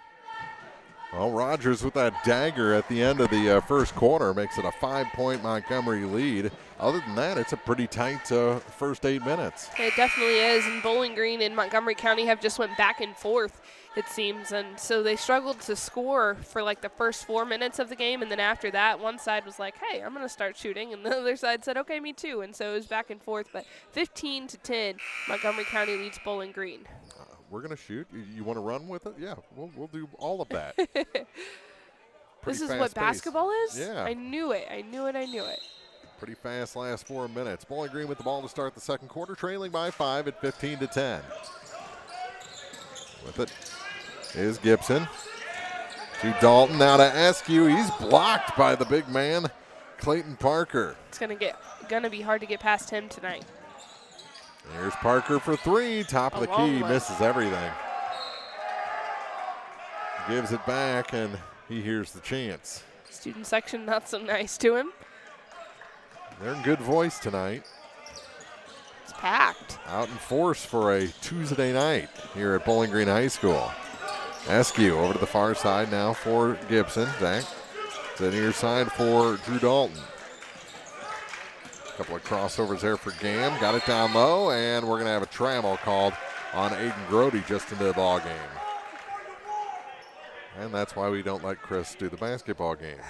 Well, Rogers with that dagger at the end of the first quarter makes it a 5-point Montgomery lead. Other than that, it's a pretty tight first 8 minutes. It definitely is, and Bowling Green and Montgomery County have just went back and forth, it seems, and so they struggled to score for like the first 4 minutes of the game, and then after that, one side was like, hey, I'm going to start shooting, and the other side said, okay, me too, and so it was back and forth, but 15-10, Montgomery County leads Bowling Green. We're going to shoot. You want to run with it? Yeah, we'll do all of that. This is what basketball is? Yeah. I knew it. Pretty fast last 4 minutes. Bowling Green with the ball to start the second quarter, trailing by 5 at 15-10. With it is Gibson. To Dalton, now to Askew. He's blocked by the big man, Clayton Parker. It's gonna be hard to get past him tonight. Here's Parker for 3, top of the key, misses everything. Gives it back, and he hears the chants. Student section not so nice to him. They're in good voice tonight. It's packed. Out in force for a Tuesday night here at Bowling Green High School. Askew over to the far side now for Gibson. Zach to the near side for Drew Dalton. Couple of crossovers there for Gam. Got it down low, and we're going to have a travel called on Aiden Grody just into the ball game. And that's why we don't let Chris do the basketball games.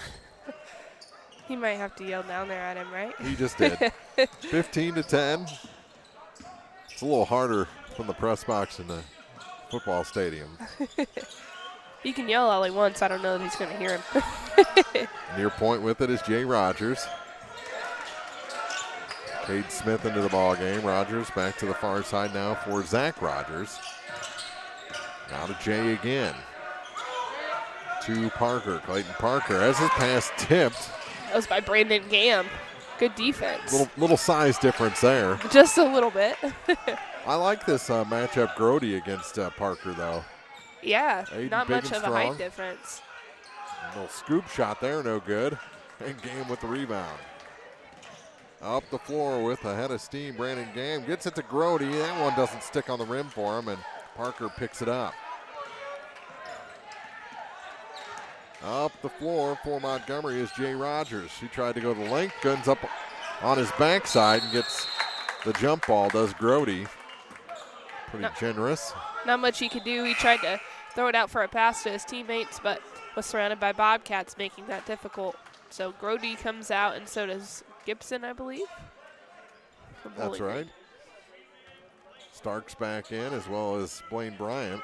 He might have to yell down there at him, right? He just did. 15-10. It's a little harder from the press box in the football stadium. He can yell all he wants. I don't know that he's going to hear him. Near point with it is Jay Rogers. Cade Smith into the ball game. Rogers back to the far side now for Zach Rogers. Now to Jay again. To Parker. Clayton Parker has his pass tipped. That was by Brandon Gam. Good defense. Little size difference there. Just a little bit. I like this matchup, Grody against Parker, though. Yeah, Aiden not big much and of a strong. height difference. A little scoop shot there, no good. And Gam with the rebound. Up the floor with a head of steam, Brandon Gam gets it to Grody. That one doesn't stick on the rim for him, and Parker picks it up. Up the floor for Montgomery is Jay Rogers. He tried to go the length, guns up on his backside and gets the jump ball, does Grody. Pretty generous. Not much he could do. He tried to throw it out for a pass to his teammates, but was surrounded by Bobcats, making that difficult. So Grody comes out, and so does Gibson, I believe. That's right. Starks back in, as well as Blaine Bryant.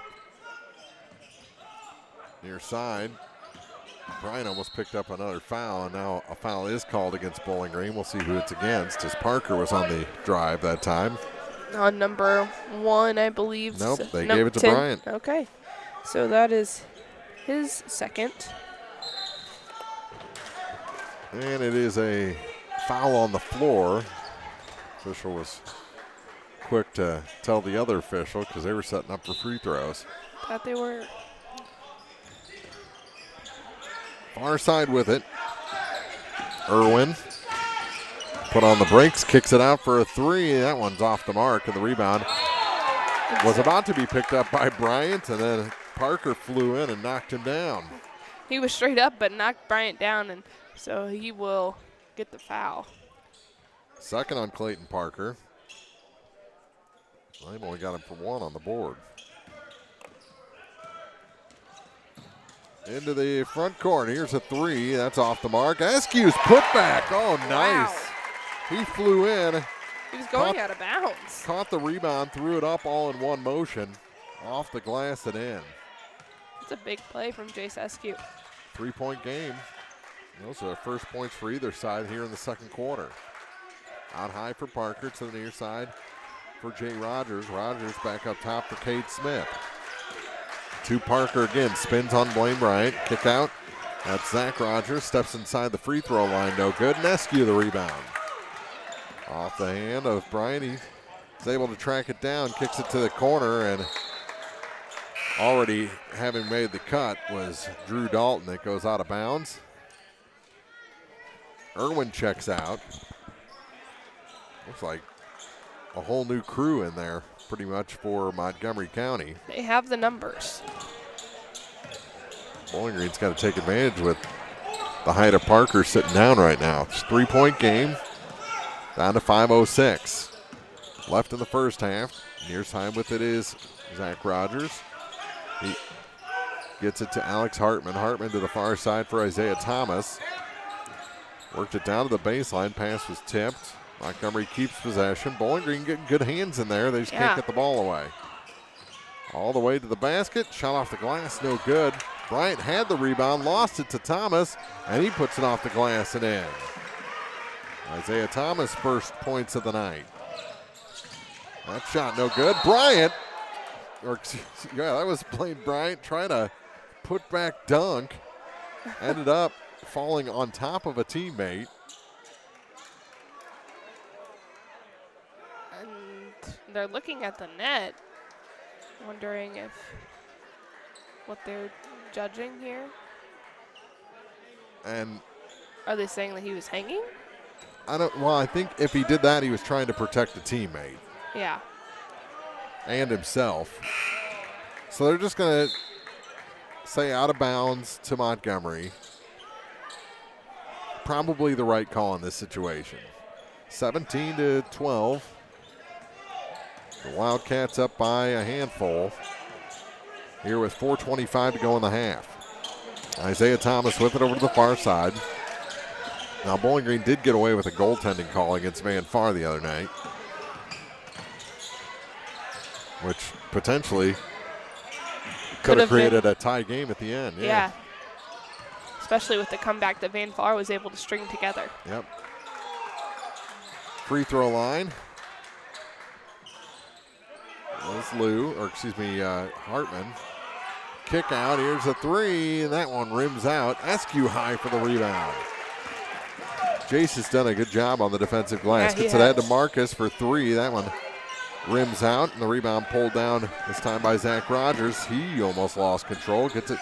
Near side. Bryant almost picked up another foul, and now a foul is called against Bowling Green. We'll see who it's against, as Parker was on the drive that time. On number 1, I believe. Nope, they no, gave it to 10. Bryant. Okay, so that is his second. And it is a foul on the floor. Official was quick to tell the other official because they were setting up for free throws. Thought they were. Far side with it. Irwin put on the brakes, kicks it out for a three. That one's off the mark, and the rebound was about to be picked up by Bryant, and then Parker flew in and knocked him down. He was straight up but knocked Bryant down, and so he will get the foul. Second on Clayton Parker. They've only got him for 1 on the board. Into the front court. Here's a 3. That's off the mark. Askew's putback. Oh, nice. Wow. He flew in. He was going out of bounds. Caught the rebound, threw it up all in one motion. Off the glass and in. It's a big play from Jace Askew. 3-point game. Those are the first points for either side here in the second quarter. Out high for Parker, to the near side for Jay Rogers. Rogers back up top for Cade Smith. To Parker again, spins on Blaine Bryant. Kick out. That's Zach Rogers, steps inside the free throw line, no good. And Askew the rebound. Off the hand of Bryant, he's able to track it down, kicks it to the corner, and already having made the cut was Drew Dalton that goes out of bounds. Irwin checks out. Looks like a whole new crew in there pretty much for Montgomery County. They have the numbers. Bowling Green's got to take advantage with the height of Parker sitting down right now. It's a 3-point game, down to 5:06. Left in the first half. Near side with it is Zach Rogers. He gets it to Alex Hartman. Hartman to the far side for Isaiah Thomas. Worked it down to the baseline. Pass was tipped. Montgomery keeps possession. Bowling Green getting good hands in there. They just can't get the ball away. All the way to the basket. Shot off the glass, no good. Bryant had the rebound, lost it to Thomas, and he puts it off the glass and in. Isaiah Thomas, first points of the night. That shot no good. Bryant, that was Blaine Bryant trying to put back dunk. Ended up falling on top of a teammate. And they're looking at the net, wondering if what they're judging here. And are they saying that he was hanging? I think if he did that, he was trying to protect a teammate. Yeah. And himself. So they're just going to say out of bounds to Montgomery. Probably the right call in this situation. 17-12. The Wildcats up by a handful. Here with 4:25 to go in the half. Isaiah Thomas with it over to the far side. Now Bowling Green did get away with a goaltending call against Van Far the other night. which potentially could have created a tie game at the end. Yeah. Especially with the comeback that Van Vaar was able to string together. Yep. Free throw line. There's Hartman. Kick out, here's a three, and that one rims out. Eskew high for the rebound. Jace has done a good job on the defensive glass. Gets it ahead to Marcus for three. That one rims out, and the rebound pulled down this time by Zach Rogers. He almost lost control. Gets it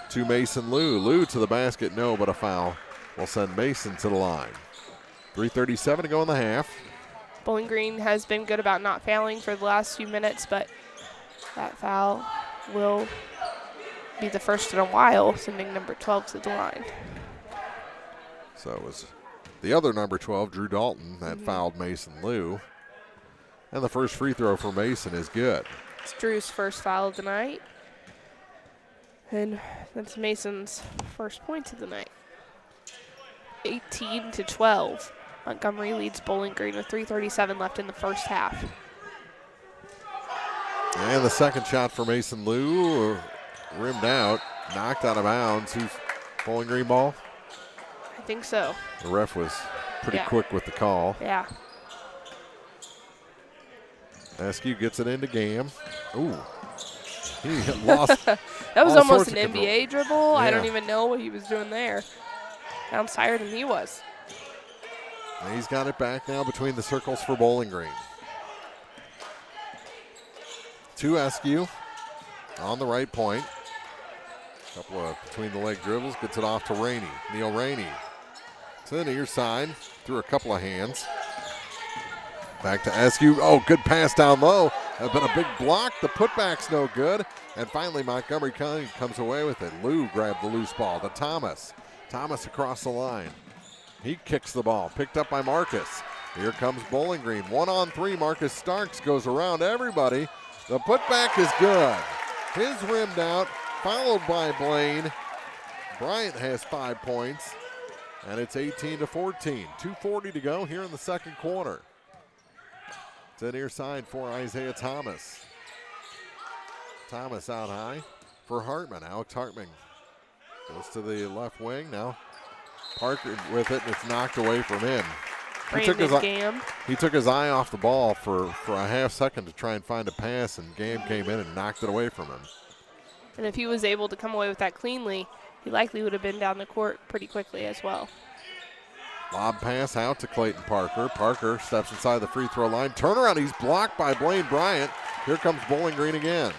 to Mason Liu. Liu to the basket, no, but a foul will send Mason to the line. 3:37 to go in the half. Bowling Green has been good about not fouling for the last few minutes, but that foul will be the first in a while, sending number 12 to the line. So it was the other number 12, Drew Dalton, that fouled Mason Liu. And the first free throw for Mason is good. It's Drew's first foul of the night. And that's Mason's first points of the night. 18-12. Montgomery leads Bowling Green with 3:37 left in the first half. And the second shot for Mason Liu, rimmed out, knocked out of bounds. Who's Bowling Green ball? I think so. The ref was pretty quick with the call. Yeah. Askew gets it into Gam. Ooh. He lost. That was almost an control. NBA dribble. Yeah. I don't even know what he was doing there. Sounds higher than he was. And he's got it back now between the circles for Bowling Green. To Askew on the right point. Couple of between the leg dribbles. Gets it off to Rainey. Neil Rainey. To the near side. Through a couple of hands. Back to Askew. Oh, good pass down low. But a big block. The putback's no good. And finally, Montgomery County comes away with it. Lou grabbed the loose ball to Thomas. Thomas across the line. He kicks the ball. Picked up by Marcus. Here comes Bowling Green. 1-on-3. Marcus Starks goes around everybody. The putback is good. His rimmed out. Followed by Blaine. Bryant has 5 points. And it's 18-14. 2:40 to go here in the second quarter. To the near side for Isaiah Thomas. Thomas out high for Hartman. Alex Hartman goes to the left wing. Now Parker with it, and it's knocked away from him. He took his eye off the ball for a half second to try and find a pass, and Gam came in and knocked it away from him. And if he was able to come away with that cleanly, he likely would have been down the court pretty quickly as well. Lob pass out to Clayton Parker. Parker steps inside the free throw line. Turnaround, he's blocked by Blaine Bryant. Here comes Bowling Green again.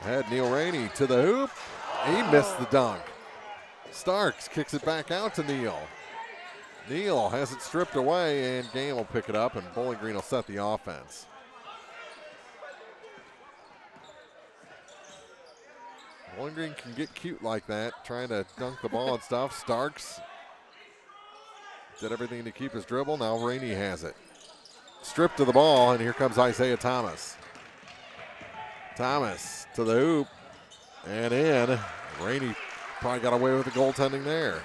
Ahead, Neil Rainey to the hoop. He missed the dunk. Starks kicks it back out to Neal. Neal has it stripped away, and Gam will pick it up, and Bowling Green will set the offense. Bowling Green can get cute like that, trying to dunk the ball and stuff. Starks did everything to keep his dribble. Now Rainey has it. Stripped to the ball, and here comes Isaiah Thomas. Thomas to the hoop, and in. Rainey probably got away with the goaltending there.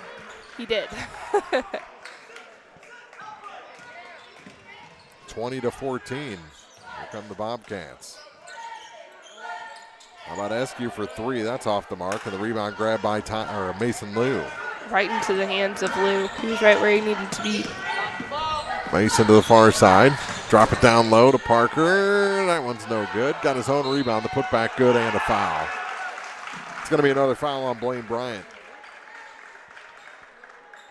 He did. 20-14. Here come the Bobcats. How about Eskew for three? That's off the mark, and the rebound grabbed by Mason Liu. Right into the hands of Liu. He was right where he needed to be. Mason to the far side. Drop it down low to Parker. That one's no good. Got his own rebound. The putback good and a foul. It's going to be another foul on Blaine Bryant.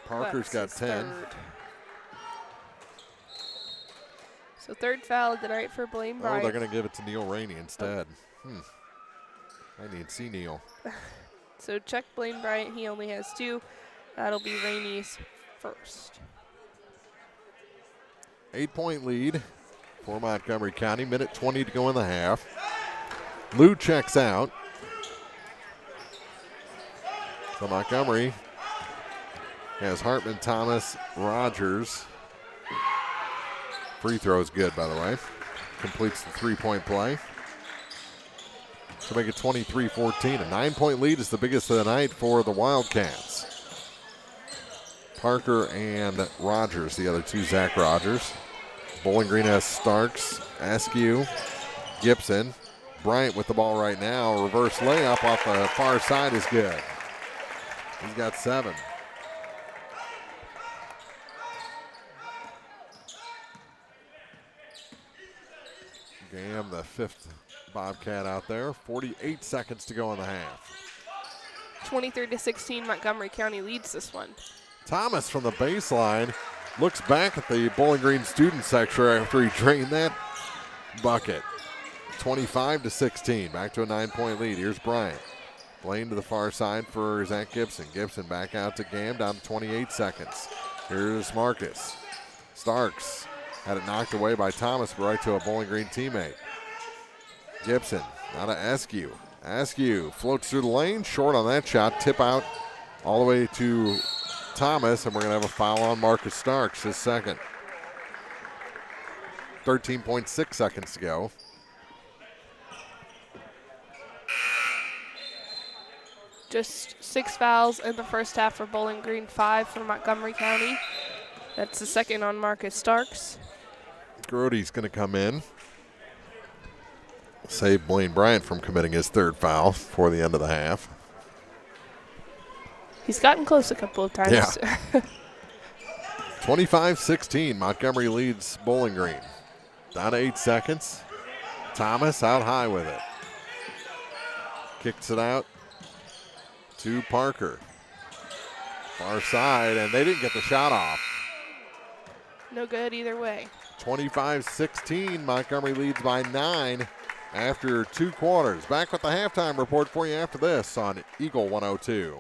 Parker's got 10. So third foul of the night for Blaine Bryant. Oh, they're going to give it to Neil Rainey instead. I need to see Neil. So check Blaine Bryant. He only has 2. That'll be Rainey's first. 8-point lead for Montgomery County. Minute 20 to go in the half. Lou checks out. So Montgomery has Hartman, Thomas, Rogers. Free throw is good, by the way. Completes the 3-point play. To make it 23-14. A 9-point lead is the biggest of the night for the Wildcats. Parker and Rogers, the other two, Zach Rogers. Bowling Green has Starks, Askew, Gibson. Bryant with the ball right now. Reverse layup off the far side is good. He's got 7. Gam, the 5th Bobcat out there. 48 seconds to go in the half. 23-16, Montgomery County leads this one. Thomas from the baseline looks back at the Bowling Green student section after he drained that bucket. 25-16, back to a 9-point lead. Here's Bryant. Blaine to the far side for Zach Gibson. Gibson back out to Gam, down to 28 seconds. Here's Marcus. Starks had it knocked away by Thomas, but right to a Bowling Green teammate. Gibson, now to Askew. Askew floats through the lane, short on that shot. Tip out all the way to Thomas, and we're going to have a foul on Marcus Starks, his second. 13.6 seconds to go. Just 6 fouls in the first half for Bowling Green, 5 for Montgomery County. That's the second on Marcus Starks. Grody's going to come in. Save Blaine Bryant from committing his 3rd foul before the end of the half. He's gotten close a couple of times. Yeah. 25-16, Montgomery leads Bowling Green. Down to 8 seconds. Thomas out high with it. Kicks it out to Parker. Far side, and they didn't get the shot off. No good either way. 25-16, Montgomery leads by 9 after 2 quarters. Back with the halftime report for you after this on Eagle 102.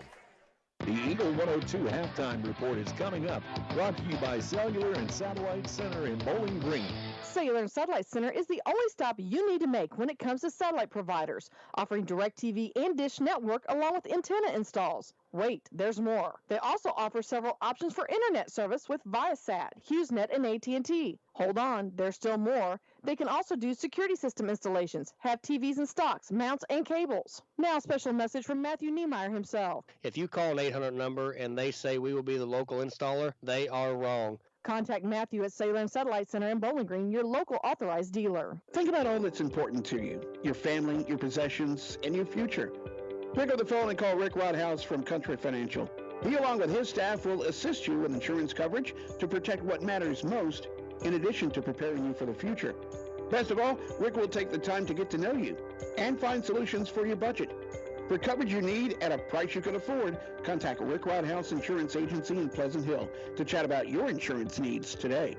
The Eagle 102 halftime report is coming up, brought to you by Cellular and Satellite Center in Bowling Green. Cellular and Satellite Center is the only stop you need to make when it comes to satellite providers, offering DirecTV and Dish Network along with antenna installs. Wait, there's more. They also offer several options for internet service with Viasat, HughesNet, and AT&T. Hold on, there's still more. They can also do security system installations, have TVs in stocks, mounts, and cables. Now, a special message from Matthew Niemeyer himself. If you call an 800 number and they say we will be the local installer, they are wrong. Contact Matthew at Cellular and Satellite Center in Bowling Green, your local authorized dealer. Think about all that's important to you, your family, your possessions, and your future. Pick up the phone and call Rick Rodhouse from Country Financial. He, along with his staff, will assist you with insurance coverage to protect what matters most, in addition to preparing you for the future. Best of all, Rick will take the time to get to know you and find solutions for your budget. For coverage you need at a price you can afford, contact Rick Rodhouse Insurance Agency in Pleasant Hill to chat about your insurance needs today.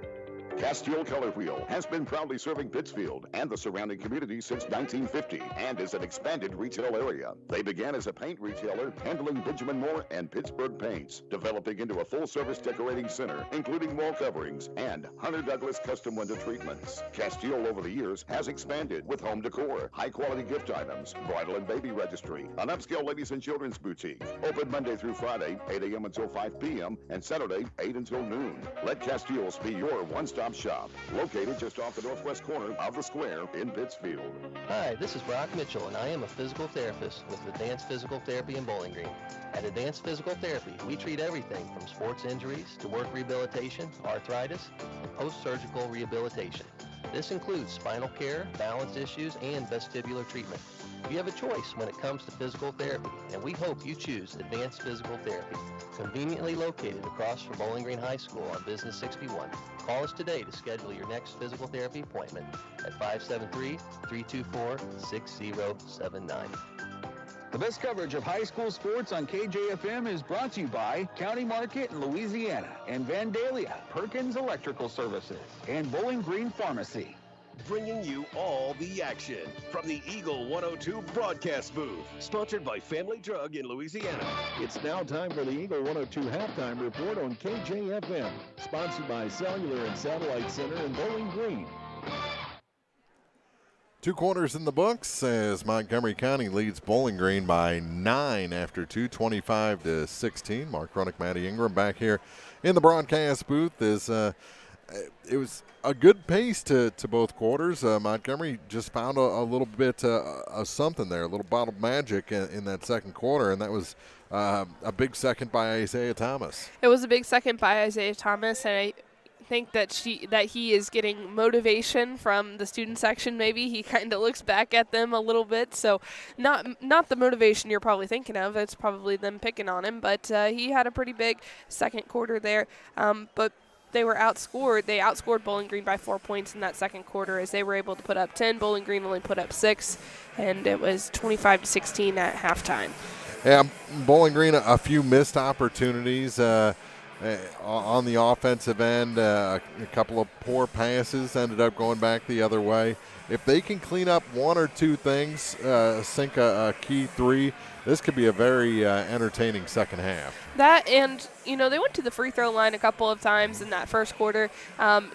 Castile Color Wheel has been proudly serving Pittsfield and the surrounding community since 1950 and is an expanded retail area. They began as a paint retailer handling Benjamin Moore and Pittsburgh paints, developing into a full-service decorating center, including wall coverings and Hunter Douglas custom window treatments. Castile over the years has expanded with home decor, high-quality gift items, bridal and baby registry, an upscale ladies and children's boutique, open Monday through Friday, 8 a.m. until 5 p.m., and Saturday, 8 until noon. Let Castile's be your one-stop shop, located just off the northwest corner of the square in Pittsfield. Hi, this is Brock Mitchell, and I am a physical therapist with Advanced Physical Therapy in Bowling Green. At Advanced Physical Therapy, we treat everything from sports injuries to work rehabilitation, arthritis, and post-surgical rehabilitation. This includes spinal care, balance issues, and vestibular treatment. You have a choice when it comes to physical therapy, and we hope you choose Advanced Physical Therapy. Conveniently located across from Bowling Green High School on Business 61. Call us today to schedule your next physical therapy appointment at 573-324-6079. The best coverage of high school sports on KJFM is brought to you by County Market in Louisiana and Vandalia, Perkins Electrical Services, and Bowling Green Pharmacy. Bringing you all the action from the Eagle 102 broadcast booth, sponsored by Family Drug in Louisiana. It's now time for the Eagle 102 halftime report on KJFM, sponsored by Cellular and Satellite Center in Bowling Green. 2 quarters in the books as Montgomery County leads Bowling Green by 9 after 2, 25-16. Mark Runick, Maddie Ingram back here in the broadcast booth. It was a good pace to both quarters. Montgomery just found a little bit of something there, a little bottle of magic in that second quarter, and that was a big second by Isaiah Thomas. It was a big second by Isaiah Thomas, and think that he is getting motivation from the student section. Maybe he kind of looks back at them a little bit. So not the motivation you're probably thinking of. It's probably them picking on him. But he had a pretty big second quarter there. But they were outscored. They outscored Bowling Green by 4 points in that second quarter as they were able to put up 10. Bowling Green only put up 6, and it was 25-16 at halftime. Yeah, Bowling Green, a few missed opportunities on the offensive end. A couple of poor passes ended up going back the other way. If they can clean up one or two things, sink a key three, this could be a very entertaining second half. That and, they went to the free throw line a couple of times in that first quarter.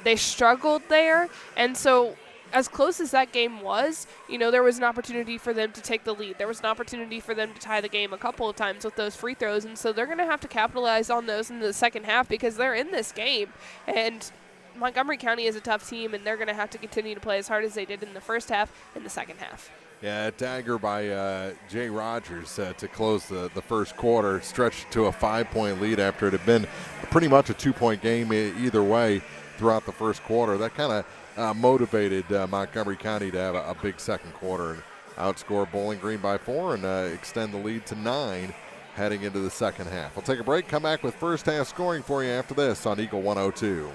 They struggled there, and so as close as that game was, there was an opportunity for them to take the lead. There was an opportunity for them to tie the game a couple of times with those free throws, and so they're going to have to capitalize on those in the second half because they're in this game. And Montgomery County is a tough team, and they're going to have to continue to play as hard as they did in the first half in the second half. Yeah, a dagger by Jay Rogers to close the first quarter, stretched to a 5-point lead after it had been pretty much a 2-point game either way throughout the first quarter. That kind of motivated Montgomery County to have a big second quarter and outscore Bowling Green by 4 and extend the lead to 9 heading into the second half. We'll take a break, come back with first half scoring for you after this on Eagle 102.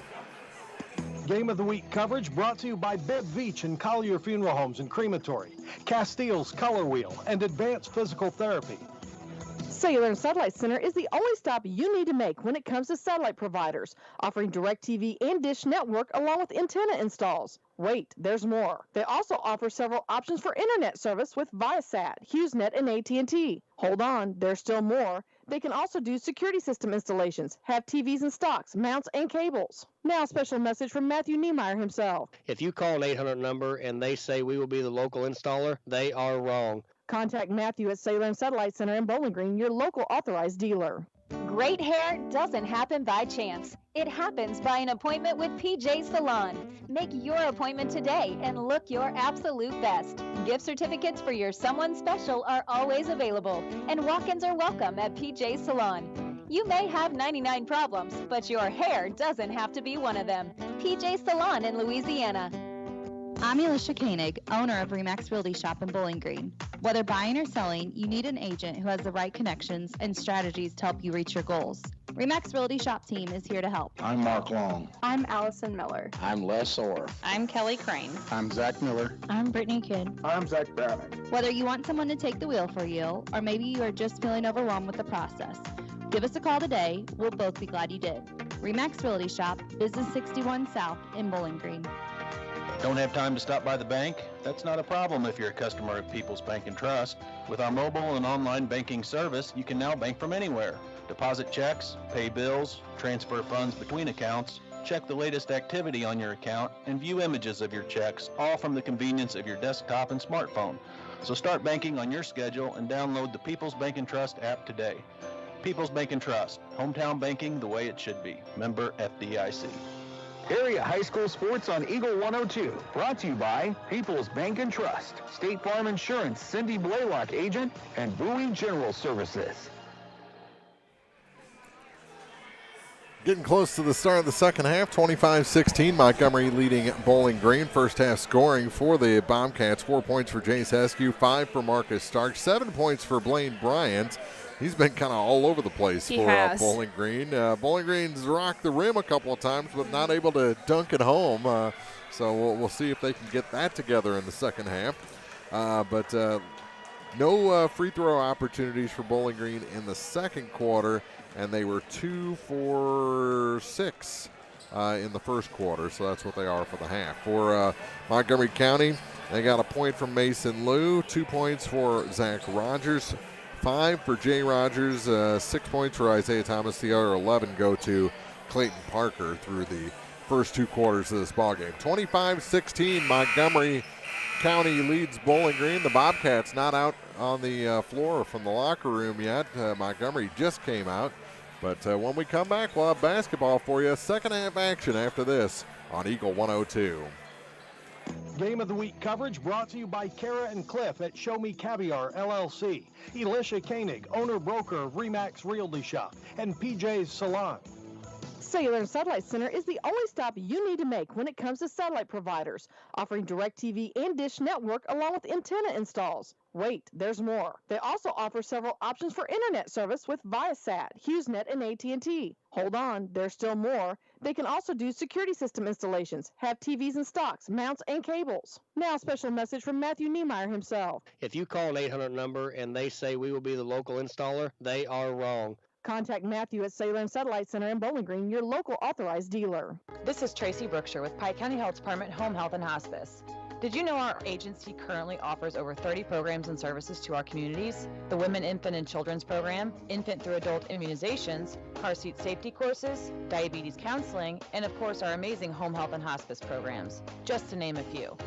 Game of the Week coverage brought to you by Bev Veach and Collier Funeral Homes and Crematory, Castile's Color Wheel, and Advanced Physical Therapy. Cellular and Satellite Center is the only stop you need to make when it comes to satellite providers, offering DirecTV and Dish Network along with antenna installs. Wait, there's more. They also offer several options for internet service with Viasat, HughesNet, and AT&T. Hold on, there's still more. They can also do security system installations, have TVs in stocks, mounts, and cables. Now a special message from Matthew Niemeyer himself. If you call an 800 number and they say we will be the local installer, they are wrong. Contact Matthew at Cellular and Satellite Center in Bowling Green, your local authorized dealer. Great hair doesn't happen by chance. It happens by an appointment with PJ Salon. Make your appointment today and look your absolute best. Gift certificates for your someone special are always available, and walk-ins are welcome at PJ Salon. You may have 99 problems, but your hair doesn't have to be one of them. PJ Salon in Louisiana. I'm Alicia Koenig, owner of Remax Realty Shop in Bowling Green. Whether buying or selling, you need an agent who has the right connections and strategies to help you reach your goals. Remax Realty Shop team is here to help. I'm Mark Long. I'm Allison Miller. I'm Les Orr. I'm Kelly Crane. I'm Zach Miller. I'm Brittany Kidd. I'm Zach Browning. Whether you want someone to take the wheel for you, or maybe you are just feeling overwhelmed with the process, give us a call today. We'll both be glad you did. Remax Realty Shop, Business 61 South in Bowling Green. Don't have time to stop by the bank? That's not a problem if you're a customer of People's Bank and Trust. With our mobile and online banking service, you can now bank from anywhere. Deposit checks, pay bills, transfer funds between accounts, check the latest activity on your account, and view images of your checks, all from the convenience of your desktop and smartphone. So start banking on your schedule and download the People's Bank and Trust app today. People's Bank and Trust, hometown banking the way it should be. Member FDIC. Area High School Sports on Eagle 102. Brought to you by People's Bank and Trust, State Farm Insurance, Cindy Blaylock agent, and Bowie General Services. Getting close to the start of the second half, 25-16, Montgomery leading Bowling Green. First half scoring for the Bobcats, 4 points for Jace Heskew, 5 for Marcus Stark, 7 points for Blaine Bryant. He's been kind of all over the place for Bowling Green. Bowling Green's rocked the rim a couple of times, but not able to dunk it home. So we'll see if they can get that together in the second half. But no free throw opportunities for Bowling Green in the second quarter, and they were 2 for 6 in the first quarter. So that's what they are for the half. For Montgomery County, they got a point from Mason Liu, 2 points for Zach Rogers, 5 for Jay Rogers, 6 points for Isaiah Thomas. The other 11 go to Clayton Parker through the first 2 quarters of this ballgame. 25-16, Montgomery County leads Bowling Green. The Bobcats not out on the floor from the locker room yet. Montgomery just came out. But when we come back, we'll have basketball for you. Second half action after this on Eagle 102. Game of the Week coverage brought to you by Kara and Cliff at Show Me Caviar, LLC. Alicia Koenig, owner-broker of Remax Realty Shop, and PJ's Salon. Cellular and Satellite Center is the only stop you need to make when it comes to satellite providers, offering DirecTV and Dish Network along with antenna installs. Wait, there's more. They also offer several options for internet service with Viasat, HughesNet, and AT&T. Hold on, there's still more. They can also do security system installations, have TVs in stocks, mounts, and cables. Now a special message from Matthew Niemeyer himself. If you call an 800 number and they say we will be the local installer, they are wrong. Contact Matthew at Cellular and Satellite Center in Bowling Green, your local authorized dealer. This is Tracy Brookshire with Pike County Health Department Home Health and Hospice. Did you know our agency currently offers over 30 programs and services to our communities? The Women, Infant, and Children's Program, infant through adult immunizations, car seat safety courses, diabetes counseling, and of course our amazing home health and hospice programs, just to name a few.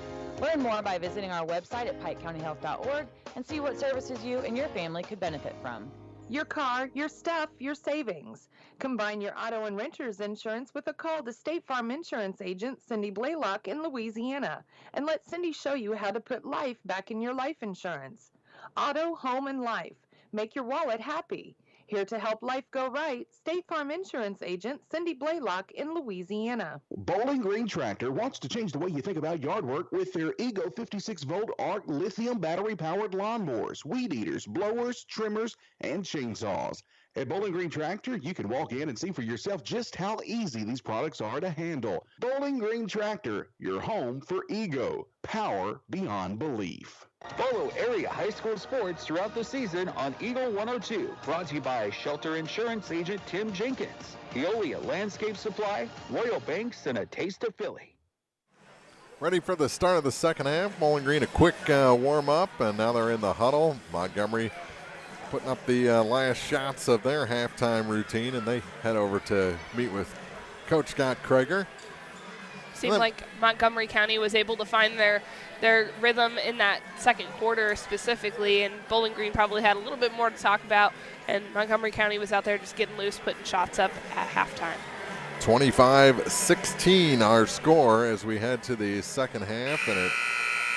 Learn more by visiting our website at pikecountyhealth.org and see what services you and your family could benefit from. Your car, your stuff, your savings. Combine your auto and renter's insurance with a call to State Farm Insurance agent Cindy Blaylock in Louisiana, and let Cindy show you how to put life back in your life insurance. Auto, home, and life. Make your wallet happy. Here to help life go right, State Farm Insurance agent Cindy Blaylock in Louisiana. Bowling Green Tractor wants to change the way you think about yard work with their Ego 56-volt ARC lithium battery-powered lawnmowers, weed eaters, blowers, trimmers, and chainsaws. At Bowling Green Tractor, you can walk in and see for yourself just how easy these products are to handle. Bowling Green Tractor, your home for Ego. Power beyond belief. Follow area high school sports throughout the season on Eagle 102. Brought to you by Shelter Insurance agent Tim Jenkins, Eolia Landscape Supply, Royal Banks, and a taste of Philly. Ready for the start of the second half. Bowling Green a quick warm-up, and now they're in the huddle. Montgomery putting up the last shots of their halftime routine, and they head over to meet with Coach Scott Krager. Seemed like Montgomery County was able to find their rhythm in that second quarter specifically, and Bowling Green probably had a little bit more to talk about, and Montgomery County was out there just getting loose, putting shots up at halftime. 25-16 our score as we head to the second half, and it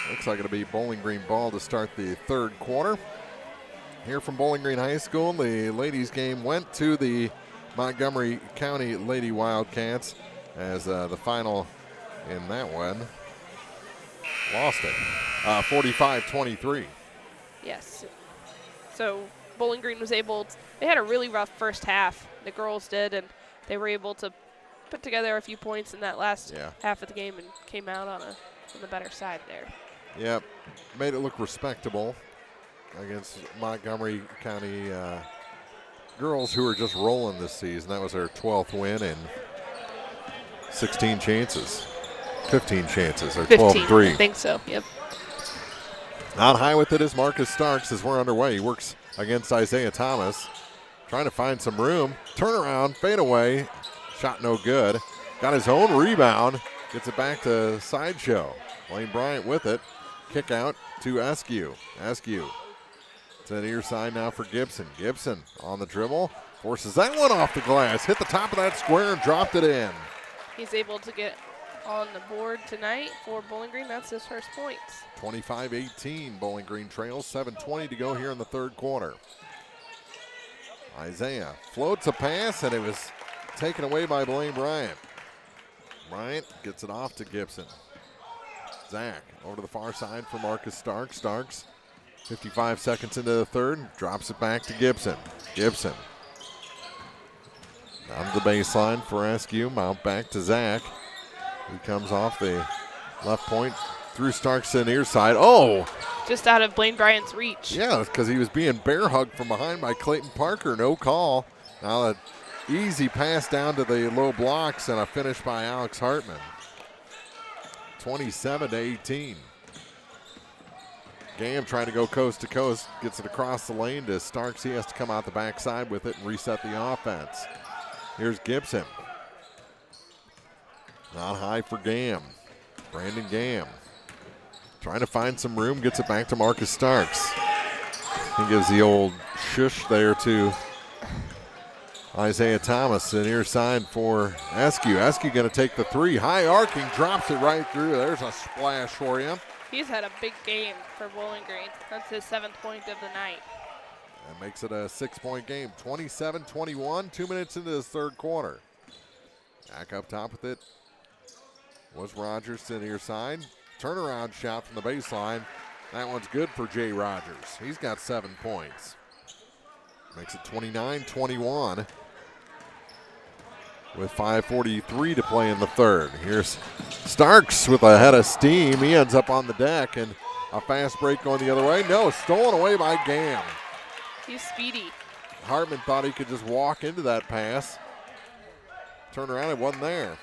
looks like it'll be Bowling Green ball to start the third quarter. Here from Bowling Green High School, the ladies game went to the Montgomery County Lady Wildcats as the final in that one lost it, 45-23. Yes. So Bowling Green was able to, they had a really rough first half, the girls did, and they were able to put together a few points in that last half of the game and came out on the better side there. Yep, made it look respectable against Montgomery County girls who are just rolling this season. That was their 12th win and 16 chances. 15 chances, or 12-3. I think so, yep. On high with it is Marcus Starks as we're underway. He works against Isaiah Thomas, trying to find some room. Turnaround, fade away, shot no good. Got his own rebound, gets it back to Sideshow. Lane Bryant with it. Kick out to Askew. Askew to the near side now for Gibson. Gibson on the dribble, forces that one off the glass, hit the top of that square and dropped it in. He's able to get on the board tonight for Bowling Green. That's his first points. 25-18, Bowling Green trails, 7:20 to go here in the third quarter. Isaiah floats a pass, and it was taken away by Blaine Bryant. Bryant gets it off to Gibson. Zach over to the far side for Marcus Starks. Starks, 55 seconds into the third, drops it back to Gibson. Gibson down to the baseline for Askew. Mount back to Zach. He comes off the left point through Starks to the near side. Oh! Just out of Blaine Bryant's reach. Yeah, because he was being bear hugged from behind by Clayton Parker. No call. Now an easy pass down to the low blocks and a finish by Alex Hartman. 27-18. Gam trying to go coast to coast. Gets it across the lane to Starks. He has to come out the backside with it and reset the offense. Here's Gibson. Not high for Gam. Brandon Gam trying to find some room, gets it back to Marcus Starks. He gives the old shush there to Isaiah Thomas, the near side for Askew. Askew going to take the three. High arcing, drops it right through. There's a splash for you. He's had a big game for Bowling Green. That's his 7th point of the night. That makes it a 6-point game. 27-21, 2 minutes into this third quarter. Back up top with it was Rogers to the near side. Turnaround shot from the baseline. That one's good for Jay Rogers. He's got 7 points. Makes it 29-21 with 5:43 to play in the third. Here's Starks with a head of steam. He ends up on the deck, and a fast break going the other way. No, stolen away by Gam. He's speedy. Hartman thought he could just walk into that pass. Turn around, it wasn't there.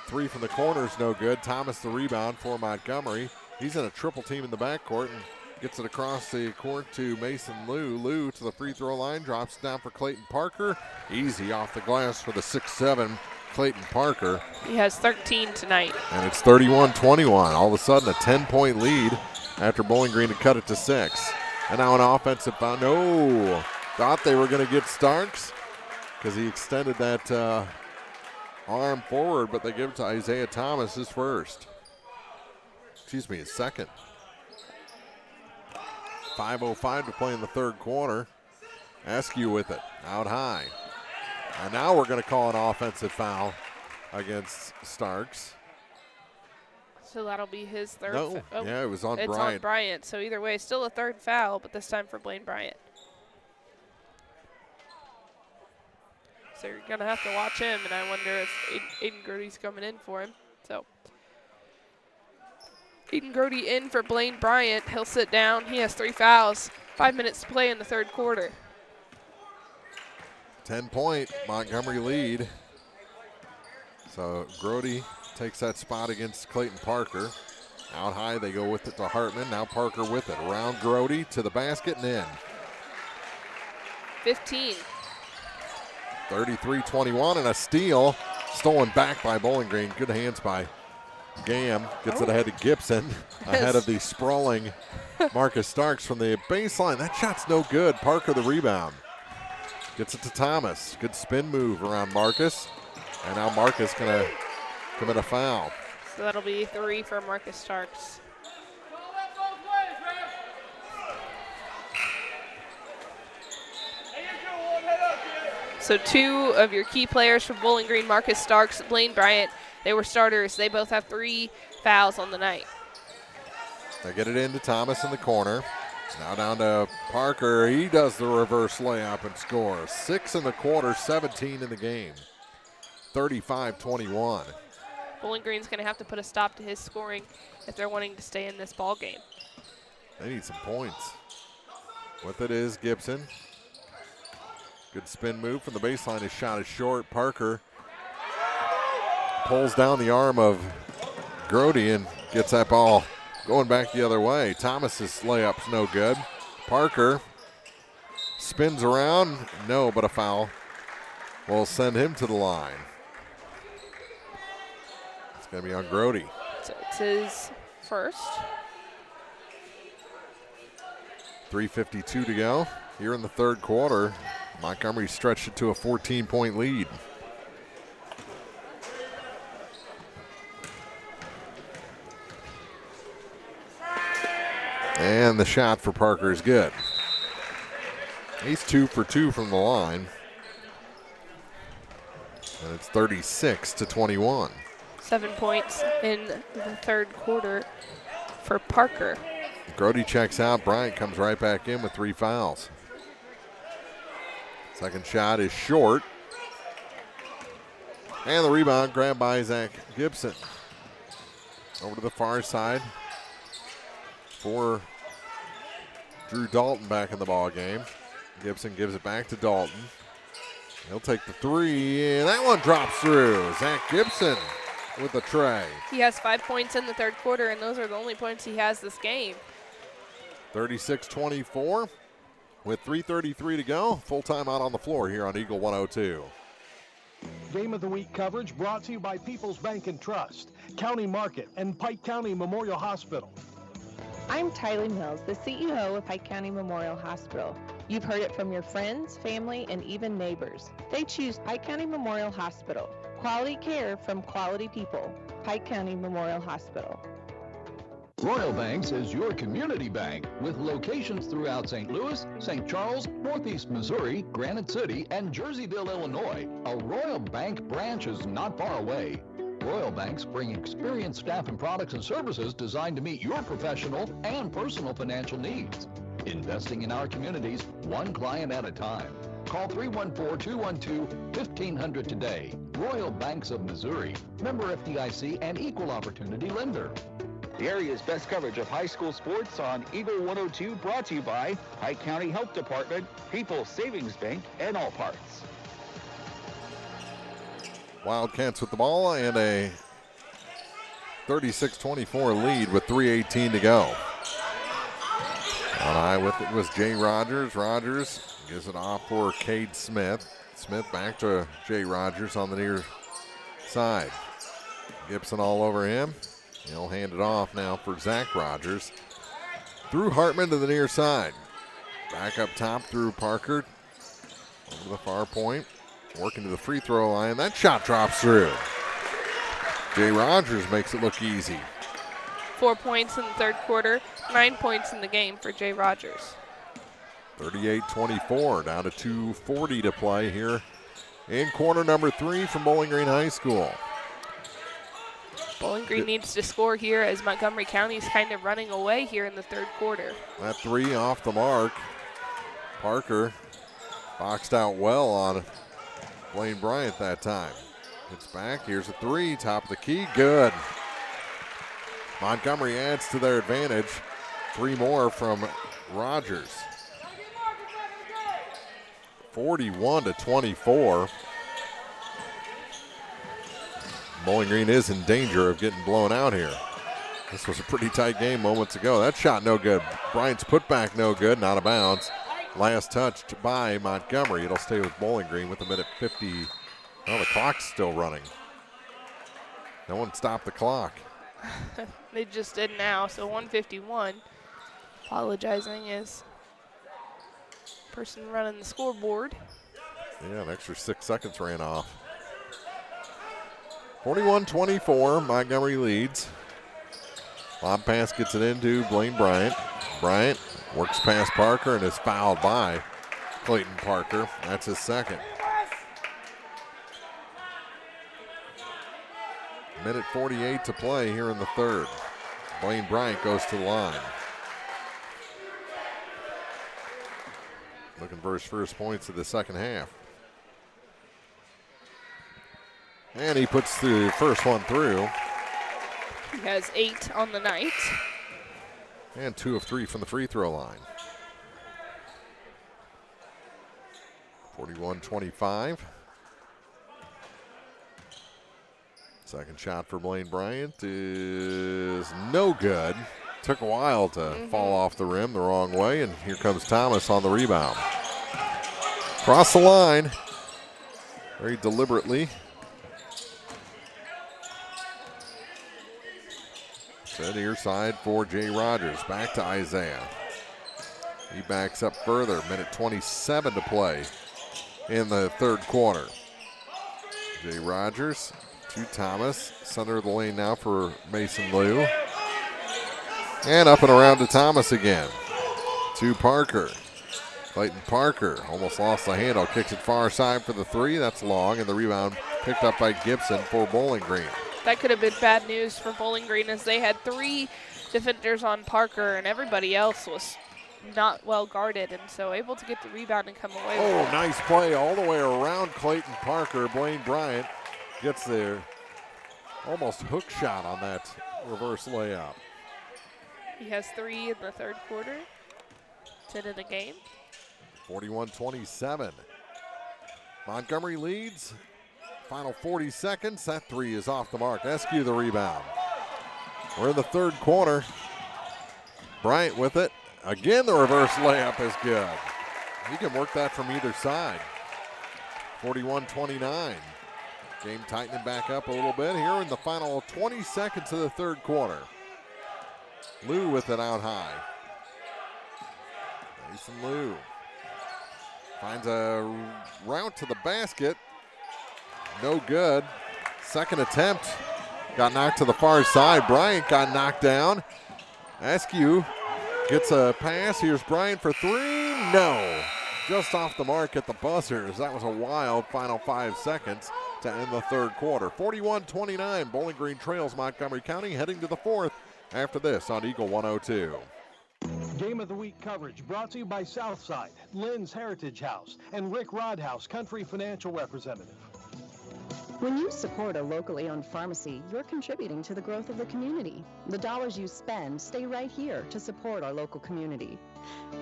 3 from the corner is no good. Thomas the rebound for Montgomery. He's in a triple team in the backcourt and gets it across the court to Mason Liu. Liu to the free throw line, drops it down for Clayton Parker. Easy off the glass for the 6'7" Clayton Parker. He has 13 tonight. And it's 31-21. All of a sudden a 10-point lead after Bowling Green had cut it to 6. And now an offensive foul. No, thought they were going to get Starks because he extended that arm forward, but they give it to Isaiah Thomas, his first. Excuse me, his second. 5:05 to play in the third quarter. Askew with it, out high. And now we're going to call an offensive foul against Starks. So that'll be his third. No, yeah, it was on Bryant. It's Bryant. on Bryant, so either way, still a third foul, but this time for Blaine Bryant. So you're going to have to watch him, and I wonder if Aiden Grody's coming in for him. So Aiden Grody in for Blaine Bryant. He'll sit down. He has 3 fouls. 5 minutes to play in the third quarter. 10-point Montgomery lead. So Grody takes that spot against Clayton Parker. Out high, they go with it to Hartman. Now Parker with it. Around Grody to the basket and in. 15. 33-21 and a steal. Stolen back by Bowling Green. Good hands by Gam. Gets it ahead to Gibson. Ahead of the sprawling Marcus Starks from the baseline. That shot's no good. Parker the rebound. Gets it to Thomas. Good spin move around Marcus. And now Marcus going to commit a foul. So that'll be 3 for Marcus Starks. So 2 of your key players from Bowling Green, Marcus Starks, Blaine Bryant, they were starters. They both have 3 fouls on the night. They get it into Thomas in the corner. Now down to Parker. He does the reverse layup and scores. 6 in the quarter, 17 in the game. 35-21. Bowling Green's going to have to put a stop to his scoring if they're wanting to stay in this ball game. They need some points. With it is Gibson. Good spin move from the baseline. His shot is short. Parker pulls down the arm of Grody and gets that ball going back the other way. Thomas's layup's no good. Parker spins around. No, but a foul will send him to the line. It's going to be on Grody. So it's his first. 3:52 to go here in the third quarter. Montgomery stretched it to a 14-point lead. And the shot for Parker is good. He's 2 for 2 from the line. And it's 36-21. 7 points in the third quarter for Parker. Grody checks out. Bryant comes right back in with 3 fouls. Second shot is short. And the rebound grabbed by Zach Gibson. Over to the far side for Drew Dalton back in the ball game. Gibson gives it back to Dalton. He'll take the 3, and that one drops through. Zach Gibson with the tray. He has 5 points in the third quarter, and those are the only points he has this game. 36-24 with 3:33 to go. Full time out on the floor here on Eagle 102. Game of the Week coverage brought to you by People's Bank and Trust, County Market, and Pike County Memorial Hospital. I'm Tylee Mills, the CEO of Pike County Memorial Hospital. You've heard it from your friends, family, and even neighbors. They choose Pike County Memorial Hospital. Quality care from quality people. Pike County Memorial Hospital. Royal Banks is your community bank with locations throughout St. Louis, St. Charles, Northeast Missouri, Granite City, and Jerseyville, Illinois. A Royal Bank branch is not far away. Royal Banks bring experienced staff and products and services designed to meet your professional and personal financial needs. Investing in our communities, one client at a time. Call 314-212-1500 today. Royal Banks of Missouri, member FDIC and equal opportunity lender. The area's best coverage of high school sports on Eagle 102, brought to you by Pike County Health Department, People's Savings Bank, and All Parts. Wildcats with the ball and a 36-24 lead with 3:18 to go. On high with it was Jay Rogers. Rogers gives it off for Cade Smith. Smith back to Jay Rogers on the near side. Gibson all over him. He'll hand it off now for Zach Rogers. Through Hartman to the near side. Back up top through Parker. Over the far point. Working to the free throw line. That shot drops through. Jay Rogers makes it look easy. 4 points in the third quarter, 9 points in the game for Jay Rogers. 38-24, down to 2:40 to play here in quarter number 3 from Bowling Green High School. Bowling Green needs to score here as Montgomery County is kind of running away here in the third quarter. That three off the mark. Parker boxed out well on Blaine Bryant that time. It's back, here's a three, top of the key, good. Montgomery adds to their advantage. 3 more from Rogers. 41-24. Bowling Green is in danger of getting blown out here. This was a pretty tight game moments ago. That shot no good. Bryant's putback no good, not a bounce. Last touched by Montgomery. It'll stay with Bowling Green with a minute 50. Oh, the clock's still running. No one stopped the clock. They just did now, so 151. Apologizing is person running the scoreboard. Yeah, an extra 6 seconds ran off. 41-24, Montgomery leads. Lob pass gets it into Blaine Bryant. Bryant works past Parker and is fouled by Clayton Parker. That's his second. Minute 48 to play here in the third. Blaine Bryant goes to the line. Looking for his first points of the second half. And he puts the first one through. He has 8 on the night. And 2 of 3 from the free throw line. 41-25. Second shot for Blaine Bryant is no good. Took a while to fall off the rim the wrong way, and here comes Thomas on the rebound. Cross the line very deliberately. To the near side for Jay Rogers. Back to Isaiah. He backs up further. Minute 27 to play in the third quarter. Jay Rogers to Thomas. Center of the lane now for Mason Liu. And up and around to Thomas again. To Parker. Clayton Parker almost lost the handle. Kicks it far side for the three. That's long. And the rebound picked up by Gibson for Bowling Green. That could have been bad news for Bowling Green as they had 3 defenders on Parker and everybody else was not well guarded and so able to get the rebound and come away with it. Nice play all the way around Clayton Parker. Blaine Bryant gets there. Almost hook shot on that reverse layup. He has 3 in the third quarter. 10 in the game. 41-27. Montgomery leads. Final 40 seconds. That three is off the mark. Eskew the rebound. We're in the third quarter. Bryant with it. Again, the reverse layup is good. He can work that from either side. 41-29. Game tightening back up a little bit here in the final 20 seconds of the third quarter. Liu with it out high. Mason Liu finds a route to the basket. No good. Second attempt got knocked to the far side. Bryant got knocked down. Askew gets a pass. Here's Bryant for three. No. Just off the mark at the buzzers. That was a wild final 5 seconds to end the third quarter. 41-29. Bowling Green trails Montgomery County heading to the fourth after this on Eagle 102. Game of the Week coverage brought to you by Southside, Lynn's Heritage House, and Rick Rodhouse, Country Financial Representative. When you support a locally owned pharmacy, you're contributing to the growth of the community. The dollars you spend stay right here to support our local community.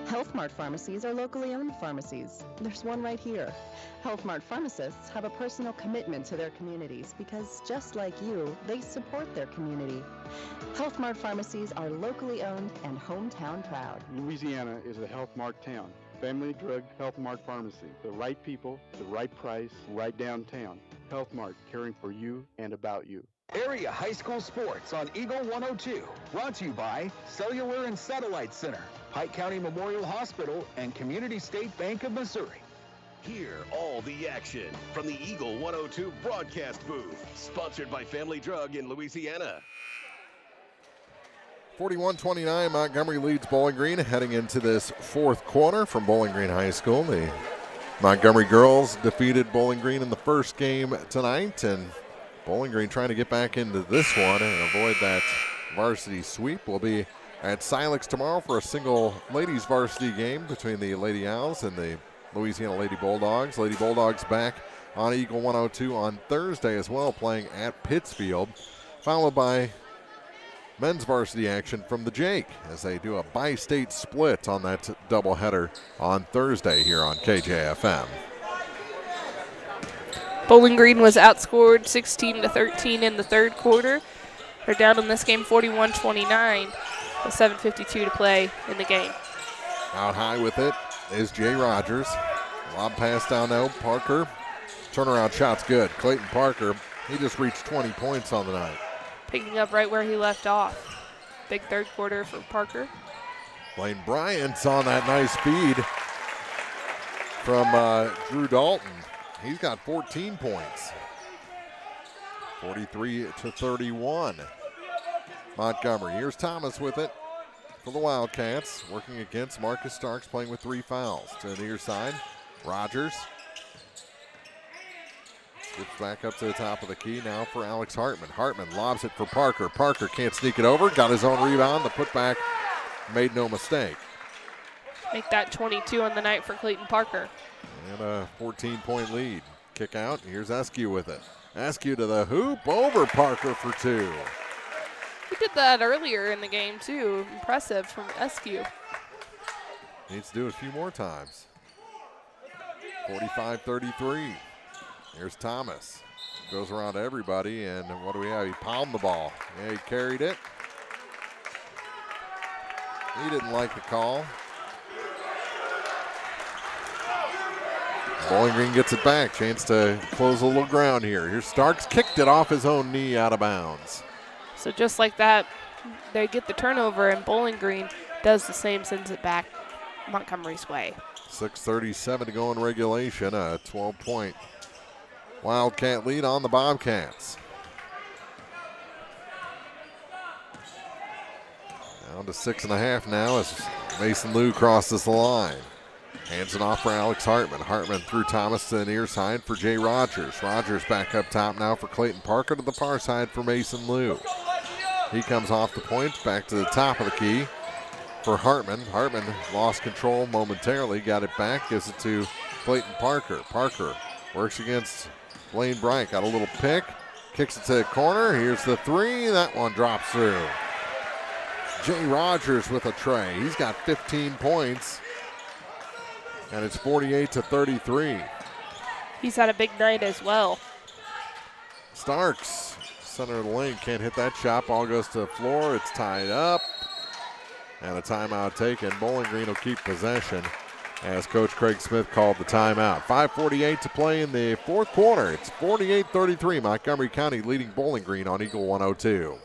Health Mart pharmacies are locally owned pharmacies. There's one right here. Health Mart pharmacists have a personal commitment to their communities because, just like you, they support their community. Health Mart pharmacies are locally owned and hometown proud. Louisiana is a Health Mart town. Family Drug Health Mart Pharmacy. The right people, the right price, right downtown. Health Mart, caring for you and about you. Area high school sports on Eagle 102. Brought to you by Cellular and Satellite Center, Pike County Memorial Hospital, and Community State Bank of Missouri. Hear all the action from the Eagle 102 broadcast booth. Sponsored by Family Drug in Louisiana. 41-29, Montgomery leads Bowling Green heading into this fourth quarter from Bowling Green High School. The Montgomery girls defeated Bowling Green in the first game tonight, and Bowling Green trying to get back into this one and avoid that varsity sweep. We'll be at Silex tomorrow for a single ladies varsity game between the Lady Owls and the Louisiana Lady Bulldogs. Lady Bulldogs back on Eagle 102 on Thursday as well, playing at Pittsfield, followed by men's varsity action from the Jake as they do a bi-state split on that doubleheader on Thursday here on KJFM. Bowling Green was outscored 16-13 in the third quarter. They're down in this game 41-29 with 7:52 to play in the game. Out high with it is Jay Rogers. Lob pass down now, Parker. Turnaround shot's good. Clayton Parker, he just reached 20 points on the night. Picking up right where he left off. Big third quarter for Parker. Blaine Bryant's on that nice feed from Drew Dalton. He's got 14 points. 43-31. Montgomery. Here's Thomas with it for the Wildcats, working against Marcus Starks, playing with 3 fouls. To the near side, Rogers. Gets back up to the top of the key now for Alex Hartman. Hartman lobs it for Parker. Parker can't sneak it over. Got his own rebound. The putback made no mistake. Make that 22 on the night for Clayton Parker. And a 14-point lead. Kick out. Here's Askew with it. Askew to the hoop. Over Parker for 2. He did that earlier in the game, too. Impressive from Askew. Needs to do it a few more times. 45-33. Here's Thomas. Goes around to everybody, and what do we have? He palmed the ball. Yeah, he carried it. He didn't like the call. Bowling Green gets it back. Chance to close a little ground here. Here's Starks. Kicked it off his own knee out of bounds. So just like that, they get the turnover, and Bowling Green does the same, sends it back Montgomery's way. 6:37 to go in regulation. A 12-point Wildcat lead on the Bobcats. Down to 6.5 now as Mason Liu crosses the line. Hands it off for Alex Hartman. Hartman through Thomas to the near side for Jay Rogers. Rogers back up top now for Clayton Parker to the far side for Mason Liu. He comes off the point, back to the top of the key for Hartman. Hartman lost control momentarily, got it back, gives it to Clayton Parker. Parker works against Blaine Bryant, got a little pick, kicks it to the corner. Here's the 3, that one drops through. Jay Rogers with a tray. He's got 15 points, and it's 48-33. He's had a big night as well. Starks, center of the lane, can't hit that shot. Ball goes to the floor. It's tied up, and a timeout taken. Bowling Green will keep possession as Coach Craig Smith called the timeout. 5:48 to play in the fourth quarter. It's 48-33. Montgomery County leading Bowling Green on Eagle 102.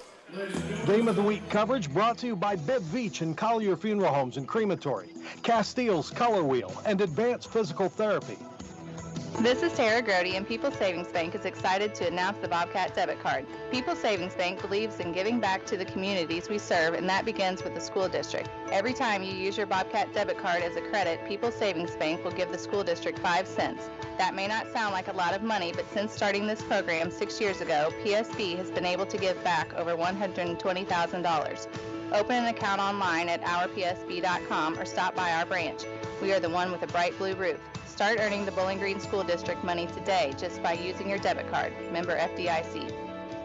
Game of the Week coverage brought to you by Bibb Veach and Collier Funeral Homes and Crematory, Castile's Color Wheel, and Advanced Physical Therapy. This is Tara Grody, and People's Savings Bank is excited to announce the Bobcat debit card. People's Savings Bank believes in giving back to the communities we serve, and that begins with the school district. Every time you use your Bobcat debit card as a credit, People's Savings Bank will give the school district 5 cents. That may not sound like a lot of money, but since starting this program 6 years ago, PSB has been able to give back over $120,000. Open an account online at ourpsb.com or stop by our branch. We are the one with a bright blue roof. Start earning the Bowling Green School District money today just by using your debit card. Member FDIC.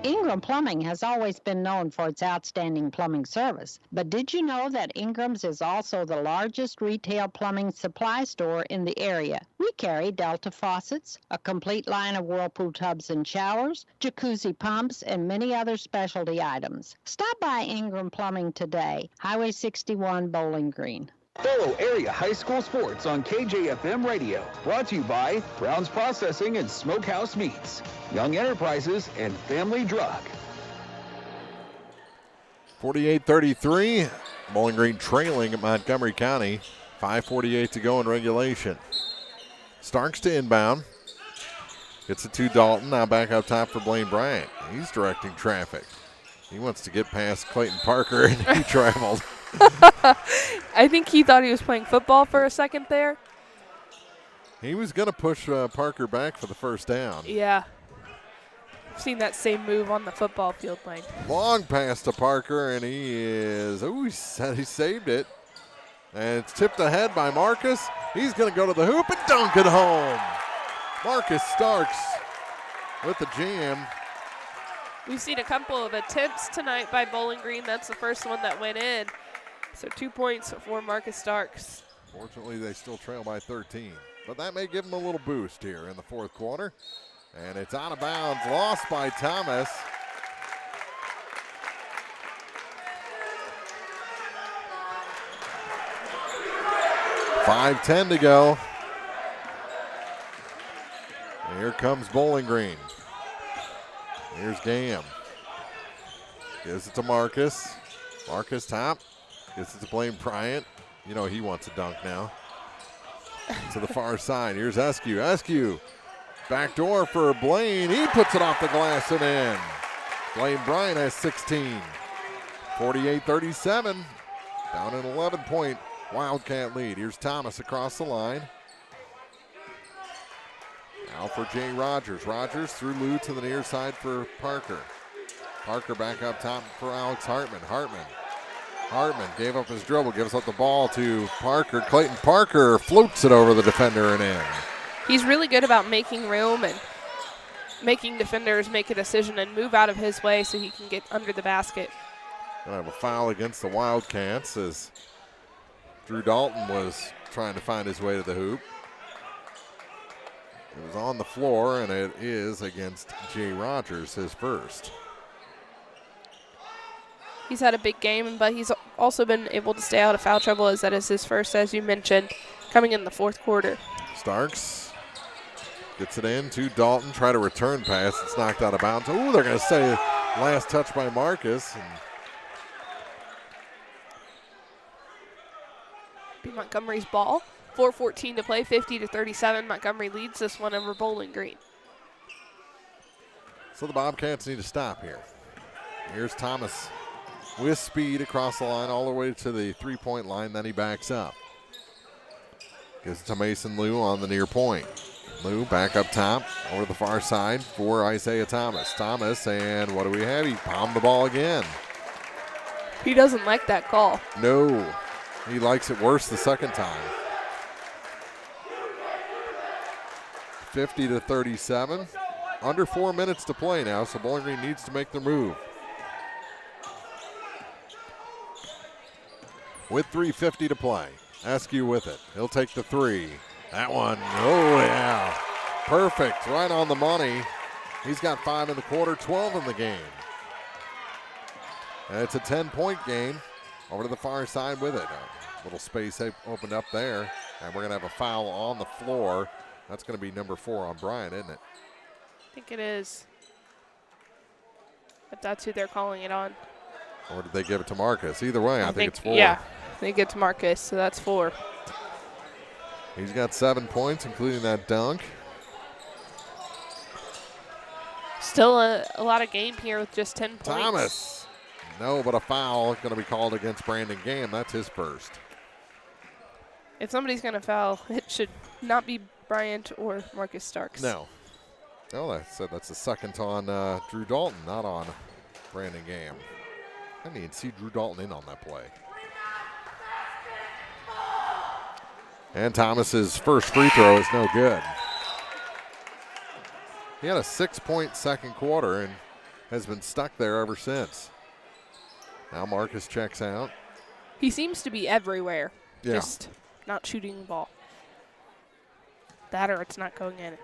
Ingram Plumbing has always been known for its outstanding plumbing service. But did you know that Ingram's is also the largest retail plumbing supply store in the area? We carry Delta faucets, a complete line of Whirlpool tubs and showers, jacuzzi pumps, and many other specialty items. Stop by Ingram Plumbing today, Highway 61, Bowling Green. Follow area high school sports on KJFM Radio. Brought to you by Brown's Processing and Smokehouse Meats, Young Enterprises, and Family Drug. 48-33, Bowling Green trailing at Montgomery County. 5:48 to go in regulation. Starks to inbound. Gets it to Dalton. Now back up top for Blaine Bryant. He's directing traffic. He wants to get past Clayton Parker, and he traveled. I think he thought he was playing football for a second there. He was going to push Parker back for the first down. Yeah. I've seen that same move on the football field, Mike. Long pass to Parker, and he saved it. And it's tipped ahead by Marcus. He's going to go to the hoop and dunk it home. Marcus Starks with the jam. We've seen a couple of attempts tonight by Bowling Green. That's the first one that went in. So 2 points for Marcus Starks. Fortunately, they still trail by 13. But that may give them a little boost here in the fourth quarter. And it's out of bounds, lost by Thomas. $5:10 to go. And here comes Bowling Green. Here's Gam. Gives it to Marcus. Marcus top. Gives it to Blaine Bryant. You know he wants a dunk now. To the far side. Here's Eskew. Eskew. Back door for Blaine. He puts it off the glass and in. Blaine Bryant has 16. 48-37. Down an 11-point Wildcat lead. Here's Thomas across the line. Now for Jay Rogers. Rogers through Lou to the near side for Parker. Parker back up top for Alex Hartman. Hartman gave up his dribble, gives up the ball to Parker. Clayton Parker floats it over the defender and in. He's really good about making room and making defenders make a decision and move out of his way so he can get under the basket. Gonna have a foul against the Wildcats as Drew Dalton was trying to find his way to the hoop. It was on the floor, and it is against Jay Rogers, his first. He's had a big game, but he's also been able to stay out of foul trouble as that is his first, as you mentioned, coming in the fourth quarter. Starks gets it in to Dalton, try to return pass. It's knocked out of bounds. Ooh, they're going to say last touch by Marcus. And be Montgomery's ball. 4:14 to play, 50-37. Montgomery leads this one over Bowling Green. So the Bobcats need to stop here. Here's Thomas with speed across the line all the way to the three-point line. Then he backs up. Gives it to Mason Liu on the near point. Liu back up top over the far side for Isaiah Thomas. Thomas, and what do we have? He palmed the ball again. He doesn't like that call. No, he likes it worse the second time. 50-37. Under 4 minutes to play now, so Bowling Green needs to make their move. With 3:50 to play. Askew with it. He'll take the three. That one, oh yeah. Perfect, right on the money. He's got 5 in the quarter, 12 in the game. And it's a 10-point game. Over to the far side with it. A little space opened up there. And we're going to have a foul on the floor. That's going to be number 4 on Bryant, isn't it? I think it is. If that's who they're calling it on. Or did they give it to Marcus? Either way, I think it's 4. Yeah, I think it's Marcus, so that's 4. He's got 7 points, including that dunk. Still a lot of game here with just 10 points. Thomas. No, but a foul going to be called against Brandon Gamm. That's his first. If somebody's going to foul, it should not be Bryant or Marcus Starks. No. No, that's the second on Drew Dalton, not on Brandon Gamm. I didn't even see Drew Dalton in on that play. And Thomas's first free throw is no good. He had a 6-point second quarter and has been stuck there ever since. Now Marcus checks out. He seems to be everywhere, Yeah. just not shooting the ball. That or it's not going in.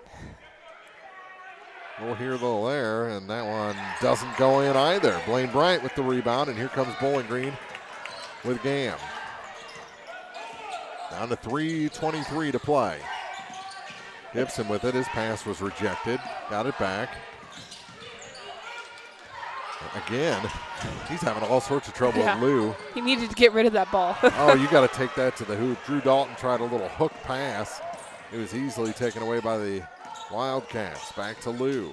We'll hear a little there, and that one doesn't go in either. Blaine Bryant with the rebound, and here comes Bowling Green with Gamm. Down to 3:23 to play. Gibson with it. His pass was rejected. Got it back. Again, he's having all sorts of trouble with Lou. He needed to get rid of that ball. Oh, you got to take that to the hoop. Drew Dalton tried a little hook pass. It was easily taken away by the Wildcats. Back to Lou.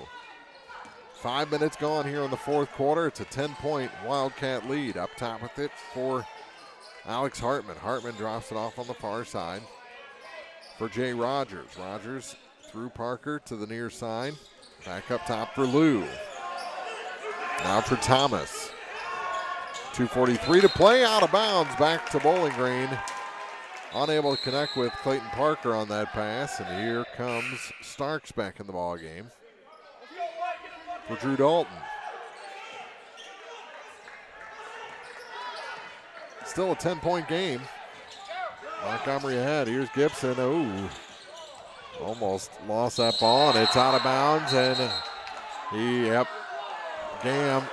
5 minutes gone here in the fourth quarter. It's a 10-point Wildcat lead. Up top with it for Alex Hartman. Hartman drops it off on the far side for Jay Rogers. Rogers through Parker to the near side. Back up top for Lou. Now for Thomas. 2:43 to play, out of bounds, back to Bowling Green. Unable to connect with Clayton Parker on that pass, and here comes Starks back in the ball game for Drew Dalton. Still a 10-point game. Montgomery ahead. Here's Gibson. Oh, almost lost that ball, and it's out of bounds. And Gamm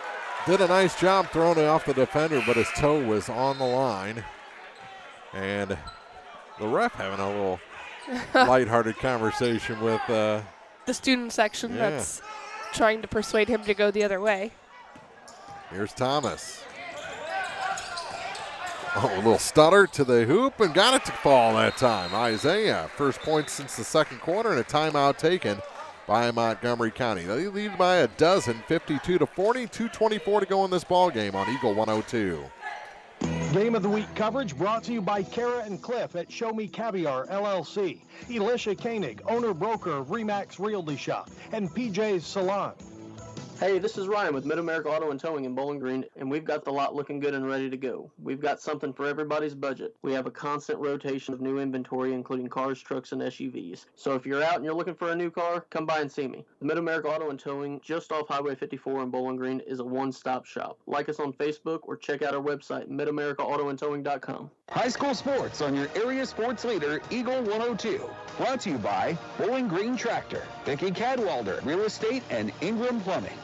did a nice job throwing it off the defender, but his toe was on the line. And the ref having a little lighthearted conversation with the student section that's trying to persuade him to go the other way. Here's Thomas. Oh, a little stutter to the hoop and got it to fall that time. Isaiah, first point since the second quarter, and a timeout taken by Montgomery County. They lead by a dozen, 52-40, 2:24 to go in this ball game on Eagle 102. Game of the Week coverage brought to you by Kara and Cliff at Show Me Caviar, LLC. Elisha Koenig, owner-broker of Remax Realty Shop, and PJ's Salon. Hey, this is Ryan with Mid-America Auto and Towing in Bowling Green, and we've got the lot looking good and ready to go. We've got something for everybody's budget. We have a constant rotation of new inventory, including cars, trucks, and SUVs. So if you're out and you're looking for a new car, come by and see me. The Mid-America Auto and Towing, just off Highway 54 in Bowling Green, is a one-stop shop. Like us on Facebook or check out our website, midamericaautoandtowing.com. High school sports on your area sports leader, Eagle 102. Brought to you by Bowling Green Tractor, Vicky Cadwalder, Real Estate, and Ingram Plumbing.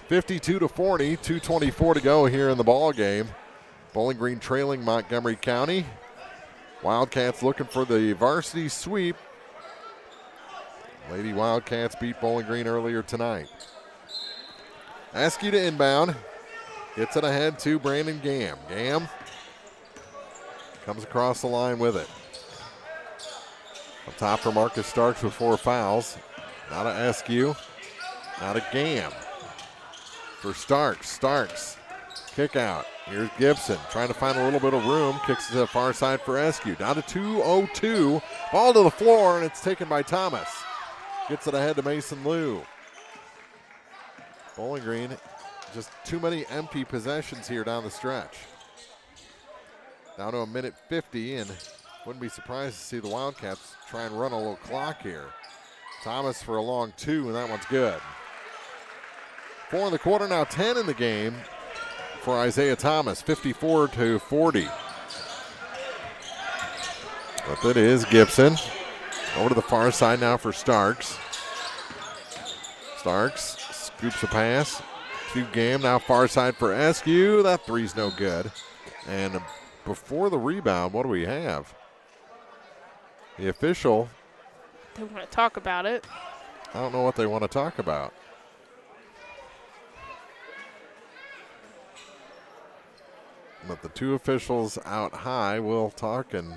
52-40, 2:24 to go here in the ball game. Bowling Green trailing Montgomery County. Wildcats looking for the varsity sweep. Lady Wildcats beat Bowling Green earlier tonight. Askew to inbound. Gets it ahead to Brandon Gamm. Gamm comes across the line with it. Up top for Marcus Starks with 4 fouls. Now to Askew. Now to Gamm. For Starks. Starks. Kick out. Here's Gibson trying to find a little bit of room. Kicks to the far side for Askew. Down to 2:02. Ball to the floor, and it's taken by Thomas. Gets it ahead to Mason Liu. Bowling Green, just too many empty possessions here down the stretch. Down to a minute 50, and wouldn't be surprised to see the Wildcats try and run a little clock here. Thomas for a long 2, and that one's good. 4 in the quarter, now 10 in the game for Isaiah Thomas, 54-40. But that is Gibson. Over to the far side now for Starks. Starks scoops a pass to Gamm, now far side for Askew. That three's no good. And before the rebound, what do we have? The official. They want to talk about it. I don't know what they want to talk about. But the two officials out high will talk, and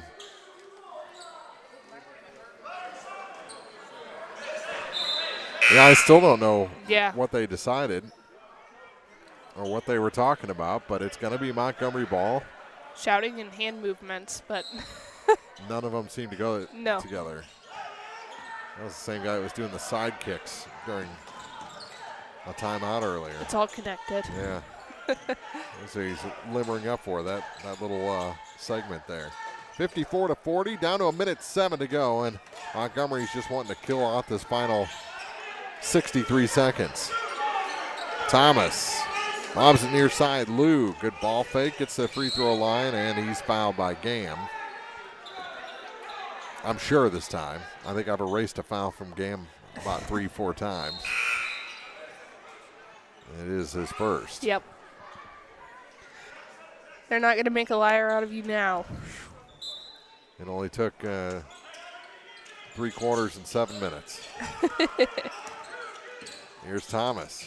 Yeah, I still don't know Yeah. what they decided or what they were talking about, but it's going to be Montgomery ball. Shouting and hand movements, but None of them seem to go No. together. That was the same guy that was doing the side kicks during a timeout earlier. It's all connected. Yeah. So he's limbering up for that little segment there. 54-40, down to 1:07 to go, and Montgomery's just wanting to kill off this final 63 seconds. Thomas lobs it near side. Lou, good ball fake, gets the free throw line, and he's fouled by Gam. I'm sure this time. I think I've erased a foul from Gam about 3-4 times. It is his first. Yep. They're not going to make a liar out of you now. It only took 3 quarters and 7 minutes. Here's Thomas.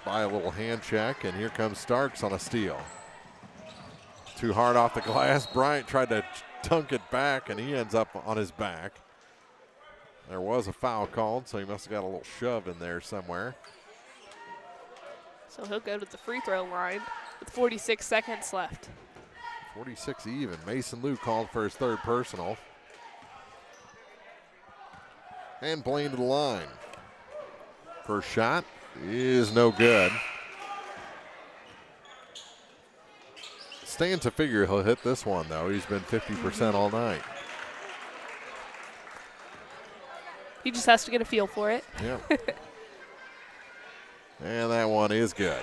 By a little hand check, and here comes Starks on a steal. Too hard off the glass. Bryant tried to dunk it back, and he ends up on his back. There was a foul called, so he must have got a little shove in there somewhere. So he'll go to the free throw line with 46 seconds left. 46 even. Mason Lou called for his third personal. And Blaine to the line. First shot is no good. Stands to figure he'll hit this one, though. He's been 50% all night. He just has to get a feel for it. Yep. And that one is good.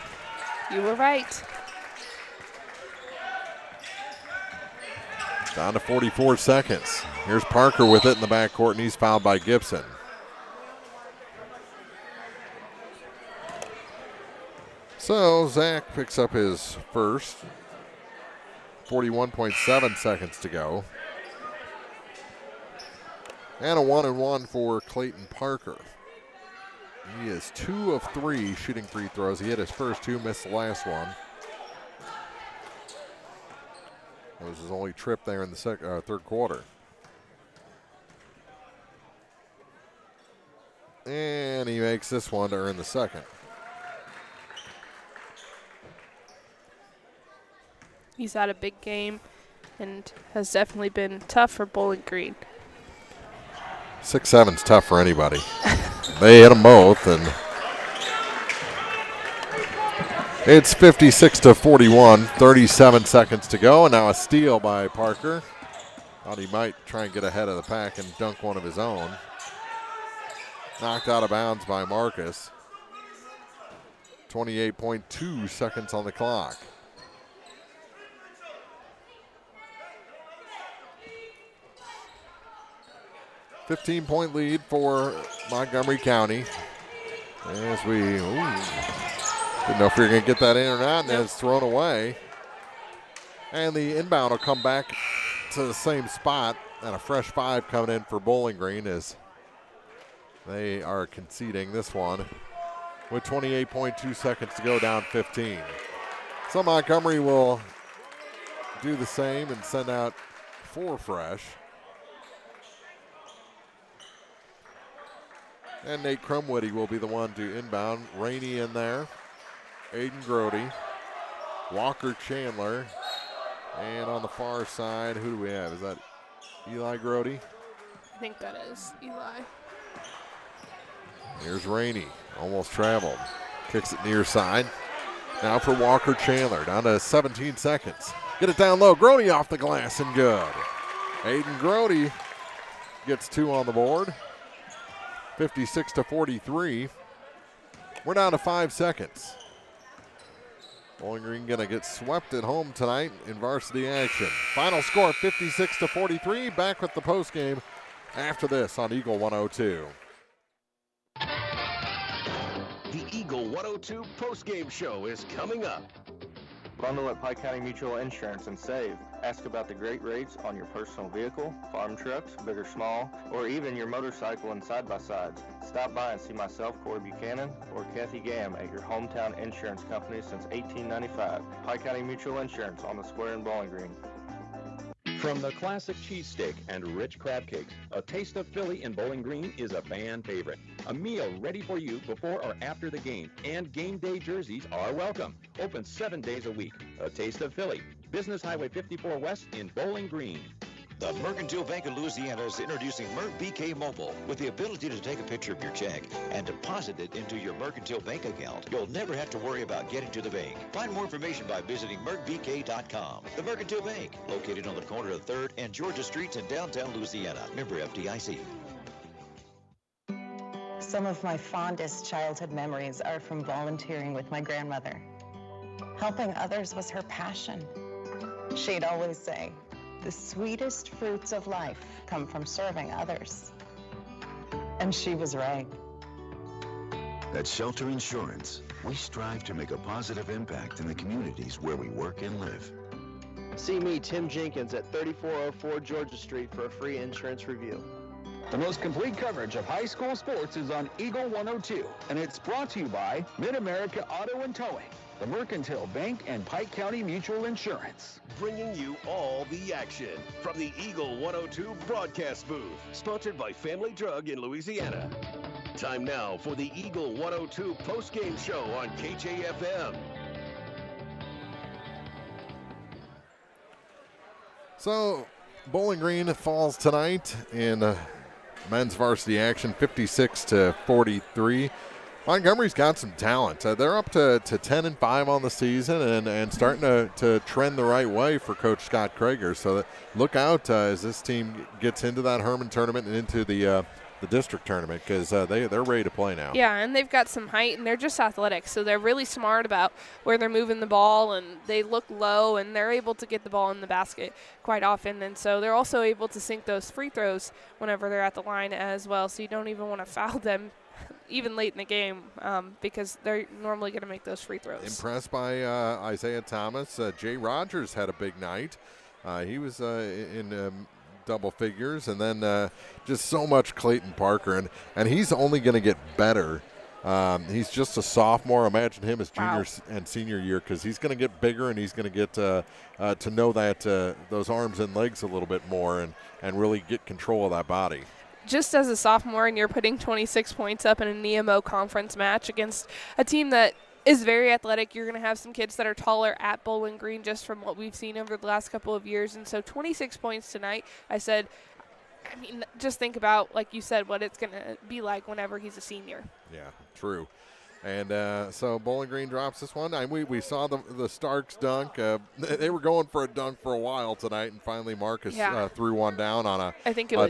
You were right. Down to 44 seconds. Here's Parker with it in the backcourt, and he's fouled by Gibson. So Zach picks up his first. 41.7 seconds to go. And a 1-and-1 for Clayton Parker. He is 2 of 3 shooting free throws. He hit his first 2, missed the last one. That was his only trip there in the third quarter. And he makes this one to earn the second. He's had a big game and has definitely been tough for Bowling Green. 6'7" is tough for anybody. They hit them both, and it's 56-41, 37 seconds to go, and now a steal by Parker. Thought he might try and get ahead of the pack and dunk one of his own. Knocked out of bounds by Marcus. 28.2 seconds on the clock. $15-point lead for Montgomery County. As we didn't know if we were going to get that in or not, and it's thrown away. And the inbound will come back to the same spot, and a fresh 5 coming in for Bowling Green as they are conceding this one with 28.2 seconds to go, down 15. So Montgomery will do the same and send out 4 fresh. And Nate Crumwoody will be the one to inbound. Rainey in there. Aiden Grody. Walker Chandler. And on the far side, who do we have? Is that Eli Grody? I think that is Eli. Here's Rainey. Almost traveled. Kicks it near side. Now for Walker Chandler. Down to 17 seconds. Get it down low. Grody off the glass and good. Aiden Grody gets 2 on the board. 56-43. We're down to 5 seconds. Bowling Green going to get swept at home tonight in varsity action. Final score 56-43. Back with the postgame after this on Eagle 102. The Eagle 102 postgame show is coming up. Bundle at Pike County Mutual Insurance and save. Ask about the great rates on your personal vehicle, farm trucks, big or small, or even your motorcycle and side-by-sides. Stop by and see myself, Corey Buchanan, or Kathy Gam at your hometown insurance company since 1895. Pike County Mutual Insurance on the square in Bowling Green. From the classic cheesesteak and rich crab cakes, a taste of Philly in Bowling Green is a fan favorite. A meal ready for you before or after the game, and game day jerseys are welcome. Open 7 days a week. A taste of Philly. Business Highway 54 West in Bowling Green. The Mercantile Bank of Louisiana is introducing MercBK Mobile with the ability to take a picture of your check and deposit it into your Mercantile Bank account. You'll never have to worry about getting to the bank. Find more information by visiting mercbk.com. The Mercantile Bank, located on the corner of 3rd and Georgia Streets in downtown Louisiana. Member FDIC. Some of my fondest childhood memories are from volunteering with my grandmother. Helping others was her passion. She'd always say, "The sweetest fruits of life come from serving others." And she was right. At Shelter Insurance, we strive to make a positive impact in the communities where we work and live. See me, Tim Jenkins, at 3404 Georgia Street for a free insurance review. The most complete coverage of high school sports is on Eagle 102, and it's brought to you by Mid-America Auto and Towing, the Mercantile Bank, and Pike County Mutual Insurance. Bringing you all the action from the Eagle 102 broadcast booth, sponsored by Family Drug in Louisiana. Time now for the Eagle 102 post-game show on KJFM. So, Bowling Green falls tonight in men's varsity action, 56-43. Montgomery's got some talent. They're up to 10-5 on the season and starting to trend the right way for Coach Scott Krager. So look out as this team gets into that Herman tournament and into the district tournament, because they're ready to play now. Yeah, and they've got some height, and they're just athletic, so they're really smart about where they're moving the ball, and they look low, and they're able to get the ball in the basket quite often, and so they're also able to sink those free throws whenever they're at the line as well, so you don't even want to foul them even late in the game, because they're normally going to make those free throws. Impressed by Isaiah Thomas. Jay Rogers had a big night. He was in double figures, and then just so much Clayton Parker, and he's only going to get better. He's just a sophomore. Imagine him as junior and senior year, because he's going to get bigger, and he's going to get to know that those arms and legs a little bit more, and really get control of that body. Just as a sophomore, and you're putting 26 points up in an EMO conference match against a team that is very athletic. You're going to have some kids that are taller at Bowling Green, just from what we've seen over the last couple of years. And so 26 points tonight, just think about, like you said, what it's going to be like whenever he's a senior. Yeah, true. And so Bowling Green drops this one. We saw the Starks dunk. They were going for a dunk for a while tonight, and finally Marcus threw one down on a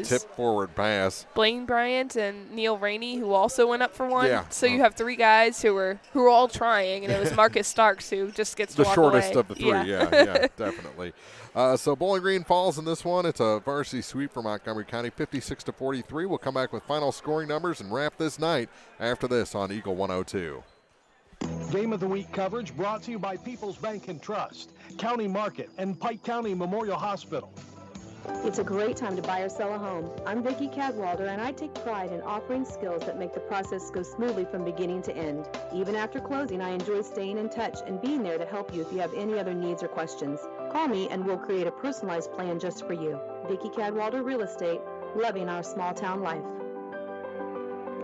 tip forward pass. Blaine Bryant and Neil Rainey, who also went up for one. Yeah. So you have three guys who were all trying, and it was Marcus Starks who just gets to the walk shortest away. of the three. Yeah, definitely. So Bowling Green falls in this one. It's a varsity sweep for Montgomery County, 56-43. We'll come back with final scoring numbers and wrap this night after this on Eagle 102. Game of the Week coverage brought to you by People's Bank and Trust, County Market, and Pike County Memorial Hospital. It's a great time to buy or sell a home. I'm Vicki Cadwalder, and I take pride in offering skills that make the process go smoothly from beginning to end. Even after closing, I enjoy staying in touch and being there to help you if you have any other needs or questions. Call me and we'll create a personalized plan just for you. Vicki Cadwalder Real Estate, loving our small town life.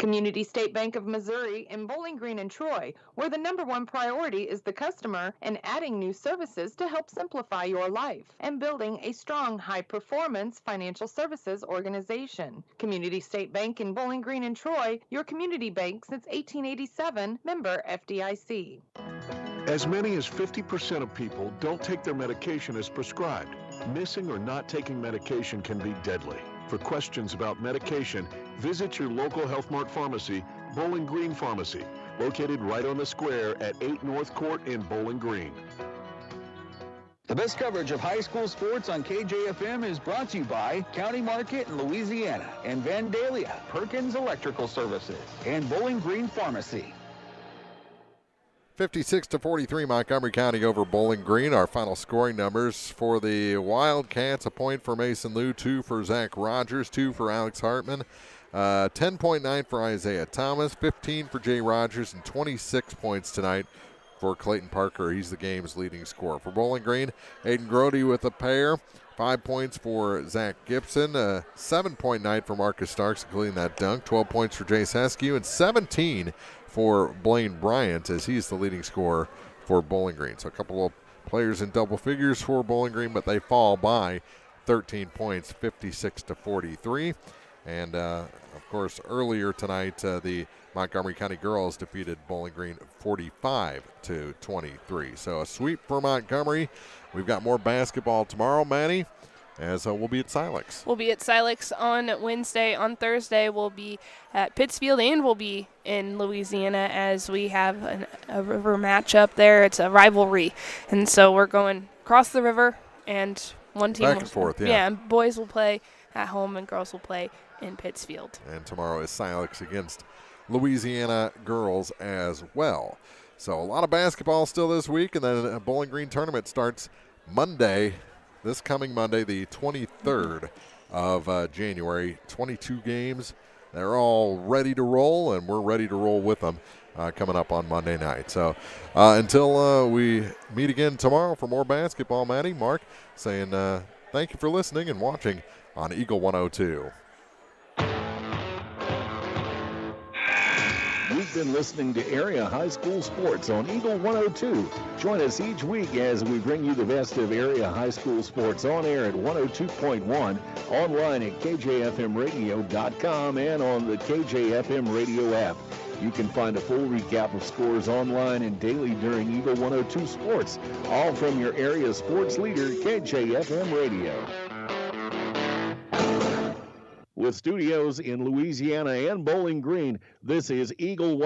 Community State Bank of Missouri in Bowling Green and Troy, where the #1 priority is the customer and adding new services to help simplify your life and building a strong, high-performance financial services organization. Community State Bank in Bowling Green and Troy, your community bank since 1887, member FDIC. As many as 50% of people don't take their medication as prescribed. Missing or not taking medication can be deadly. For questions about medication, visit your local Health Mart pharmacy, Bowling Green Pharmacy, located right on the square at 8 North Court in Bowling Green. The best coverage of high school sports on KJFM is brought to you by County Market in Louisiana and Vandalia, Perkins Electrical Services, and Bowling Green Pharmacy. 56-43 Montgomery County over Bowling Green. Our final scoring numbers for the Wildcats: a point for Mason Liu, 2 for Zach Rogers, 2 for Alex Hartman, 10.9 for Isaiah Thomas, 15 for Jay Rogers, and 26 points tonight for Clayton Parker. He's the game's leading scorer. For Bowling Green, Aiden Grody with a pair, 5 points for Zach Gibson, 7-point night for Marcus Starks, including that dunk, 12 points for Jace Heskew, and 17 for Blaine Bryant, as he's the leading scorer for Bowling Green. So a couple of players in double figures for Bowling Green, but they fall by 13 points, 56-43. And, of course, earlier tonight, the Montgomery County girls defeated Bowling Green 45-23. So a sweep for Montgomery. We've got more basketball tomorrow, Maddie, as we'll be at Silex. We'll be at Silex on Wednesday. On Thursday, we'll be at Pittsfield, and we'll be in Louisiana as we have a river matchup there. It's a rivalry. And so we're going across the river, and one team back and forth, yeah. Yeah, and boys will play at home, and girls will play in Pittsfield. And tomorrow is Silex against Louisiana girls as well. So a lot of basketball still this week, and then a Bowling Green tournament starts Monday, this coming Monday, the 23rd of January. 22 games. They're all ready to roll, and we're ready to roll with them coming up on Monday night. So until we meet again tomorrow for more basketball, Maddie, Mark, saying thank you for listening and watching on Eagle 102. You've been listening to Area High School Sports on Eagle 102. Join us each week as we bring you the best of area high school sports on air at 102.1, online at kjfmradio.com, and on the KJFM radio app. You can find a full recap of scores online and daily during Eagle 102 Sports, all from your area sports leader, KJFM Radio. With studios in Louisiana and Bowling Green, this is Eagle 102.